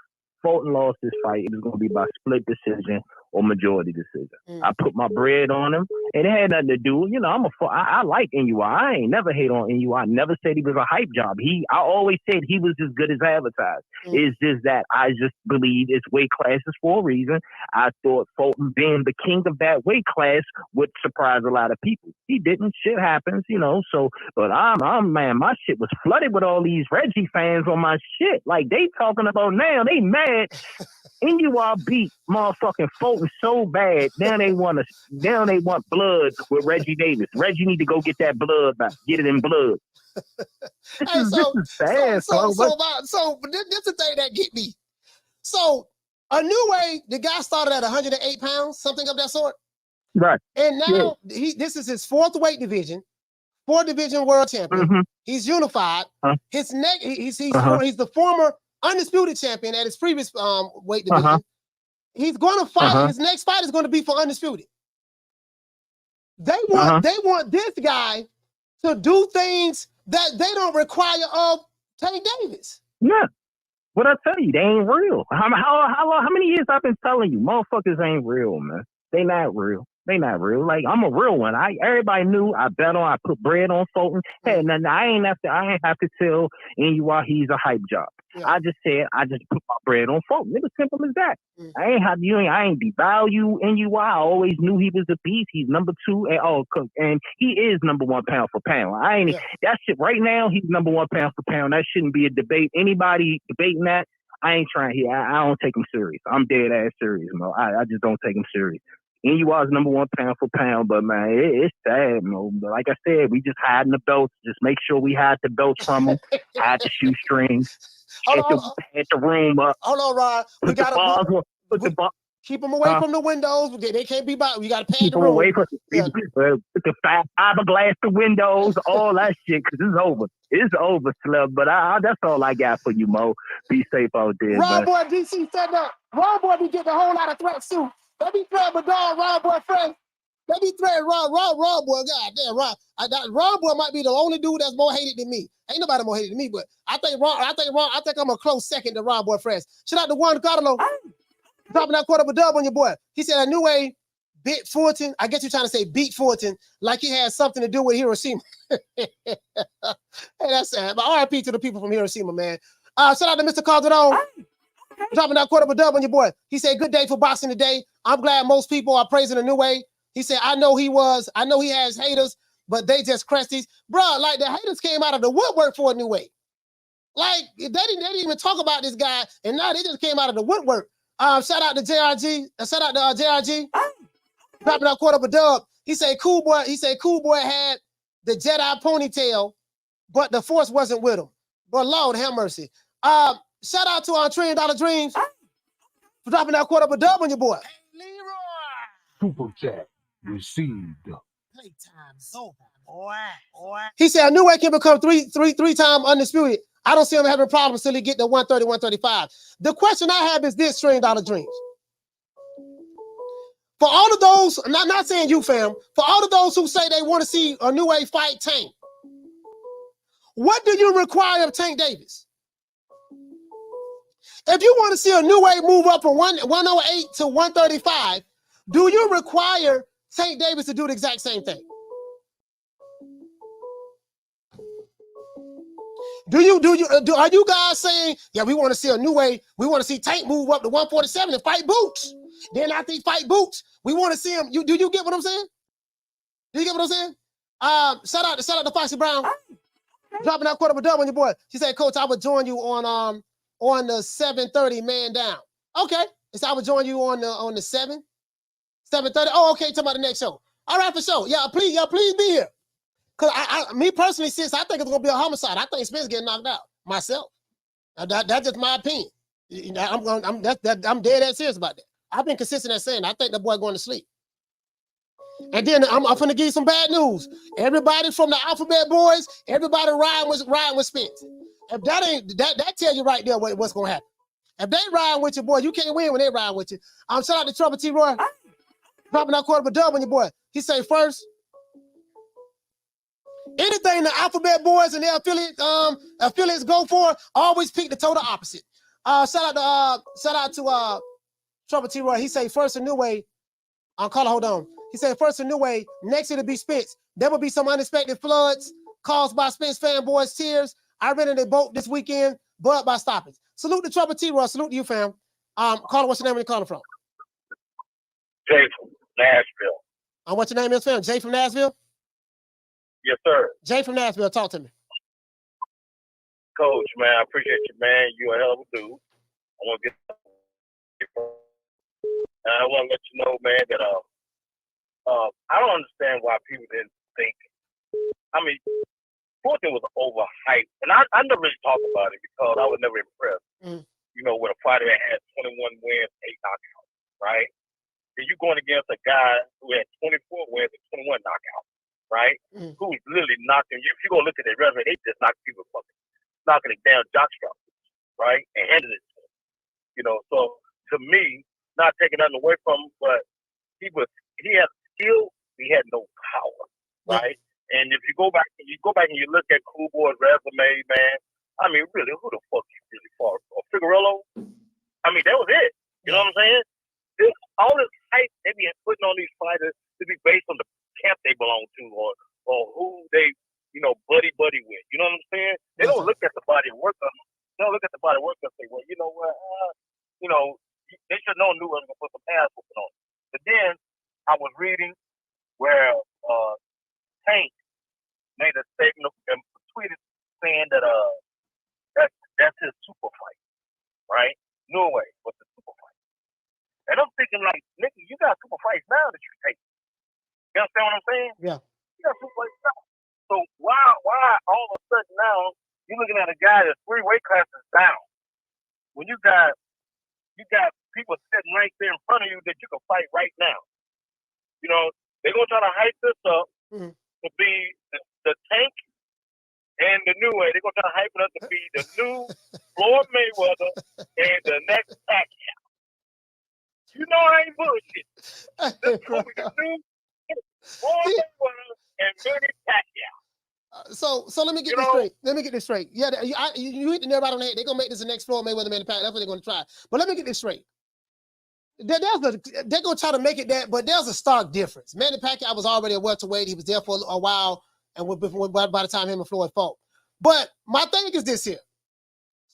Fulton lost this fight, it was gonna be by split decision or majority decision. I put my bread on him, and it had nothing to do. You know, I like Inoue. I ain't never hate on Inoue. I never said he was a hype job. I always said he was as good as advertised. It's just that I just believe it's weight classes for a reason. I thought Fulton being the king of that weight class would surprise a lot of people. He didn't. Shit happens, you know. So, but I'm man, my shit was flooded with all these Reggie fans on my shit. Like they talking about now, they mad. Inoue beat motherfucking Fulton so bad. Now they want blood with Reggie Davis. Reggie need to go get that blood back. Get it in blood. This is sad. So this is the thing that get me. So Inoue, the guy started at 108 pounds, something of that sort. Right. And now this is his fourth weight division, 4-division world champion. He's unified. He's the former undisputed champion at his previous weight division. He's going to fight. His next fight is going to be for undisputed. They want this guy to do things that they don't require of Tank Davis. Yeah. What I tell you, they ain't real. How many years I've been telling you, motherfuckers ain't real, man. They not real. They not real. Like I'm a real one. Everybody knew. I bet on. I put bread on Fulton. Hey, and I ain't have to tell Inoue he's a hype job. I just said I just put my bread on Fulton. It was simple as that. I ain't devalue Inoue. I always knew he was a beast. He's number 2, and he is number 1 pound for pound. That shit right now. He's number 1 pound for pound. That shouldn't be a debate. Anybody debating that, I ain't trying here. I don't take him serious. I'm dead ass serious, man. I just don't take him serious. Inoue is number 1 pound for pound, but man, it's sad, man. But like I said, we just hiding the belts. Just make sure we hide the belts from them. Hide the shoestrings. Hit the room up. Hold on, Rod. We got to keep them away from the windows. They can't be by. We got to pad the room. Away from put the fiberglass the windows, all that shit, because it's over. It's over, Slub. But that's all I got for you, Mo. Be safe out there, Rob man. Boy DC said that. Rob Boy be getting a whole lot of threats too. They be threatening my dog, Rob Boy friend. They be threatening Rob Boy. God damn, Rob Boy might be the only dude that's more hated than me. Ain't nobody more hated than me, but I think I'm a close second to Rob Boy friends. Shout out to Juan Carlo. Dropping that quarter of a dub on your boy. He said Inoue bit Fulton. I guess you're trying to say beat Fulton like he had something to do with Hiroshima. Hey, that's sad. But RIP to the people from Hiroshima, man. Shout out to Mr. Calderon. Dropping that quarter of a dub on your boy. He said, good day for boxing today. I'm glad most people are praising Inoue. He said, I know he has haters, but they just crusties. Bro, like the haters came out of the woodwork for Inoue. Like, they didn't even talk about this guy, and now they just came out of the woodwork. Shout out to JRG. Shout out to JRG. Dropping that quarter of a dub. He said, Cool Boy had the Jedi ponytail, but the force wasn't with him. But Lord have mercy. Shout out to our $1 Trillion Dreams for dropping that quarter of a dub on your boy. Super chat received. Playtime's over, boy. He said Inoue can become three-time undisputed. I don't see him having problems till he get to 130, 135. The question I have is this, $1 Trillion Dreams. For all of those, I'm not saying you, fam, for all of those who say they want to see Inoue fight Tank, what do you require of Tank Davis? If you want to see Inoue move up from 108 to 135, do you require Tank Davis to do the exact same thing? Are you guys saying, yeah, we want to see Inoue, we want to see Tank move up to 147 and fight Boots? Then after he fight Boots, we want to see him. Do you get what I'm saying? Do you get what I'm saying? Shout out to Foxy Brown. Dropping that quarter of a dub on your boy. She said, Coach, I would join you on the 7:30 man down. Okay. So I would join you on the 7:30. Oh, okay. Talking about the next show. All right, for sure. Yeah, please be here. Cause me personally, sis, I think it's gonna be a homicide. I think Spence getting knocked out myself. That's just my opinion. I'm dead ass serious about that. I've been consistent at saying I think the boy going to sleep. And then I'm finna give you some bad news. Everybody from the Alphabet Boys, everybody riding with Spence. If that ain't that tell you right there what's gonna happen. If they riding with you, boy, you can't win when they ride with you. Shout out to Trouble T. Roy. Dropping that quarter of a dub on your boy. He say first, anything the Alphabet Boys and their affiliates go for, always pick the total opposite. Shout out to Trouble T. Roy, he say first Inoue. Caller, hold on. He said first Inoue, next it'll be Spence. There will be some unexpected floods caused by Spence fanboys' tears. I rented a boat this weekend, but by stoppage. Salute to Trouble T. Roy. Salute to you, fam. Caller, what's your name? Where you calling from? Jay from Nashville. What's your name is, fam? Jay from Nashville? Yes, sir. Jay from Nashville, talk to me. Coach, man, I appreciate you, man. You a hell of a dude. I want to let you know, man, that I don't understand why people didn't think. I mean, Fulton was overhyped, and I never really talked about it because I was never impressed. You know, with a fighter that had 21 wins, 8 knockouts, right? And you going against a guy who had 24 wins and 21 knockouts, right? Who's literally knocking you. If you go look at their resume, they just knock people fucking knocking it down, jockstrap, right? And handing it to him. You know, so to me, not taking nothing away from him, but he had skill, he had no power, right? And if you go back and you look at Cool Boy's resume, man, I mean, really, who the fuck you really fought? Figueroa? I mean, that was it. You know what I'm saying? All this hype they be putting on these fighters to be based on the camp they belong to or who they, you know, buddy with. You know what I'm saying? They don't look at the body of work of them. They don't look at the body of work and say, well, you know what, you know, they should know New was going to put some ass whooping on. But then I was reading where Tank made a statement and tweeted saying that that's his super fight, right? No way was the super fight. And I'm thinking like, nigga, you got super fights now that you take. You understand what I'm saying? Yeah. You got super fights now. So why all of a sudden now you're looking at a guy that's 3 weight classes down when you got people sitting right there in front of you that you can fight right now. You know, they're gonna try to hype this up to be the Tank and the new way. They're gonna try to hype it up to be the new Floyd Mayweather and the next Pacquiao. You know I ain't bullshit. This gonna be the new Floyd Mayweather and Manny Pacquiao. So let me get this straight. Let me get this straight. Yeah, you hit the nail right on the head. They're gonna make this the next Floyd Mayweather Manny Pacquiao. That's what they're gonna try. But let me get this straight. They're gonna try to make it that, but there's a stark difference. Manny Pacquiao was already a welterweight. He was there for a while, and by the time him and Floyd fought. But my thing is this here.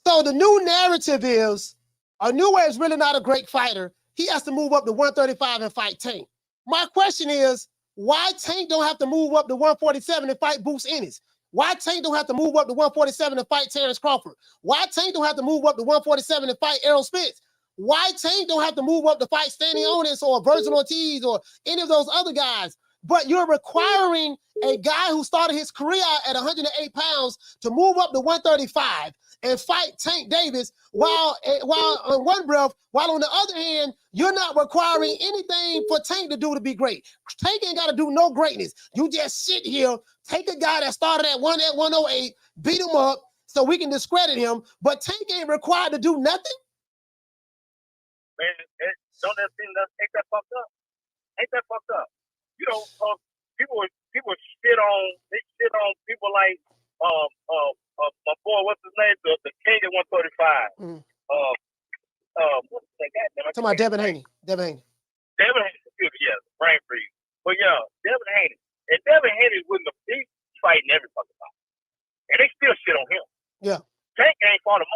So the new narrative is Inoue is really not a great fighter. He has to move up to 135 and fight Tank. My question is, why Tank don't have to move up to 147 and fight Bruce Ennis? Why Tank don't have to move up to 147 and fight Terrence Crawford? Why Tank don't have to move up to 147 and fight Errol Spence? Why Tank don't have to move up to fight Stanley Onis or Virgil Ortiz or any of those other guys? But you're requiring a guy who started his career at 108 pounds to move up to 135 and fight Tank Davis while on one breath, while on the other hand, you're not requiring anything for Tank to do to be great. Tank ain't got to do no greatness. You just sit here, take a guy that started at 108, beat him up so we can discredit him, but Tank ain't required to do nothing. Man, don't that seem that ain't that fucked up? Ain't that fucked up? You know, people shit on people like my boy, what's his name? The King at 135. What's that guy? Talking about Devin Haney. Devin Haney, yeah, brain freeze. But yeah, Devin Haney. And Devin Haney wouldn't have been fighting every fucking time. And they still shit on him. Yeah. Tank ain't fought a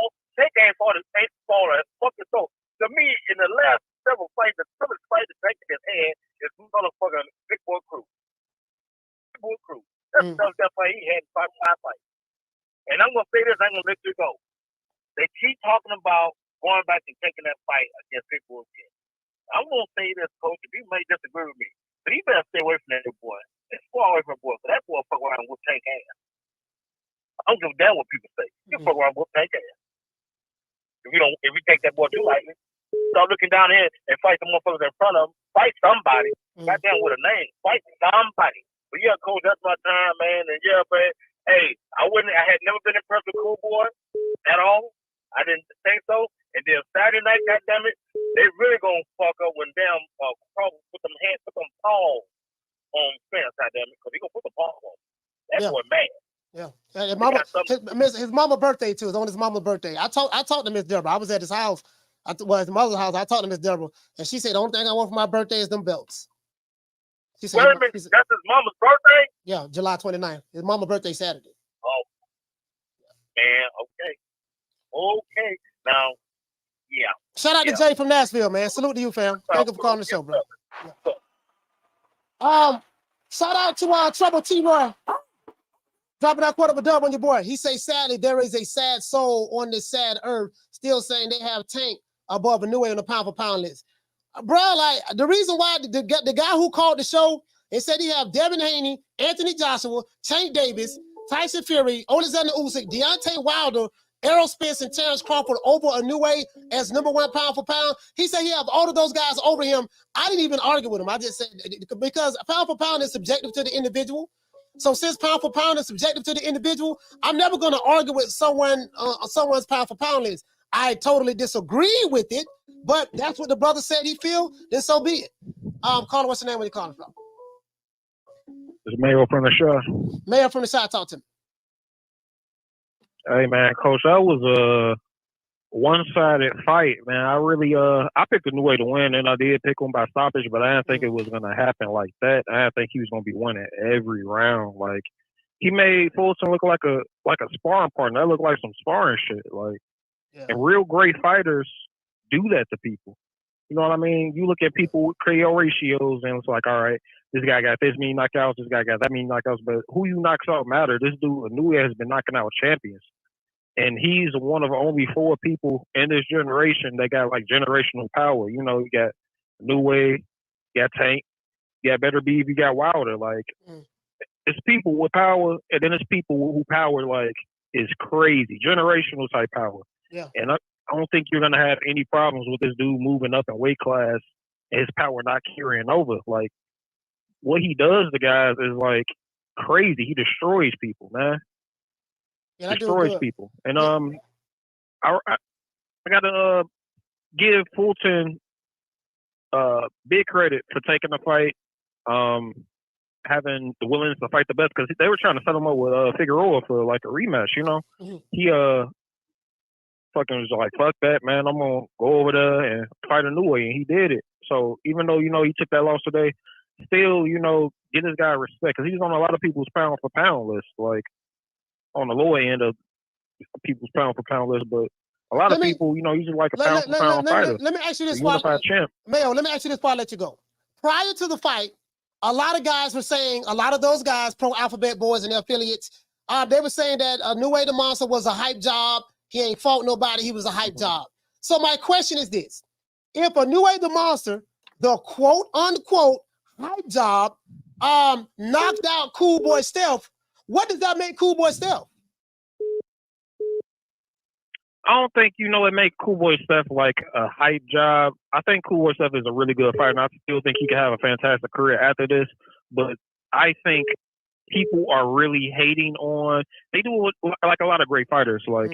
fucking soul. To me, in the last several fights, some of the fights that Tank has had is motherfucking Big Boy Crew. Big Boy Crew. That's that fight he had 5 fights. And I'm gonna say this, I'm gonna let you go. They keep talking about going back and taking that fight against Big Boy again. I'm gonna say this, Coach, if you may disagree with me, but he better stay away from that boy. Let's go away from that boy, because that boy fuck around with Tank ass. I don't give a damn what people say. You fuck around with Tank ass. If we take that boy too lightly, start looking down here and fight the motherfuckers in front of him. Fight somebody. Goddamn with a name. Fight somebody. But yeah, Coach, that's my time, man. And yeah, man. Hey, I had never been impressed with Cool Boy at all. I didn't think so. And then Saturday night, goddammit, they really gonna fuck up when damn Crawford put them paws on Spence, goddammit, because he gonna put the paws on. That boy mad. Yeah, his mama birthday too. It's on his mama's birthday. I talked to Miss Deborah. I was at his house Well, at the mother's house, I talked to Miss Deborah, and she said the only thing I want for my birthday is them belts. She said, Wait a minute, that's his mama's birthday? Yeah, July 29th. His mama's birthday Saturday. Oh, man, okay. Okay. Now, yeah. Shout out to Jay from Nashville, man. Salute to you, fam. Thank you for calling the show, bro. Yeah. Shout out to Trouble T-Roy. Dropping that quarter of a dub on your boy. He say, sadly, there is a sad soul on this sad earth still saying they have Tank above Inoue on the pound for pound list. Bro, like, the reason why the guy who called the show and said he have Devin Haney, Anthony Joshua, Tank Davis, Tyson Fury, Alexander Usyk, Deontay Wilder, Errol Spence, and Terrence Crawford over Inoue as #1 pound for pound. He said he have all of those guys over him. I didn't even argue with him. I just said, because pound for pound is subjective to the individual. So since pound for pound is subjective to the individual, I'm never going to argue with someone's pound for pound list. I totally disagree with it, but that's what the brother said he feel, then so be it. Caller, what's your name when you calling from? It's Mayo from the show. Mayo from the side, talk to me. Hey man, Coach, that was a one-sided fight, man. I picked Inoue to win, and I did pick him by stoppage, but I didn't think it was gonna happen like that. I didn't think he was gonna be winning every round. Like, he made Fulton look like a sparring partner. That looked like some sparring shit. Like, and real great fighters do that to people. You know what I mean? You look at people with KO ratios, and it's like, all right, this guy got this many knockouts, this guy got that many knockouts, but who you knocks out matter. This dude, Inoue, has been knocking out champions. And he's one of only 4 people in this generation that got like generational power. You know, you got Inoue, you got Tank, you got Better Be, you got Wilder. Like, it's people with power, and then it's people who power like is crazy, generational type power. Yeah. And I don't think you're gonna have any problems with this dude moving up in weight class and his power not carrying over. Like, what he does to guys is like crazy. He destroys people, man. Yeah, Destroys people. And I gotta give Fulton big credit for taking the fight, having the willingness to fight the best, because they were trying to set him up with Figueroa for like a rematch. You know, he fucking was like, fuck that, man. I'm gonna go over there and fight Inoue, and he did it. So even though he took that loss today, still get this guy respect, because he's on a lot of people's pound for pound list, like on the lower end of people's pound for pound list. But a lot of people, he's just like a pound for pound fighter. Let me ask you this, unified champ. Mayo. Let me ask you this before I let you go. Prior to the fight, a lot of guys were saying, a lot of those guys, pro Alphabet boys and their affiliates, they were saying that Inoue the Monster was a hype job. He ain't fought nobody. He was a hype job. So my question is this: if Inoue the Monster, the quote unquote hype job, knocked out Cool Boy Steph, what does that make Cool Boy Steph? I don't think it make Cool Boy Steph like a hype job. I think Cool Boy Steph is a really good fighter, and I still think he can have a fantastic career after this. But I think people are really hating on. They do like a lot of great fighters. Like,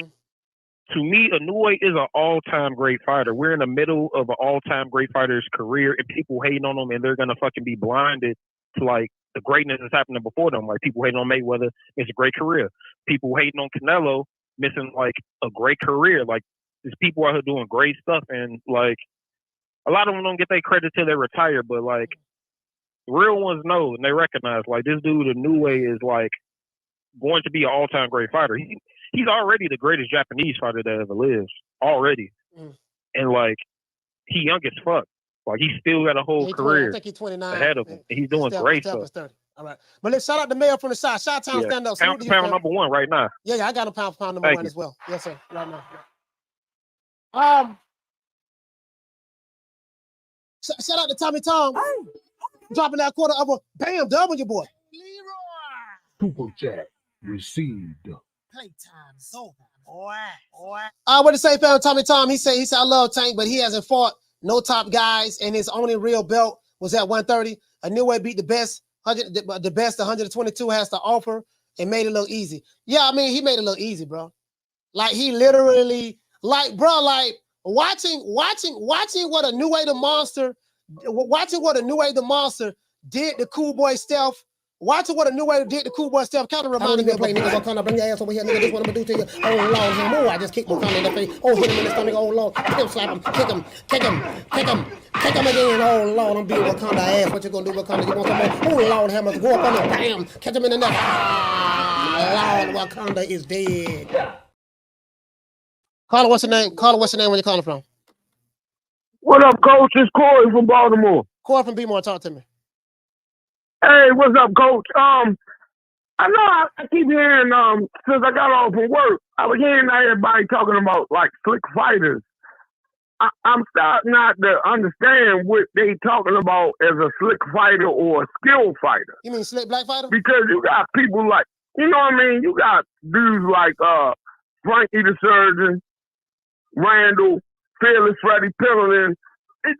to me, Inoue is an all-time great fighter. We're in the middle of an all-time great fighter's career, and people hating on him, and they're gonna fucking be blinded to like the greatness that's happening before them. Like, people hating on Mayweather, it's a great career. People hating on Canelo, missing like a great career. Like, there's people out here doing great stuff, and like a lot of them don't get their credit till they retire, but like real ones know and they recognize like this dude Inoue is like going to be an all-time great fighter. He's already the greatest Japanese fighter that ever lives already. And like, he young as fuck. Like, he still got a whole career I think he's 29 ahead of him. And he's doing great stuff. All right. But let's shout out the Mayor from the side. Shout out stand up. Pound for pound #1 right now. Yeah, I got a pound for pound #1 as well. Yes, sir. Right now. Shout out to Tommy Tom. Dropping that quarter of a bam dub on your boy. Super chat received. Playtime's over, boy. What to say, fam? Tommy Tom, he said I love Tank, but he hasn't fought no top guys, and his only real belt was at 130. Inoue beat the best 122 has to offer, and made it look easy. Yeah, I mean, he made it look easy, bro. Like, he literally, like, bro, like watching what Inoue the Monster did to Cool Boy Steph Watch what Inoue did to Cool Boy Steph. Kind of reminded me of play niggas gonna come bring your ass over here, nigga. This what I'm gonna do to you. Oh Lord, him. Oh, I just kicked Wakanda in the face. Oh, hit him in the stomach. Oh Lord, kick him, slap him, kick him, kick him, kick him, kick him again. Oh Lord, I'm beating Wakanda ass. What you gonna do, Wakanda? You want some more? Oh Lord, Hammers, go up on him, bam, catch him in the neck. Ah, Lord, Wakanda is dead. Carla, what's your name? Carla, what's your name? Where you calling from? What up, Coach? It's Corey from Baltimore. Corey from B-More, talk to me. Hey, what's up, Coach? I know I keep hearing since I got off from work, I was hearing everybody talking about like slick fighters. I'm starting not to understand what they talking about as a slick fighter or a skilled fighter. You mean slick black fighter? Because you got people like, you know what I mean? You got dudes like Frankie the Surgeon, Randall, Fearless Freddie Pillin.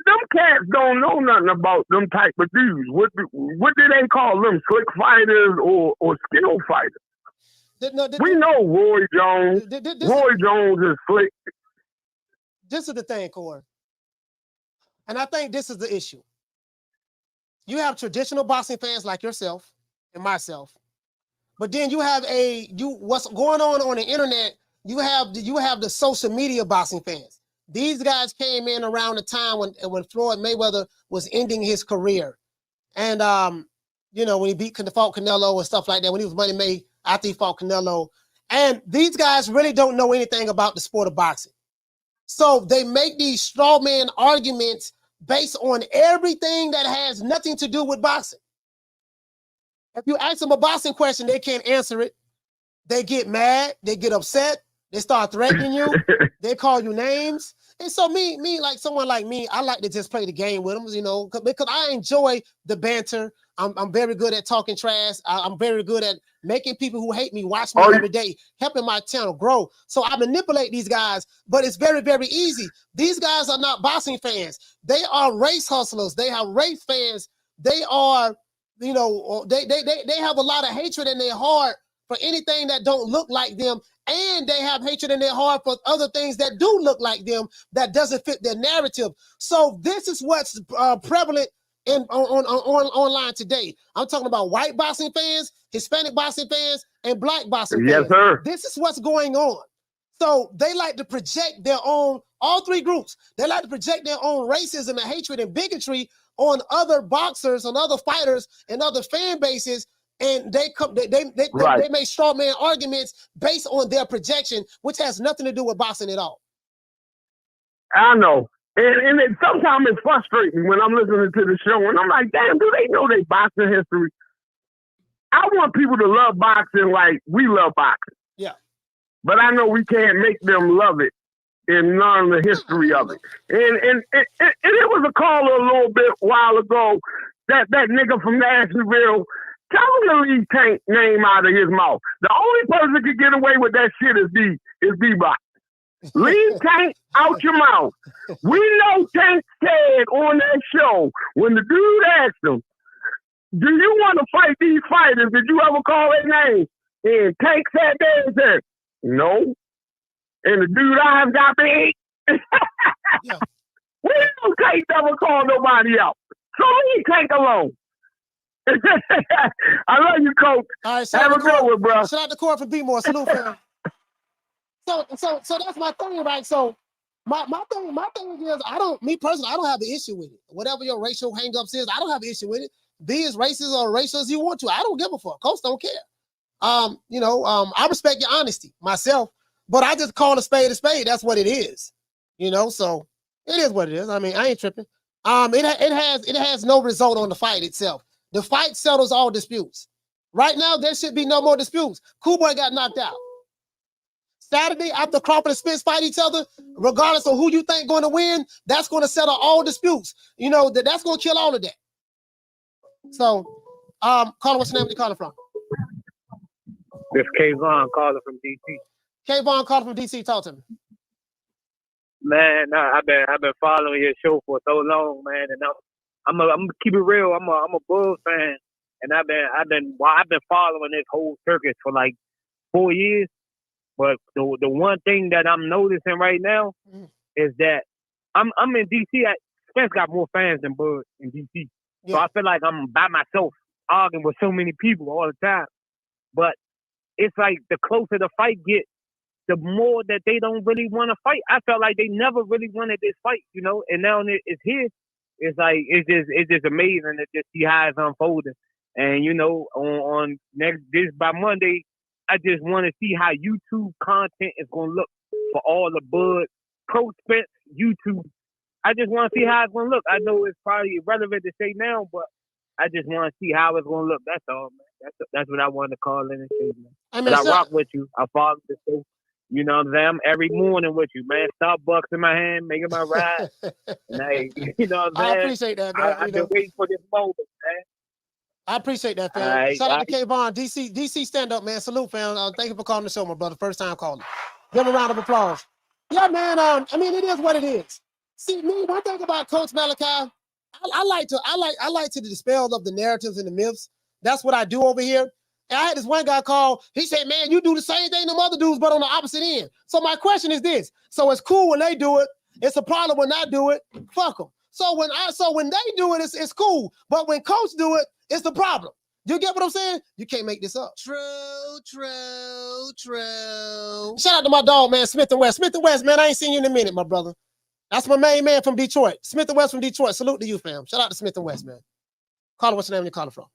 Them cats don't know nothing about them type of dudes. What do they call them? Slick fighters or skilled fighters? We know Roy Jones. Roy Jones is slick. This is the thing, Corey. And I think this is the issue. You have traditional boxing fans like yourself and myself, but then you have what's going on the internet. You have the social media boxing fans. These guys came in around the time when Floyd Mayweather was ending his career, and when he fought Canelo and stuff like that. When he was money made after he fought Canelo, and these guys really don't know anything about the sport of boxing. So they make these straw man arguments based on everything that has nothing to do with boxing. If you ask them a boxing question, they can't answer it. They get mad. They get upset. They start threatening you. They call you names. And so me, like someone like me, I like to just play the game with them, because I enjoy the banter. I'm very good at talking trash. I'm very good at making people who hate me watch me every day, helping my channel grow. So I manipulate these guys, but it's very, very easy. These guys are not boxing fans. They are race hustlers. They have race fans. They are, they have a lot of hatred in their heart for anything that don't look like them, and they have hatred in their heart for other things that do look like them that doesn't fit their narrative. So this is what's prevalent online today. I'm talking about white boxing fans, Hispanic boxing fans, and black boxing fans. Yes, sir. This is what's going on. So they like to project their own, all three groups, they like to project their own racism and hatred and bigotry on other boxers, on other fighters, and other fan bases. And they make straw man arguments based on their projection, which has nothing to do with boxing at all. I know. And sometimes it's frustrating when I'm listening to the show and I'm like, damn, do they know their boxing history? I want people to love boxing like we love boxing. Yeah. But I know we can't make them love it and learn the history of it. And it was a caller a little bit while ago, that nigga from Nashville, tell him to leave Tank name out of his mouth. The only person that can get away with that shit is D-Box. Leave Tank out your mouth. We know Tank said on that show, when the dude asked him, do you want to fight these fighters? Did you ever call their name? And Tank sat there and said, no. And the dude eyes got big. Yeah. We know Tank never called nobody out. So leave Tank alone. I love you, Coach. All right, have a good one, bro. Shout out to Corey for B-More. Salute, fam. So that's my thing, right? So my thing is, I don't have an issue with it. Whatever your racial hangups is, I don't have an issue with it. Be as racist or racial as you want to. I don't give a fuck. Coach don't care. I respect your honesty myself, but I just call a spade a spade. That's what it is. So it is what it is. I mean, I ain't tripping. It has no result on the fight itself. The fight settles all disputes. Right now, there should be no more disputes. Cool Boy got knocked out. Saturday, after Crawford and Spence fight each other, regardless of who you think going to win, that's going to settle all disputes. That's going to kill all of that. So, caller, what's your name? Where you calling from? This Kayvon calling from DC. Kayvon calling from DC. Talk to me. Man, I've been following your show for so long, man, and I'm gonna keep it real. I'm a Bulls fan, and I've been following this whole circus for like 4 years. But the one thing that I'm noticing right now is that I'm in DC. Spence got more fans than Bud in DC, so I feel like I'm by myself arguing with so many people all the time. But it's like the closer the fight gets, the more that they don't really want to fight. I felt like they never really wanted this fight, you know. And now it's here. It's like it's just amazing to just see how it's unfolding. And you know, on this by Monday, I just want to see how YouTube content is gonna look for all the Bud prospects. YouTube. I just want to see how it's gonna look. I know it's probably irrelevant to say now, but I just want to see how it's gonna look. That's all, man. That's what I wanted to call in and say, man. But I rock with you. I follow the show. You know what I'm saying? I'm every morning with you, man. Starbucks in my hand, making my ride. And you know what I'm saying? I appreciate that, man. I've been waiting for this moment, man. I appreciate that, fam. Shout out to K-Von, DC stand up, man. Salute, fam. Thank you for calling the show, my brother. First time calling. Give him a round of applause. Yeah, man. I mean, it is what it is. See, me, one thing about Coach Malachi, I like to dispel of the narratives and the myths. That's what I do over here. And I had this one guy call. He said, "Man, you do the same thing them other dudes, but on the opposite end." So my question is this: so it's cool when they do it. It's a problem when I do it. Fuck them. So when they do it, it's cool. But when Coach do it, it's the problem. You get what I'm saying? You can't make this up. True. Shout out to my dog, man, Smith and West. Smith and West, man, I ain't seen you in a minute, my brother. That's my main man from Detroit. Smith and West from Detroit. Salute to you, fam. Shout out to Smith and West, man. Caller, what's your name? You calling from?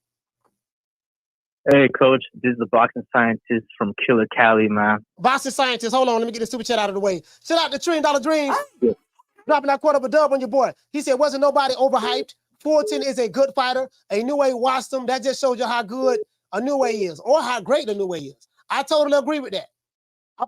Hey, Coach. This is the boxing scientist from Killer Cali, man. Boxing scientist. Hold on. Let me get this super chat out of the way. Shout out to $1 Trillion Dreams. Yeah. Dropping that quarter of a dub on your boy. He said, wasn't nobody overhyped. Fulton is a good fighter. Inoue watched him. That just shows you how good Inoue is or how great Inoue is. I totally agree with that.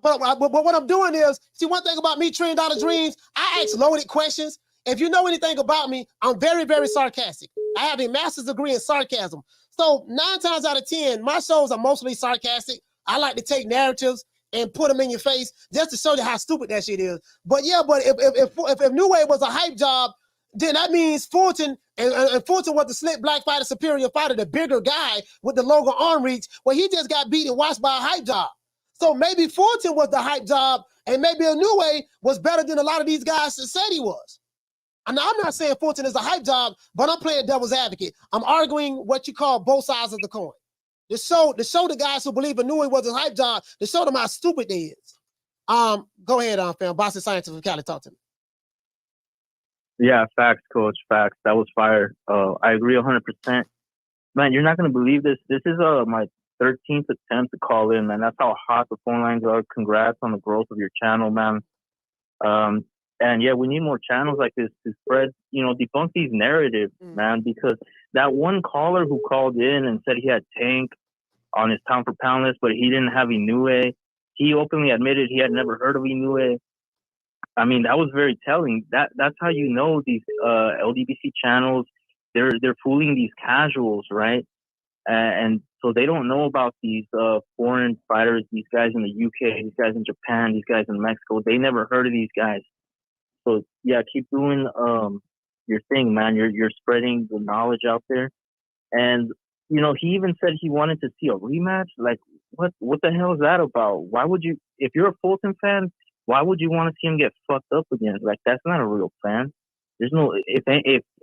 But what I'm doing is, see, one thing about me, $1 Trillion Dreams, I ask loaded questions. If you know anything about me, I'm very, very sarcastic. I have a master's degree in sarcasm. So 9 times out of 10, my shows are mostly sarcastic. I like to take narratives and put them in your face just to show you how stupid that shit is. But yeah, but if Inoue was a hype job, then that means Fulton and Fulton was the slick black fighter, superior fighter, the bigger guy with the longer arm reach. Well, he just got beat and watched by a hype job. So maybe Fulton was the hype job, and maybe Inoue was better than a lot of these guys said he was. And I'm not saying Fulton is a hype job, but I'm playing devil's advocate. I'm arguing what you call both sides of the coin. To show the guys who believe Inoue was a hype job, to show them how stupid they is. Go ahead, fam. Boxing scientist from Cali, talk to me. Yeah, facts, Coach. Facts. That was fire. I agree 100%. Man, you're not gonna believe this. This is my 13th attempt to call in, man. That's how hot the phone lines are. Congrats on the growth of your channel, man. And yeah, we need more channels like this to spread, debunk these narratives, man, because that one caller who called in and said he had Tank on his pound for pound list, but he didn't have Inoue, he openly admitted he had never heard of Inoue. I mean, that was very telling. That's how you know these LDBC channels, they're fooling these casuals, right? And so they don't know about these foreign fighters, these guys in the UK, these guys in Japan, these guys in Mexico. They never heard of these guys. So yeah, keep doing your thing, man. You're spreading the knowledge out there. And he even said he wanted to see a rematch. Like, what the hell is that about? Why would you, if you're a Fulton fan, why would you want to see him get fucked up again? Like, that's not a real fan. There's no, if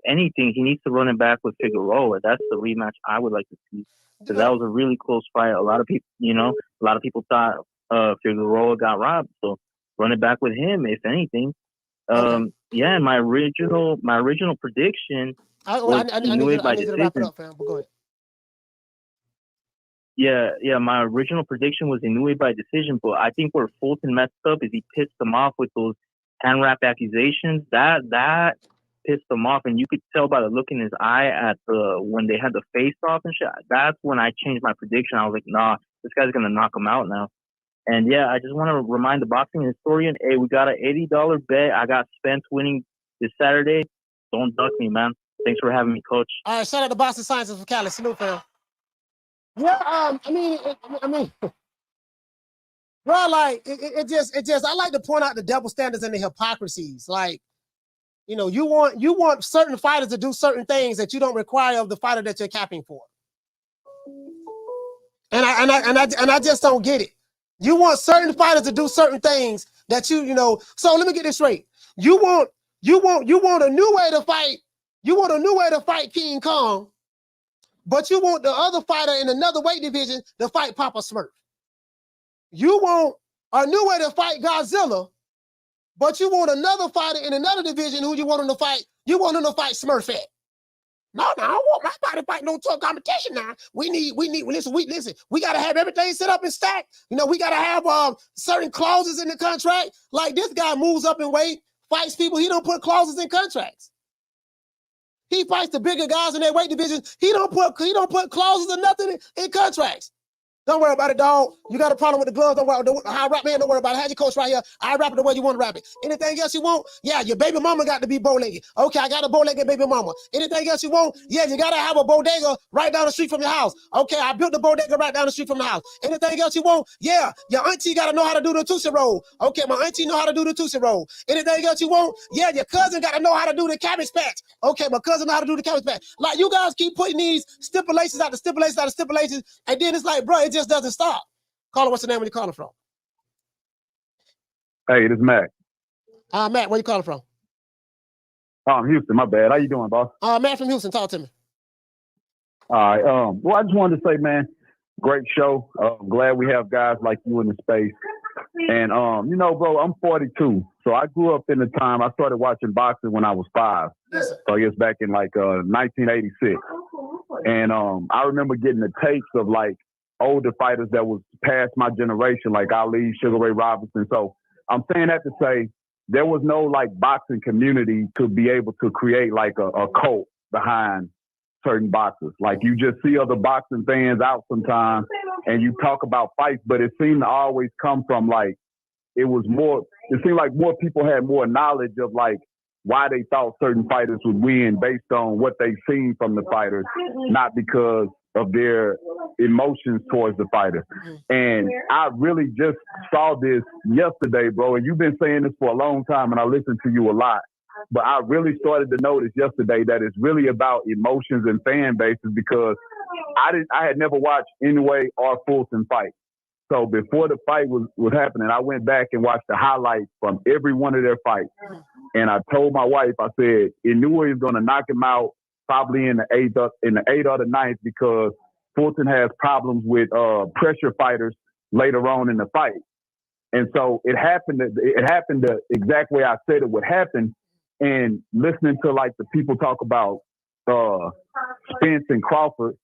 anything, he needs to run it back with Figueroa. That's the rematch I would like to see, because that was a really close fight. A lot of people thought Figueroa got robbed. So run it back with him, if anything. Yeah, and my original prediction was Inoue by decision. Go ahead. Yeah, my original prediction was Inoue by decision, but I think where Fulton messed up is he pissed them off with those hand wrap accusations. That pissed him off, and you could tell by the look in his eye at when they had the face off and shit. That's when I changed my prediction. I was like, nah, this guy's gonna knock him out now. And yeah, I just want to remind the boxing historian, hey, we got an $80 bet. I got Spence winning this Saturday. Don't duck me, man. Thanks for having me, Coach. All right, shout out to Boxing Sciences from Cali. Salute, fam. Yeah, I mean, bro, like it just I like to point out the double standards and the hypocrisies. Like, you want certain fighters to do certain things that you don't require of the fighter that you're capping for. And I just don't get it. You want certain fighters to do certain things that So let me get this straight. You want a new way to fight. You want a new way to fight King Kong, but you want the other fighter in another weight division to fight Papa Smurf. You want Inoue to fight Godzilla, but you want another fighter in another division who you want him to fight. You want him to fight Smurfette. No, I don't want my fighter to fight no tough competition now. Listen, we gotta have everything set up and stacked. You know, we gotta have certain clauses in the contract. Like this guy moves up in weight, fights people. He don't put clauses in contracts. He fights the bigger guys in their weight division. He don't put clauses or nothing in contracts. Don't worry about it, dog. You got a problem with the gloves? Don't worry. How I rap, man? Don't worry about it. Have your coach right here. I rap it the way you want to rap it. Anything else you want? Yeah, your baby mama got to be bow-legged. Okay, I got a bow-legged baby mama. Anything else you want? Yeah, you got to have a bodega right down the street from your house. Okay, I built the bodega right down the street from the house. Anything else you want? Yeah, your auntie got to know how to do the Tootsie Roll. Okay, my auntie know how to do the Tootsie Roll. Anything else you want? Yeah, your cousin got to know how to do the Cabbage Patch. Okay, my cousin know how to do the Cabbage Patch. Like, you guys keep putting these stipulations out the stipulations out the stipulations, and then it's like, bro, it just doesn't stop. Caller, what's the name where you calling from? Hey, this is Matt. Matt, where you calling from? I'm Houston, my bad. How you doing, boss? Matt from Houston, talk to me. All right. Well, I just wanted to say, man, great show. Glad we have guys like you in the space. And, you know, bro, I'm 42. So I grew up in the time I started watching boxing when I was 5. Yes. So I guess back in like 1986. And I remember getting the tapes of like older fighters that was past my generation, like Ali, Sugar Ray Robinson. So I'm saying that to say there was no like boxing community to be able to create like a cult behind certain boxers. Like you just see other boxing fans out sometimes and you talk about fights, but it seemed to always come from like, it seemed like more people had more knowledge of like why they thought certain fighters would win based on what they seen from the fighters, not because of their emotions towards the fighter. And I really just saw this yesterday, bro. And you've been saying this for a long time and I listen to you a lot. But I really started to notice yesterday that it's really about emotions and fan bases because I had never watched Inoue or Fulton fight. So before the fight was happening, I went back and watched the highlights from every one of their fights. And I told my wife, I said, Inoue is going to knock him out probably in the 8th or the 9th because Fulton has problems with pressure fighters later on in the fight. And so it happened the exact way I said it would happen. And listening to like the people talk about Spence and Crawford,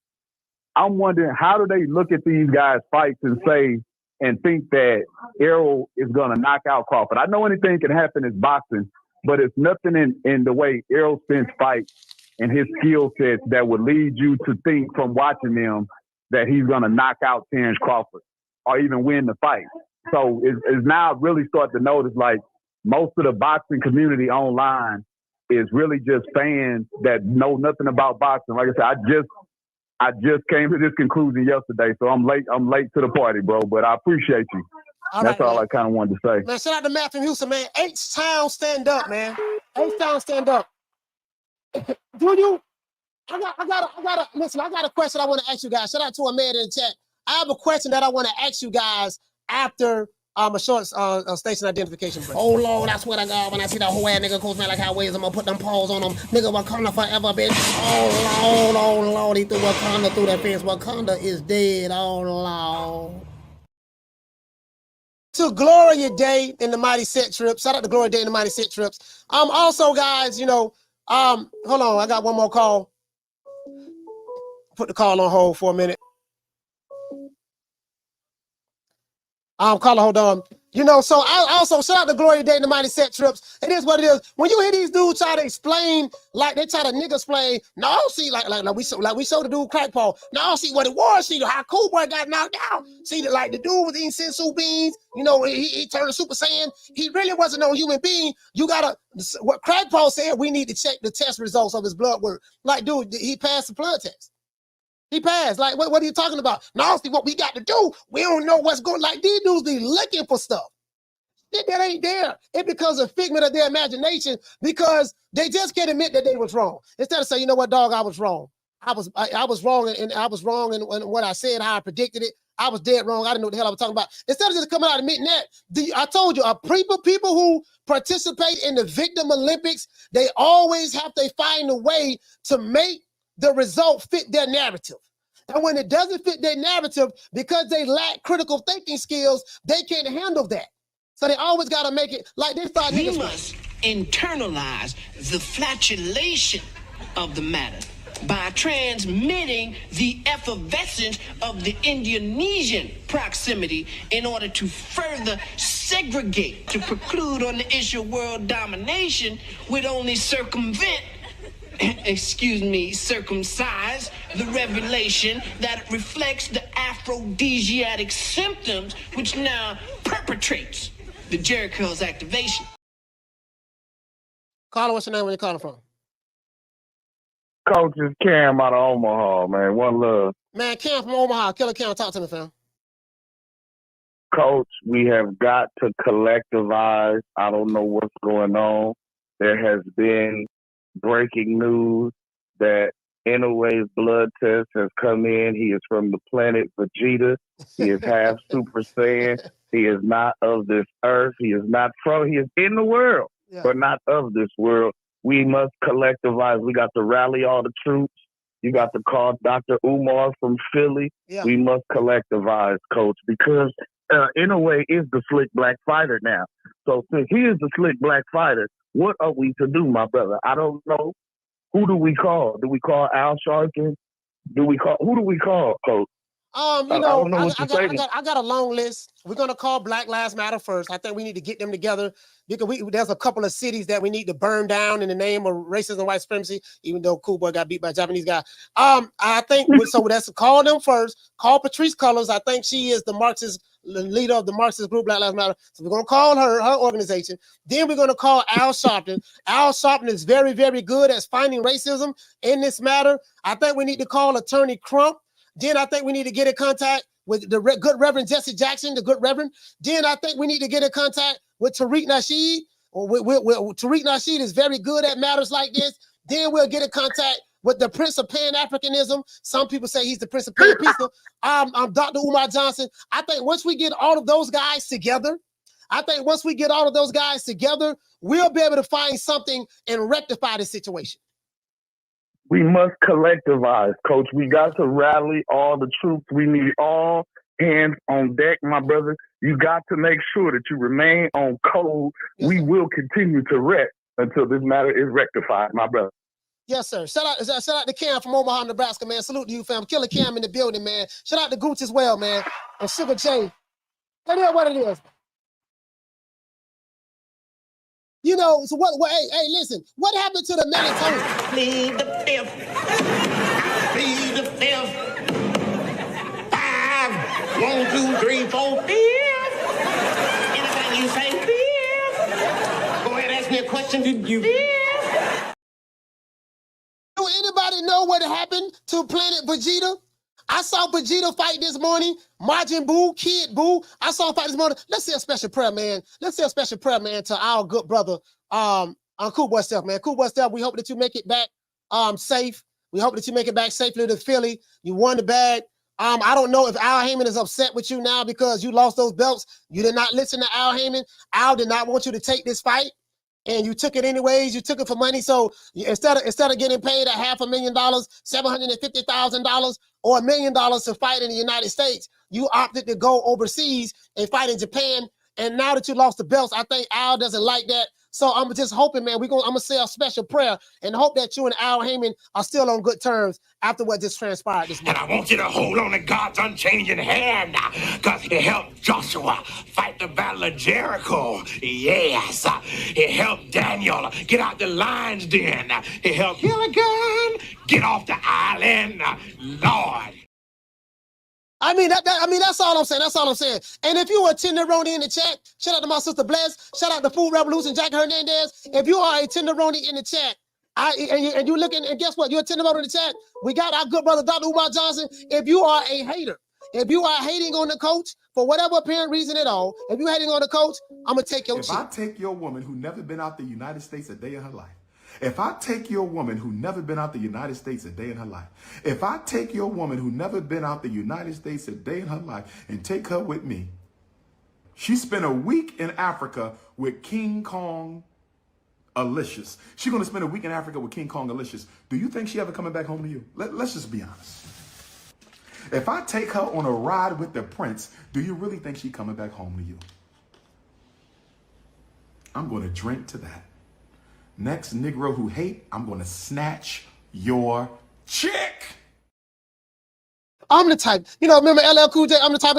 I'm wondering how do they look at these guys' fights and say and think that Errol is going to knock out Crawford. I know anything can happen in boxing, but it's nothing in the way Errol Spence fights and his skill sets that would lead you to think from watching them that he's going to knock out Terrence Crawford or even win the fight. So it's now really starting to notice like most of the boxing community online is really just fans that know nothing about boxing. Like I said, I just came to this conclusion yesterday, so I'm late to the party, bro. But I appreciate you. That's all I kind of wanted to say. Man, shout out to Matt from Houston, man. H-Town stand up, man. H-Town stand up. I got a question I want to ask you guys. Shout out to a man in the chat. I have a question that I want to ask you guys after a short station identification break. Oh Lord, I swear to God, when I see that whole ass nigga goes man like highways, I'm gonna put them paws on them. Nigga, Wakanda forever, bitch. Oh Lord, he threw Wakanda through that fence. Wakanda is dead. Oh Lord. To Gloria Day in the Mighty Set Trips. Shout out to Gloria Day in the Mighty Set Trips. Also, guys, you know, hold on, I got one more call. Put the call on hold for a minute. Caller, hold on. You know, so I also shout out to Gloria Day and the Mighty Set Trips. It is what it is. When you hear these dudes try to explain, like they try to nigga explain, no, see, like we showed the dude Crackpaw. No, see what it was. See how Cool Boy got knocked out. See, like the dude was eating sensu beans. You know, he turned Super Saiyan. He really wasn't no human being. You gotta, what Crackpaw said, we need to check the test results of his blood work. Like, dude, he passed the blood test. He passed. Like, what are you talking about? Now, see what we got to do. We don't know what's going. Like, these dudes be looking for stuff that ain't there. It becomes a figment of their imagination because they just can't admit that they was wrong. Instead of saying, you know what, dog, I was wrong. I was wrong, and I was wrong in what I said, how I predicted it. I was dead wrong. I didn't know what the hell I was talking about. Instead of just coming out and admitting that, I told you, people who participate in the Victim Olympics, they always have to find a way to make the result fit their narrative. And when it doesn't fit their narrative, because they lack critical thinking skills, they can't handle that. So they always got to make it like this. We must internalize the flatulation of the matter by transmitting the effervescence of the Indonesian proximity in order to further segregate, to preclude on the issue of world domination would only circumvent, circumcise the revelation that reflects the aphrodisiac symptoms which now perpetrates the Jericho's activation. Caller, what's your name? Where you calling from? Coach is Cam out of Omaha, man. One love. Man, Cam from Omaha. Killer Cam, talk to me, fam. Coach, we have got to collectivize. I don't know what's going on. There has been breaking news that Inoue's blood test has come in. He is from the planet Vegeta. He is half Super Saiyan. He is not of this earth. He is in the world, but not of this world. We must collectivize. We got to rally all the troops. You got to call Dr. Umar from Philly. Yeah. We must collectivize, Coach, because Inoue is the slick black fighter now. So since he is the slick black fighter, what are we to do, my brother? I don't know. Who do we call? Do we call Al Sharpton? Who do we call, Coach? I got a long list. We're gonna call Black Lives Matter first. I think we need to get them together because there's a couple of cities that we need to burn down in the name of racism and white supremacy. Even though Cool Boy got beat by a Japanese guy, I think so. That's call them first. Call Patrice Cullors. I think she is the leader of the Marxist group Black Lives Matter. So we're gonna call her organization. Then we're gonna call Al Sharpton. Al Sharpton is very, very good at finding racism in this matter. I think we need to call Attorney Crump. Then I think we need to get in contact with the good Reverend Jesse Jackson, the good Reverend. Then I think we need to get in contact with Tariq Nasheed. Tariq Nasheed is very good at matters like this. Then we'll get in contact with the Prince of Pan-Africanism. Some people say he's the Prince of Pan-Pizza. I'm Dr. Umar Johnson. I think once we get all of those guys together, we'll be able to find something and rectify the situation. We must collectivize, Coach. We got to rally all the troops. We need all hands on deck, my brother. You got to make sure that you remain on code. Yes, we will continue to rest until this matter is rectified, my brother. Yes, sir. Shout out to Cam from Omaha, Nebraska, man. Salute to you, fam. Killer Cam in the building, man. Shout out to Gooch as well, man. And Sugar J. That is what it is. You know, so what hey, listen, what happened to the melatonin? Plead the fifth. Plead the fifth. 5, 1, 2, 3, 4, 5. Anything you say, 5. Go ahead, ask me a question, did you? 5. Do anybody know what happened to Planet Vegeta? I saw Vegeta fight this morning. Majin Buu, Kid Buu. I saw him fight this morning. Let's say a special prayer, man. To our good brother, Cool Boy Steph, man. Cool Boy Steph, we hope that you make it back safe. We hope that you make it back safely to Philly. You won the bag. I don't know if Al Haymon is upset with you now because you lost those belts. You did not listen to Al Haymon. Al did not want you to take this fight. And you took it anyways. You took it for money. So instead of getting paid $500,000, $750,000, or $1 million to fight in the United States, you opted to go overseas and fight in Japan. And now that you lost the belts, I think Al doesn't like that. So I'm just hoping, man, I'm gonna say a special prayer and hope that you and Al Haymon are still on good terms after what just transpired this morning. And I want you to hold on to God's unchanging hand, because he helped Joshua fight the battle of Jericho. Yes, he helped Daniel get out the lion's den. He helped Gilligan get off the island. Lord. I mean, that's all I'm saying. That's all I'm saying. And if you are a tenderoni in the chat, shout out to my sister Bless. Shout out to Food Revolution, Jack Hernandez. If you are a tenderoni in the chat, and you looking, and guess what? You're a tenderoni in the chat. We got our good brother, Dr. Umar Johnson. If you are a hater, if you are hating on the coach for whatever apparent reason at all, if you're hating on the coach, I'm going to take your If I take your woman who never been out the United States a day in her life, if I take your woman who never been out the United States a day in her life, if I take your woman who never been out the United States a day in her life and take her with me, she spent a week in Africa with King Kong Alicious. She's going to spend a week in Africa with King Kong Alicious. Do you think she ever coming back home to you? Let's just be honest. If I take her on a ride with the prince, do you really think she coming back home to you? I'm going to drink to that. Next Negro who hate, I'm going to snatch your chick. I'm the type, you know, remember LL Cool J? I'm the type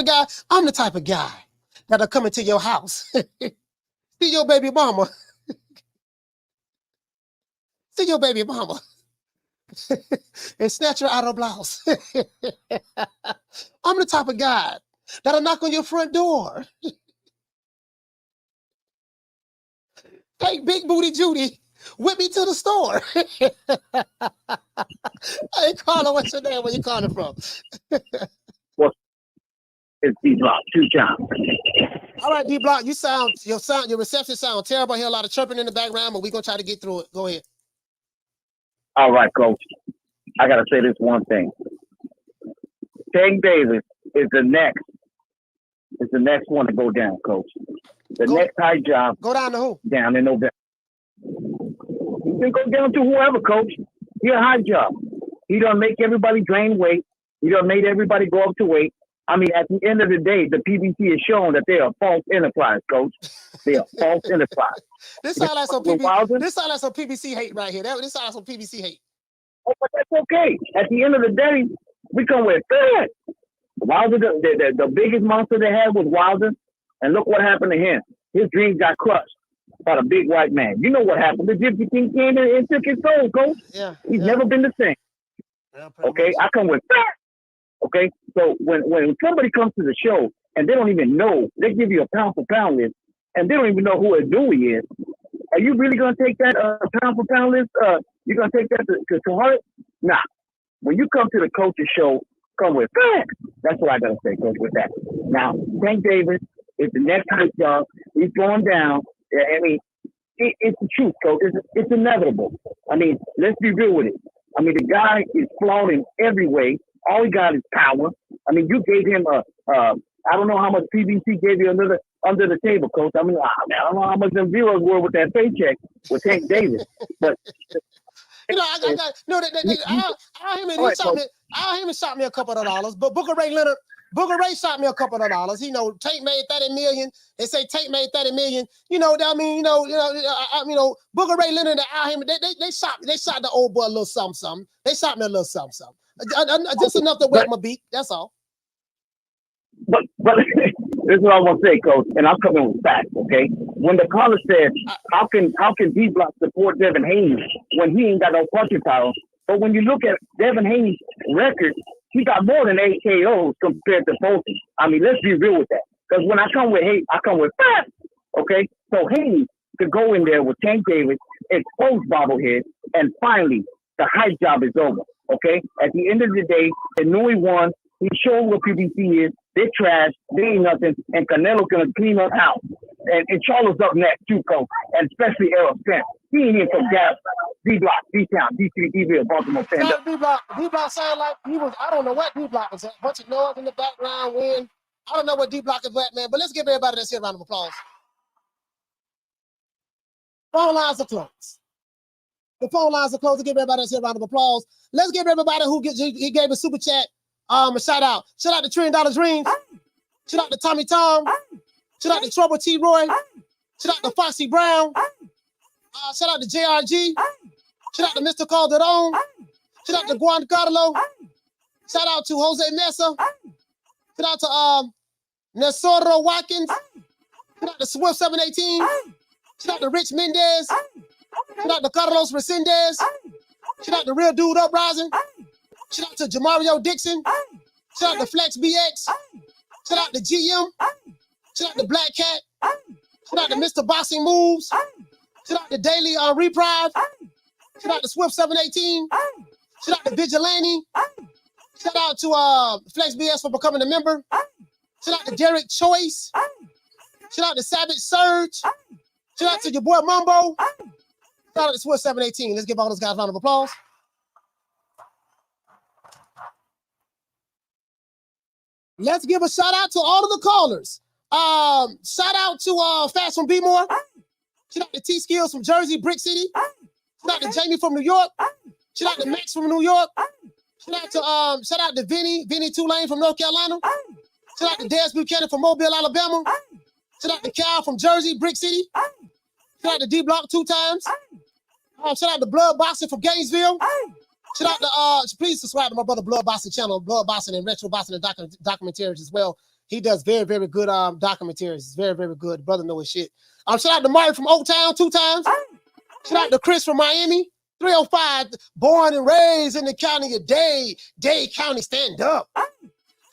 of guy that'll come into your house, see your baby mama, and snatch her out of her blouse. I'm the type of guy that'll knock on your front door, take Big Booty Judy, whip me to the store. Hey, Carla, what's your name? Where you calling from? It's D-Block, 2 times. All right, D-Block, your reception sound terrible. I hear a lot of chirping in the background, but we're going to try to get through it. Go ahead. All right, Coach. I got to say this one thing. Tank Davis is the next one to go down, Coach. The next high job. Go down to who? Down in November. You can go down to whoever, Coach. He a high job. He done make everybody drain weight. He done made everybody go up to weight. I mean, at the end of the day, the PBC has shown that they are false enterprise, Coach. They are false enterprise. This sounds like some PBC hate right here. This sounds like some PBC hate. Oh, but that's okay. At the end of the day, we come with that. Wilder, the biggest monster they had was Wilder, and look what happened to him. His dreams got crushed by the big white man. You know what happened? The Gypsy King came in and took his soul, Coach. Yeah. He's never been the same. Yeah, okay, I come with that. Okay, so when somebody comes to the show and they don't even know, they give you a pound for pound list, and they don't even know who Inoue is. Are you really gonna take that pound for pound list? You gonna take that to heart? Nah. When you come to the coach's show, come with that. That's what I gotta say, Coach. With that. Now, Tank Davis is the next hype job. He's going down. I mean, it's the truth, Coach. It's inevitable. I mean, let's be real with it. I mean, the guy is flawed in every way. All he got is power. I mean, you gave him I don't know how much PBC gave you another under the table, Coach. I mean, I don't know how much them zeros were with that paycheck with Tank Davis. But you know, Haymon shot me a couple of dollars, but Booker Ray shot me a couple of dollars. You know, Tank made $30 million. They say Tank made $30 million. You know, I mean, Booker Ray Leonard and Al Haymon, they shot the old boy a little something. They shot me a little something. Just enough to wet my beak. That's all. But this is what I want to say, Coach, and I'm coming with facts, okay? When the caller said, how can D-Block support Devin Haney when he ain't got no punching power? But when you look at Devin Haney's record, he got more than 8 KOs compared to Fulton. I mean, let's be real with that. Because when I come with hate, I come with facts, okay? So Haney could go in there with Tank Davis, expose bobblehead, and finally, the hype job is over, okay? At the end of the day, Inoue won. He showed what PBC is. They're trash. They ain't nothing. And Canelo's going to clean up house. And Charlo's up next, too, Coach. And especially Errol Spence. He ain't here from Gas, D-Block, D-Town, D3, D-Ville, Baltimore. D-Block sounded like he was, I don't know what D-Block was at. A bunch of noise in the background, wind. I don't know what D-Block is at, man. But let's give everybody this here round of applause. Phone lines are closed. The phone lines are closed. To give everybody this here round of applause. Let's give everybody he gave a super chat a shout out. Shout out to $1 Trillion Dreams. Shout out to Tommy Tom. Shout out to Trouble T. Roy. Shout out to Foxy Brown. Shout out to JRG. Shout out to Mr. Calderon. Shout out to Juan Carlo. Shout out to Jose Mesa. Shout out to Nesoro Watkins. Shout out to Swift 718. Shout out to Rich Mendez. Shout out to Carlos Resendez. Shout out to Real Dude Uprising. Shout out to Jamario Dixon. Shout out to Flex BX. Shout out to GM. Shout out to Black Cat. Shout out to Mr. Boxing Moves. Shout out to Daily Reprive. Shout out to Swift 718. Shout out to Vigilante. Shout out to Flex BS for becoming a member. Shout out to Derek Choice. Shout out to Savage Surge. Shout out to your boy Mumbo. Shout out to Swift 718. Let's give all those guys a round of applause. Let's give a shout out to all of the callers. Shout out to Fast from B-More. Shout out to T Skills from Jersey, Brick City. Shout out to Jamie from New York. Shout out to Max from New York. Shout out to Vinny Tulane from North Carolina. Shout out to Des Buchanan from Mobile, Alabama. Shout out to Cal from Jersey, Brick City. Shout out to D Block 2 times. Shout out to Blood Boxing from Gainesville. Shout out to please subscribe to my brother Blood Boxing channel, Blood Boxing and Retro Boxing and documentaries as well. He does very, very good documentaries. It's very, very good. Brother know his shit. Shout out to Marty from Old Town 2 times. Shout out to Chris from Miami. 305, born and raised in the county of Dade County, stand up.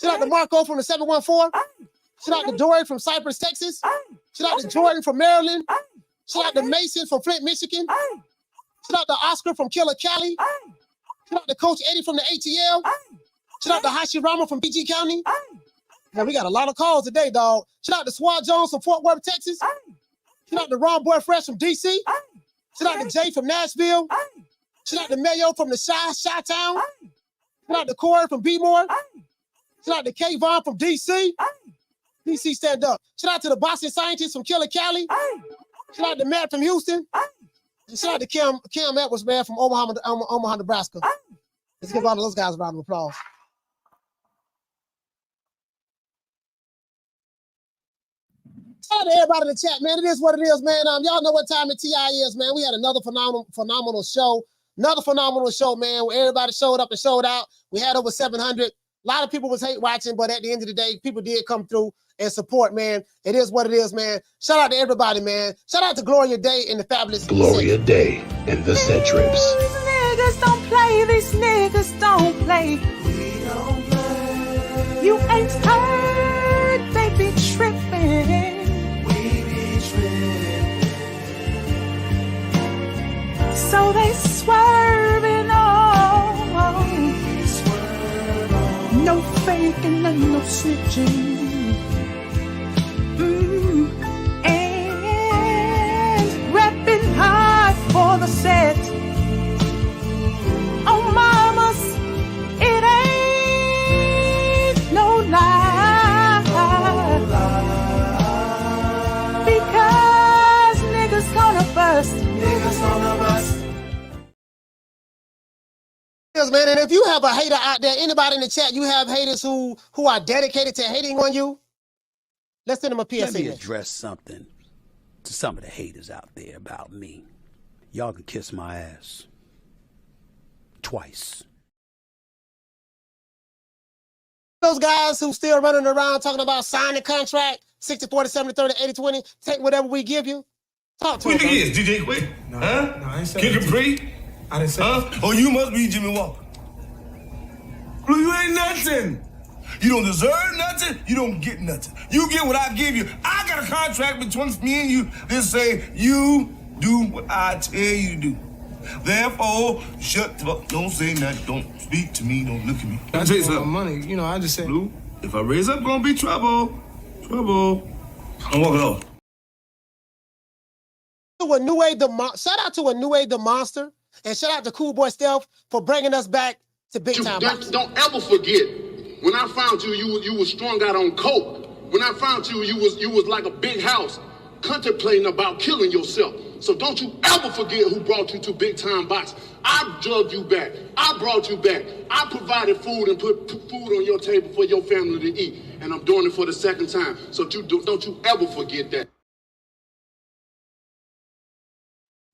Shout out to Marco from the 714. Shout out to Dory from Cypress, Texas. Shout out to Jordan from Maryland. Shout out to Mason from Flint, Michigan. Shout out to Oscar from Killer Cali. Shout out to Coach Eddie from the ATL. Shout out to Hashirama from PG County. Man, we got a lot of calls today, dog. Shout out to Swat Jones from Fort Worth, Texas. Shout out to Ron Boy Fresh from DC. Shout out to Jay from Nashville. Shout out to Mayo from the Chi-Town. Shout out to Corey from B-More. Shout out to K Vaughn from DC. DC stand up. Shout out to the Boston scientists from Killer Cali. Shout out to Matt from Houston. And shout out to Kim Edwards, man, from Omaha, Nebraska. Let's give all of those guys a round of applause. Shout out to everybody in the chat, man. It is what it is, man. Y'all know what time the TI is, man. We had another phenomenal show. Another phenomenal show, man, where everybody showed up and showed out. We had over 700. A lot of people was hate watching, but at the end of the day, people did come through and support, man. It is what it is, man. Shout out to everybody, man. Shout out to Gloria Day and the Fabulous Gloria Day and the Set Trips. These niggas don't play. These niggas don't play. We don't play. You ain't heard. They be tripping. We be tripping. So they swerving on. No faking and no snitching. And repping hard for the set. Oh, mamas, it ain't no lie. Because niggas gonna bust. Niggas gonna bust. Yes, man, and if you have a hater out there, anybody in the chat, you have haters who are dedicated to hating on you, let's send them a PSA. Let me address something to some of the haters out there about me. Y'all can kiss my ass. Twice. Those guys who still running around talking about signing the contract, 60-40, 70-30, 80-20, take whatever we give you. Talk to Who them. you think he is? DJ Quick? No, huh? No, I ain't saying Kid that. Capri? I didn't say that. Oh, you must be Jimmy Walker. Blue, you ain't nothing. You don't deserve nothing. You don't get nothing. You get what I give you. I got a contract between me and you that say you do what I tell you to do. Therefore, shut the fuck. Don't say nothing. Don't speak to me. Don't look at me. I tell you something. Money, you know, I just said. Blue, if I raise up, gonna be trouble. Trouble. I'm walking off. Shout out to Inoue the Monster, and shout out to Cool Boy Steph for bringing us back to big time. Don't ever forget, when I found you, you was strung out on coke. When I found you, you was like a big house, contemplating about killing yourself. So don't you ever forget who brought you to big time box. I drugged you back. I brought you back. I provided food and put food on your table for your family to eat. And I'm doing it for the second time. So don't you ever forget that.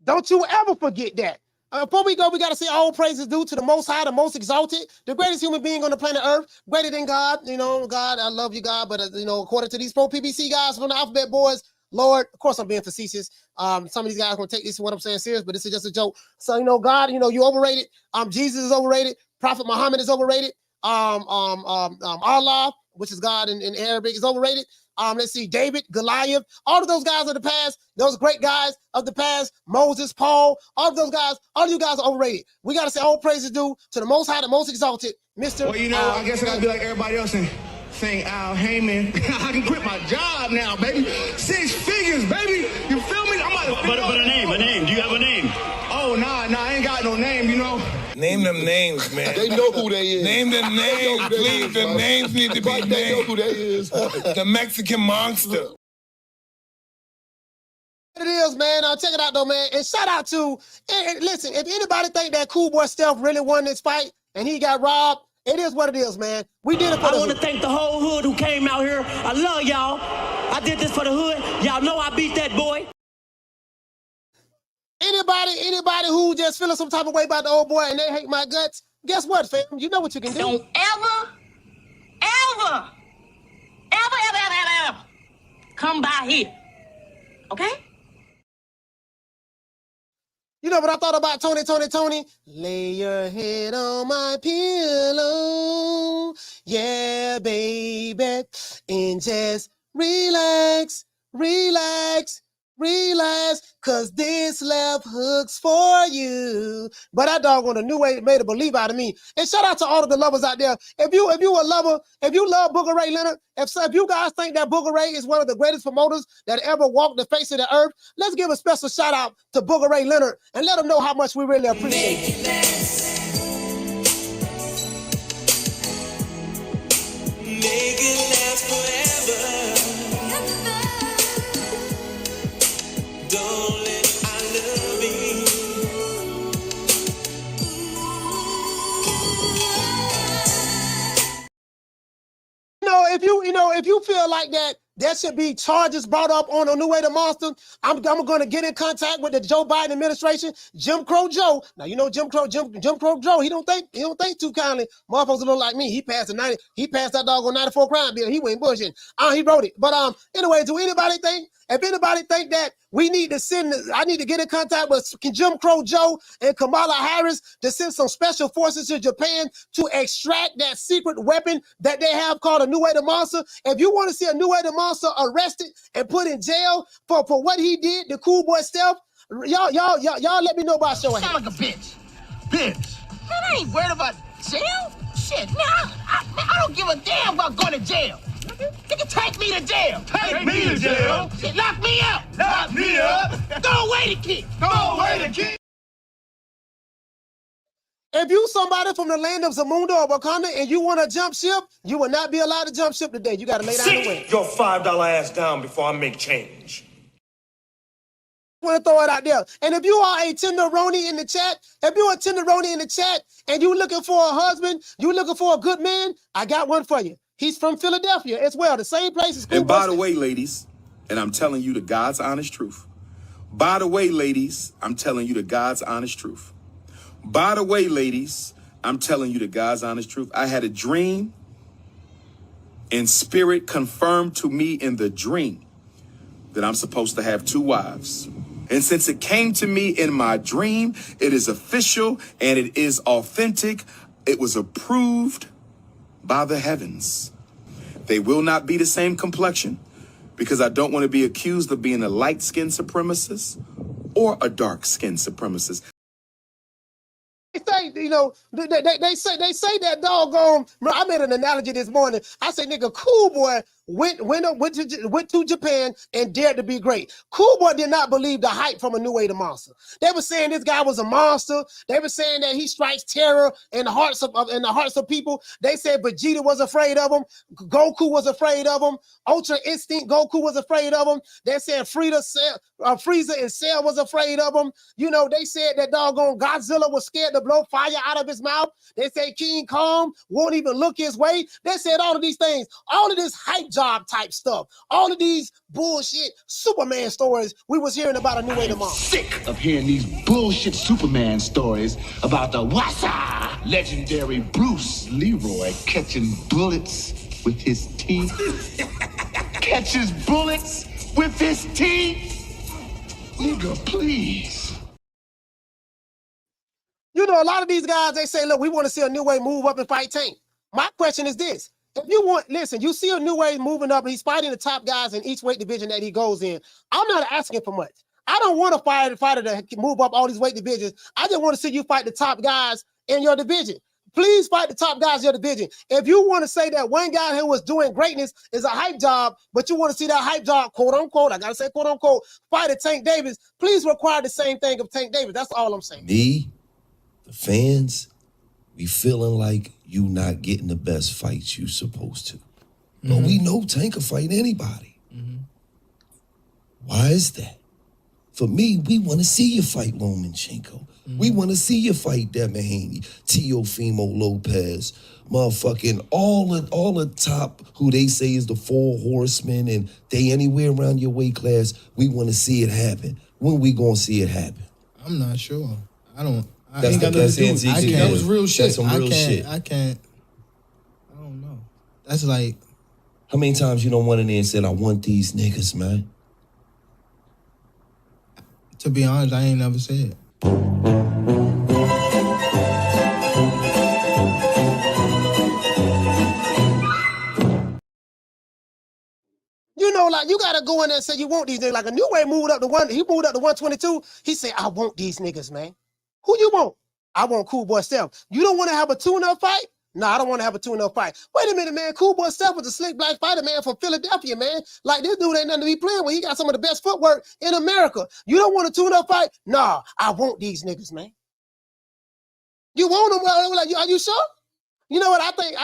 Don't you ever forget that. Before we go, we got to say all praises due to the Most High, the Most Exalted, the greatest human being on the planet Earth, greater than God. You know, God, I love you, God. But, according to these pro PBC guys from the Alphabet Boys, Lord, of course, I'm being facetious. Some of these guys are going to take this, what I'm saying, serious, but this is just a joke. So, God, you overrated. Jesus is overrated. Prophet Muhammad is overrated. Allah, which is God in Arabic, is overrated. Let's see, David, Goliath, all of those guys of the past, those great guys of the past, Moses, Paul, all of those guys, all of you guys are overrated. We got to say all praises due to the Most High, the Most Exalted, Mr. Well, I guess I got to be like everybody else and sing Al Haymon. I can quit my job now, baby. 6 figures, baby. You feel me? I'm about to But a name. Do you have a name? Oh, nah, I ain't got no name, Name them names, man. They know who they is. Name them names, please. The names need to be named. They know who they is. The Mexican Monster. It is, man. Check it out, though, man. And shout out to, and listen, if anybody think that Cool Boy Steph really won this fight and he got robbed, it is what it is, man. We did it for the hood. I want to thank the whole hood who came out here. I love y'all. I did this for the hood. Y'all know I beat that boy. Anybody who just feeling some type of way about the old boy and they hate my guts, guess what, fam? You know what you can do. Don't ever come by here. Okay? You know what I thought about Tony? Lay your head on my pillow. Yeah, baby. And just relax. Cause this left hook's for you. But that dog on a new way made a believe out of me. And shout out to all of the lovers out there. If you a lover, if you love Booger Ray Leonard, if you guys think that Booger Ray is one of the greatest promoters that ever walked the face of the earth, let's give a special shout out to Booger Ray Leonard and let him know how much we really appreciate it. Make it last forever. Don't let I love you. If you feel like that, there should be charges brought up on Inoue the Monster. I'm going to get in contact with the Joe Biden administration, Jim Crow Joe. Now you know Jim Crow Joe. He don't think too kindly. Motherfuckers look like me. He passed that dog on 94 crime bill. He went bullshitting. He wrote it. But anyway, if anybody think that we need to I need to get in contact with Jim Crow Joe and Kamala Harris to send some special forces to Japan to extract that secret weapon that they have called Inoue the Monster. If you want to see Inoue the Monster arrested and put in jail for what he did to Cool Boy Steph, y'all let me know about show. Sound like a bitch. Man, I ain't worried about jail. Shit, man, I don't give a damn about going to jail. Nigga, take me to jail. Take me to jail? Shit, lock me up. Lock me up. Throw away the key. Throw away the key. If you somebody from the land of Zamunda or Wakanda and you want to jump ship, you will not be allowed to jump ship today. You got to lay down the way. Sit your $5 ass down before I make change. I want to throw it out there. And if you are a tenderoni in the chat, and you're looking for a husband, you're looking for a good man, I got one for you. He's from Philadelphia as well, the same place as Cool Boy. And by the way, ladies, and I'm telling you the God's honest truth. By the way, ladies, I'm telling you the God's honest truth. By the way, ladies, I'm telling you the God's honest truth. I had a dream, and spirit confirmed to me in the dream that I'm supposed to have 2 wives. And since it came to me in my dream, it is official and it is authentic. It was approved by the heavens. They will not be the same complexion because I don't want to be accused of being a light-skinned supremacist or a dark-skinned supremacist. They say that doggone. I made an analogy this morning. I said, nigga, Cool Boy went to Japan and dared to be great. Cool Boy did not believe the hype from Inoue the Monster. They were saying this guy was a monster. They were saying that he strikes terror in the hearts of people. They said Vegeta was afraid of him. Goku was afraid of him. Ultra Instinct Goku was afraid of him. They said Frieza and Cell was afraid of him. You know, they said that doggone Godzilla was scared to blow fire out of his mouth. They said King Kong won't even look his way. They said all of these things, all of this hype job type stuff, all of these bullshit Superman stories we was hearing about Inoue the Monster. Sick of hearing these bullshit Superman stories about the Wassa legendary Bruce Leroy catching bullets with his teeth. Catches bullets with his teeth. Nigga, please. You know, a lot of these guys, they say, look, we want to see Inoue move up and fight Tank. My question is this. If you want, listen, you see Inoue moving up and he's fighting the top guys in each weight division that he goes in. I'm not asking for much. I don't want a fighter to move up all these weight divisions. I just want to see you fight the top guys in your division. Please fight the top guys in your division. If you want to say that one guy who was doing greatness is a hype job, but you want to see that hype job, quote unquote, I got to say quote unquote, fight a Tank Davis, please require the same thing of Tank Davis. That's all I'm saying. Me, the fans, we feeling like you not getting the best fights you supposed to. But we know Tank can fight anybody. Why is that? For me, we want to see you fight Lomachenko. We want to see you fight Devin Haney, Teofimo Lopez, motherfucking all the top who they say is the 4 horsemen and they anywhere around your weight class. We want to see it happen. When we gonna see it happen? I'm not sure. I don't. I That's ain't got nothing to do. That was real shit. That's some real shit. I can't. I don't know. That's like. How many times you don't went in there and said, I want these niggas, man? To be honest, I ain't never said. You know, like, you gotta go in there and say you want these niggas. Like, Inoue moved up to 122. He said, I want these niggas, man. Who you want? I want Cool Boy Steph. You don't want to have a tune-up fight? No, I don't want to have a tune-up fight. Wait a minute, man. Cool Boy Steph was a slick black fighter, man, from Philadelphia, man. Like, this dude ain't nothing to be playing with. He got some of the best footwork in America. You don't want a tune-up fight? Nah, I want these niggas, man. You want them? Like, are you sure? You know what I think?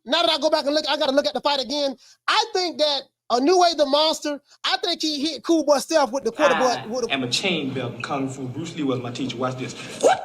Now that I go back and look, I got to look at the fight again. I think that Inoue the monster, I think he hit Cool Boy Steph with the quarterback. I'm a chain belt in Kung Fu. Bruce Lee was my teacher. Watch this. What?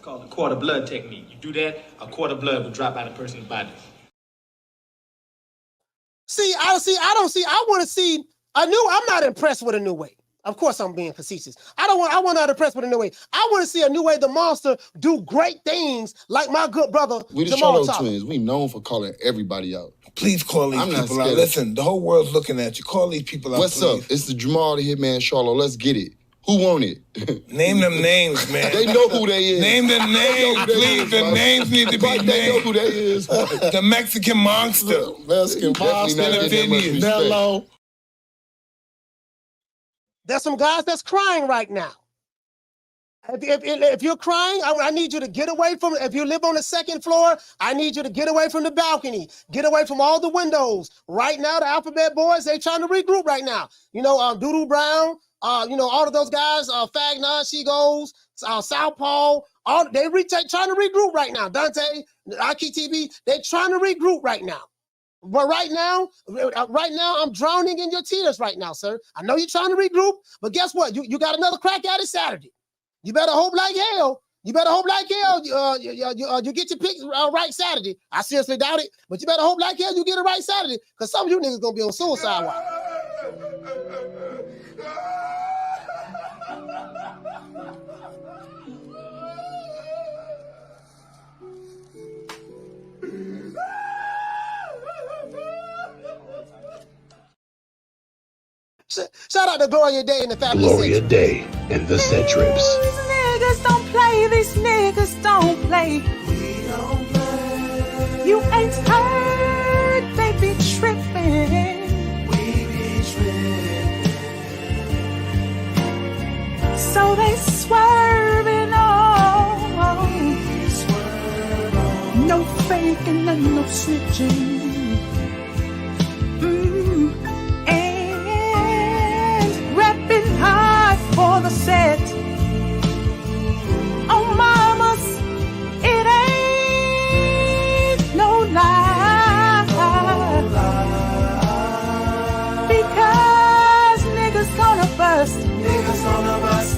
Called the quarter blood technique. You do that, a quarter blood will drop out of a person's body. I want to see Inoue. I'm not impressed with Inoue. Of course, I'm being facetious. I want not impressed with Inoue. I want to see Inoue the monster do great things like my good brother We the Jamal Charlo Talbot. twins. We known for calling everybody out. Please call these people out. Listen, the whole world's looking at you. Call these people out, What's please. up? It's the Jamal the Hitman Charlo. Let's get it. Who want it? Name them names, man. They know who they is. Name the names, please. The names need to be named. They know who they is. The Mexican monster. Mexican monster. Nello. There's some guys that's crying right now. If you're crying, I need you to get away from, if you live on the second floor, I need you to get away from the balcony, get away from all the windows. Right now, the Alphabet Boys, they trying to regroup right now. You know, Doodoo Brown, all of those guys, Fagnon, Shego, Southpaw, trying to regroup right now. Dontae, AHKI TV, they trying to regroup right now. But right now, I'm drowning in your tears right now, sir. I know you're trying to regroup, but guess what? You got another crack at it Saturday. You better hope like hell. You get your picks right Saturday. I seriously doubt it, but you better hope like hell you get it right Saturday, because some of you niggas gonna be on suicide watch. Shout out to Gloria Day and the family. Gloria Day and the Set Trips. These niggas don't play. These niggas don't play. We don't play. You ain't heard. They be tripping. We be tripping. So they swerving on. We swerve on. No faking and no switching. Hard for the set. Oh, mamas, it ain't no lie. Because niggas gonna bust. Niggas gonna bust.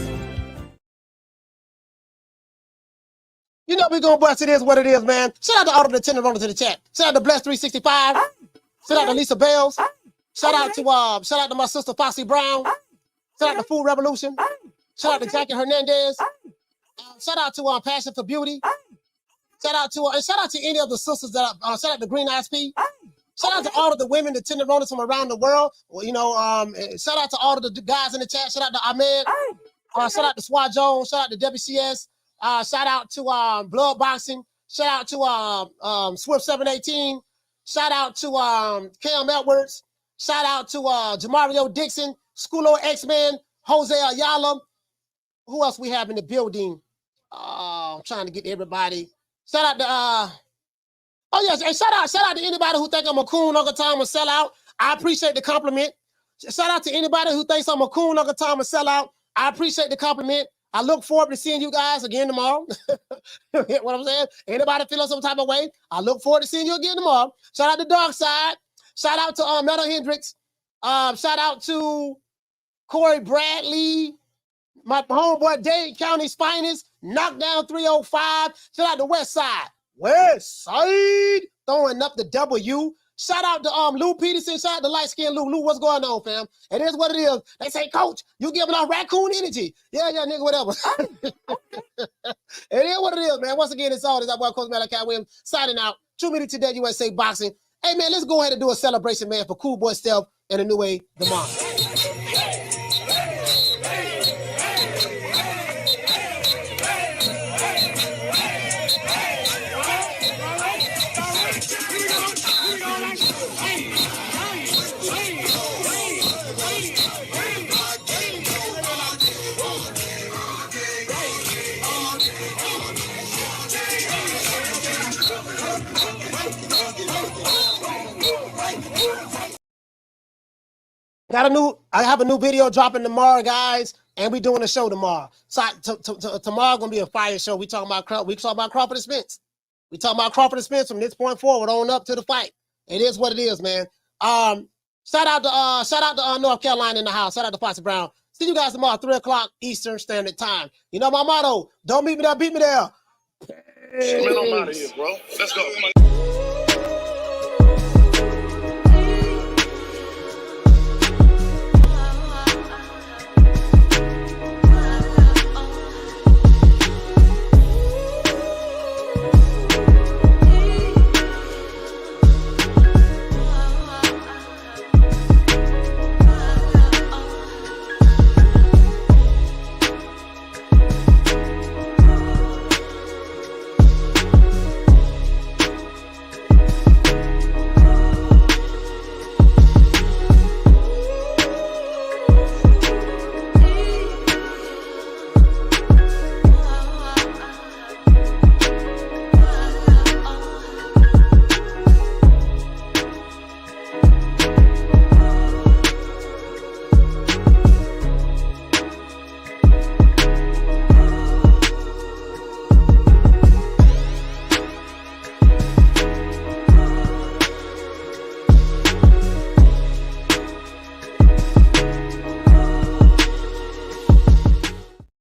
You know we gonna bust. It is what it is, man. Shout out to all of the tenderoni to the chat. Shout out to Bless 365. Shout out to Lisa Bells. Shout out to my sister Foxy Brown. Shout out to Food Revolution. Shout out to Jackie Hernandez. Shout out to Passion for Beauty. Shout out to any of the sisters that shout out to Green Eyes P. Shout out to all of the women, the tenderonis from around the world. Shout out to all of the guys in the chat. Shout out to Ahmed. Shout out to Swat Jones. Shout out to WCS. Shout out to Blood Boxing. Shout out to Swift 718. Shout out to Cam Edwards. Shout out to Jamario Dixon. Schoolo X-Men, Jose Ayala. Who else we have in the building? I'm trying to get everybody. Shout out to oh yes, and shout out to anybody who think I'm a coon Uncle Tom or sellout. I appreciate the compliment. Shout out to anybody who thinks I'm a coon Uncle Tom or sellout. I appreciate the compliment. I look forward to seeing you guys again tomorrow. What I'm saying? Anybody feeling some type of way? I look forward to seeing you again tomorrow. Shout out to Dark Side. Shout out to Metal Hendricks. Shout out to Corey Bradley. My homeboy Dade County's finest. Knockdown 305. Shout out to West Side. West Side. Throwing up the W. Shout out to Lou Peterson. Shout out to Light Skin Lou. Lou, what's going on, fam? It is what it is. They say, Coach, you giving off raccoon energy. Yeah, nigga, whatever. It is what it is, man. Once again, it's all this. That boy, Coach Manny Pacquiao signing out. True Media Today, USA Boxing. Hey, man, let's go ahead and do a celebration, man, for Cool Boy Steph and Inoue, the Monster. I have a new video dropping tomorrow, guys, and we doing a show tomorrow. So tomorrow gonna be a fire show. We talking about Crawford and Spence. We talking about Crawford and Spence from this point forward on up to the fight. It is what it is, man. Shout out to North Carolina in the house. Shout out to Foxy Brown. See you guys tomorrow, 3 o'clock Eastern Standard Time. You know my motto: don't meet me there, beat me there. Man, I'm out of here, bro. Let's go.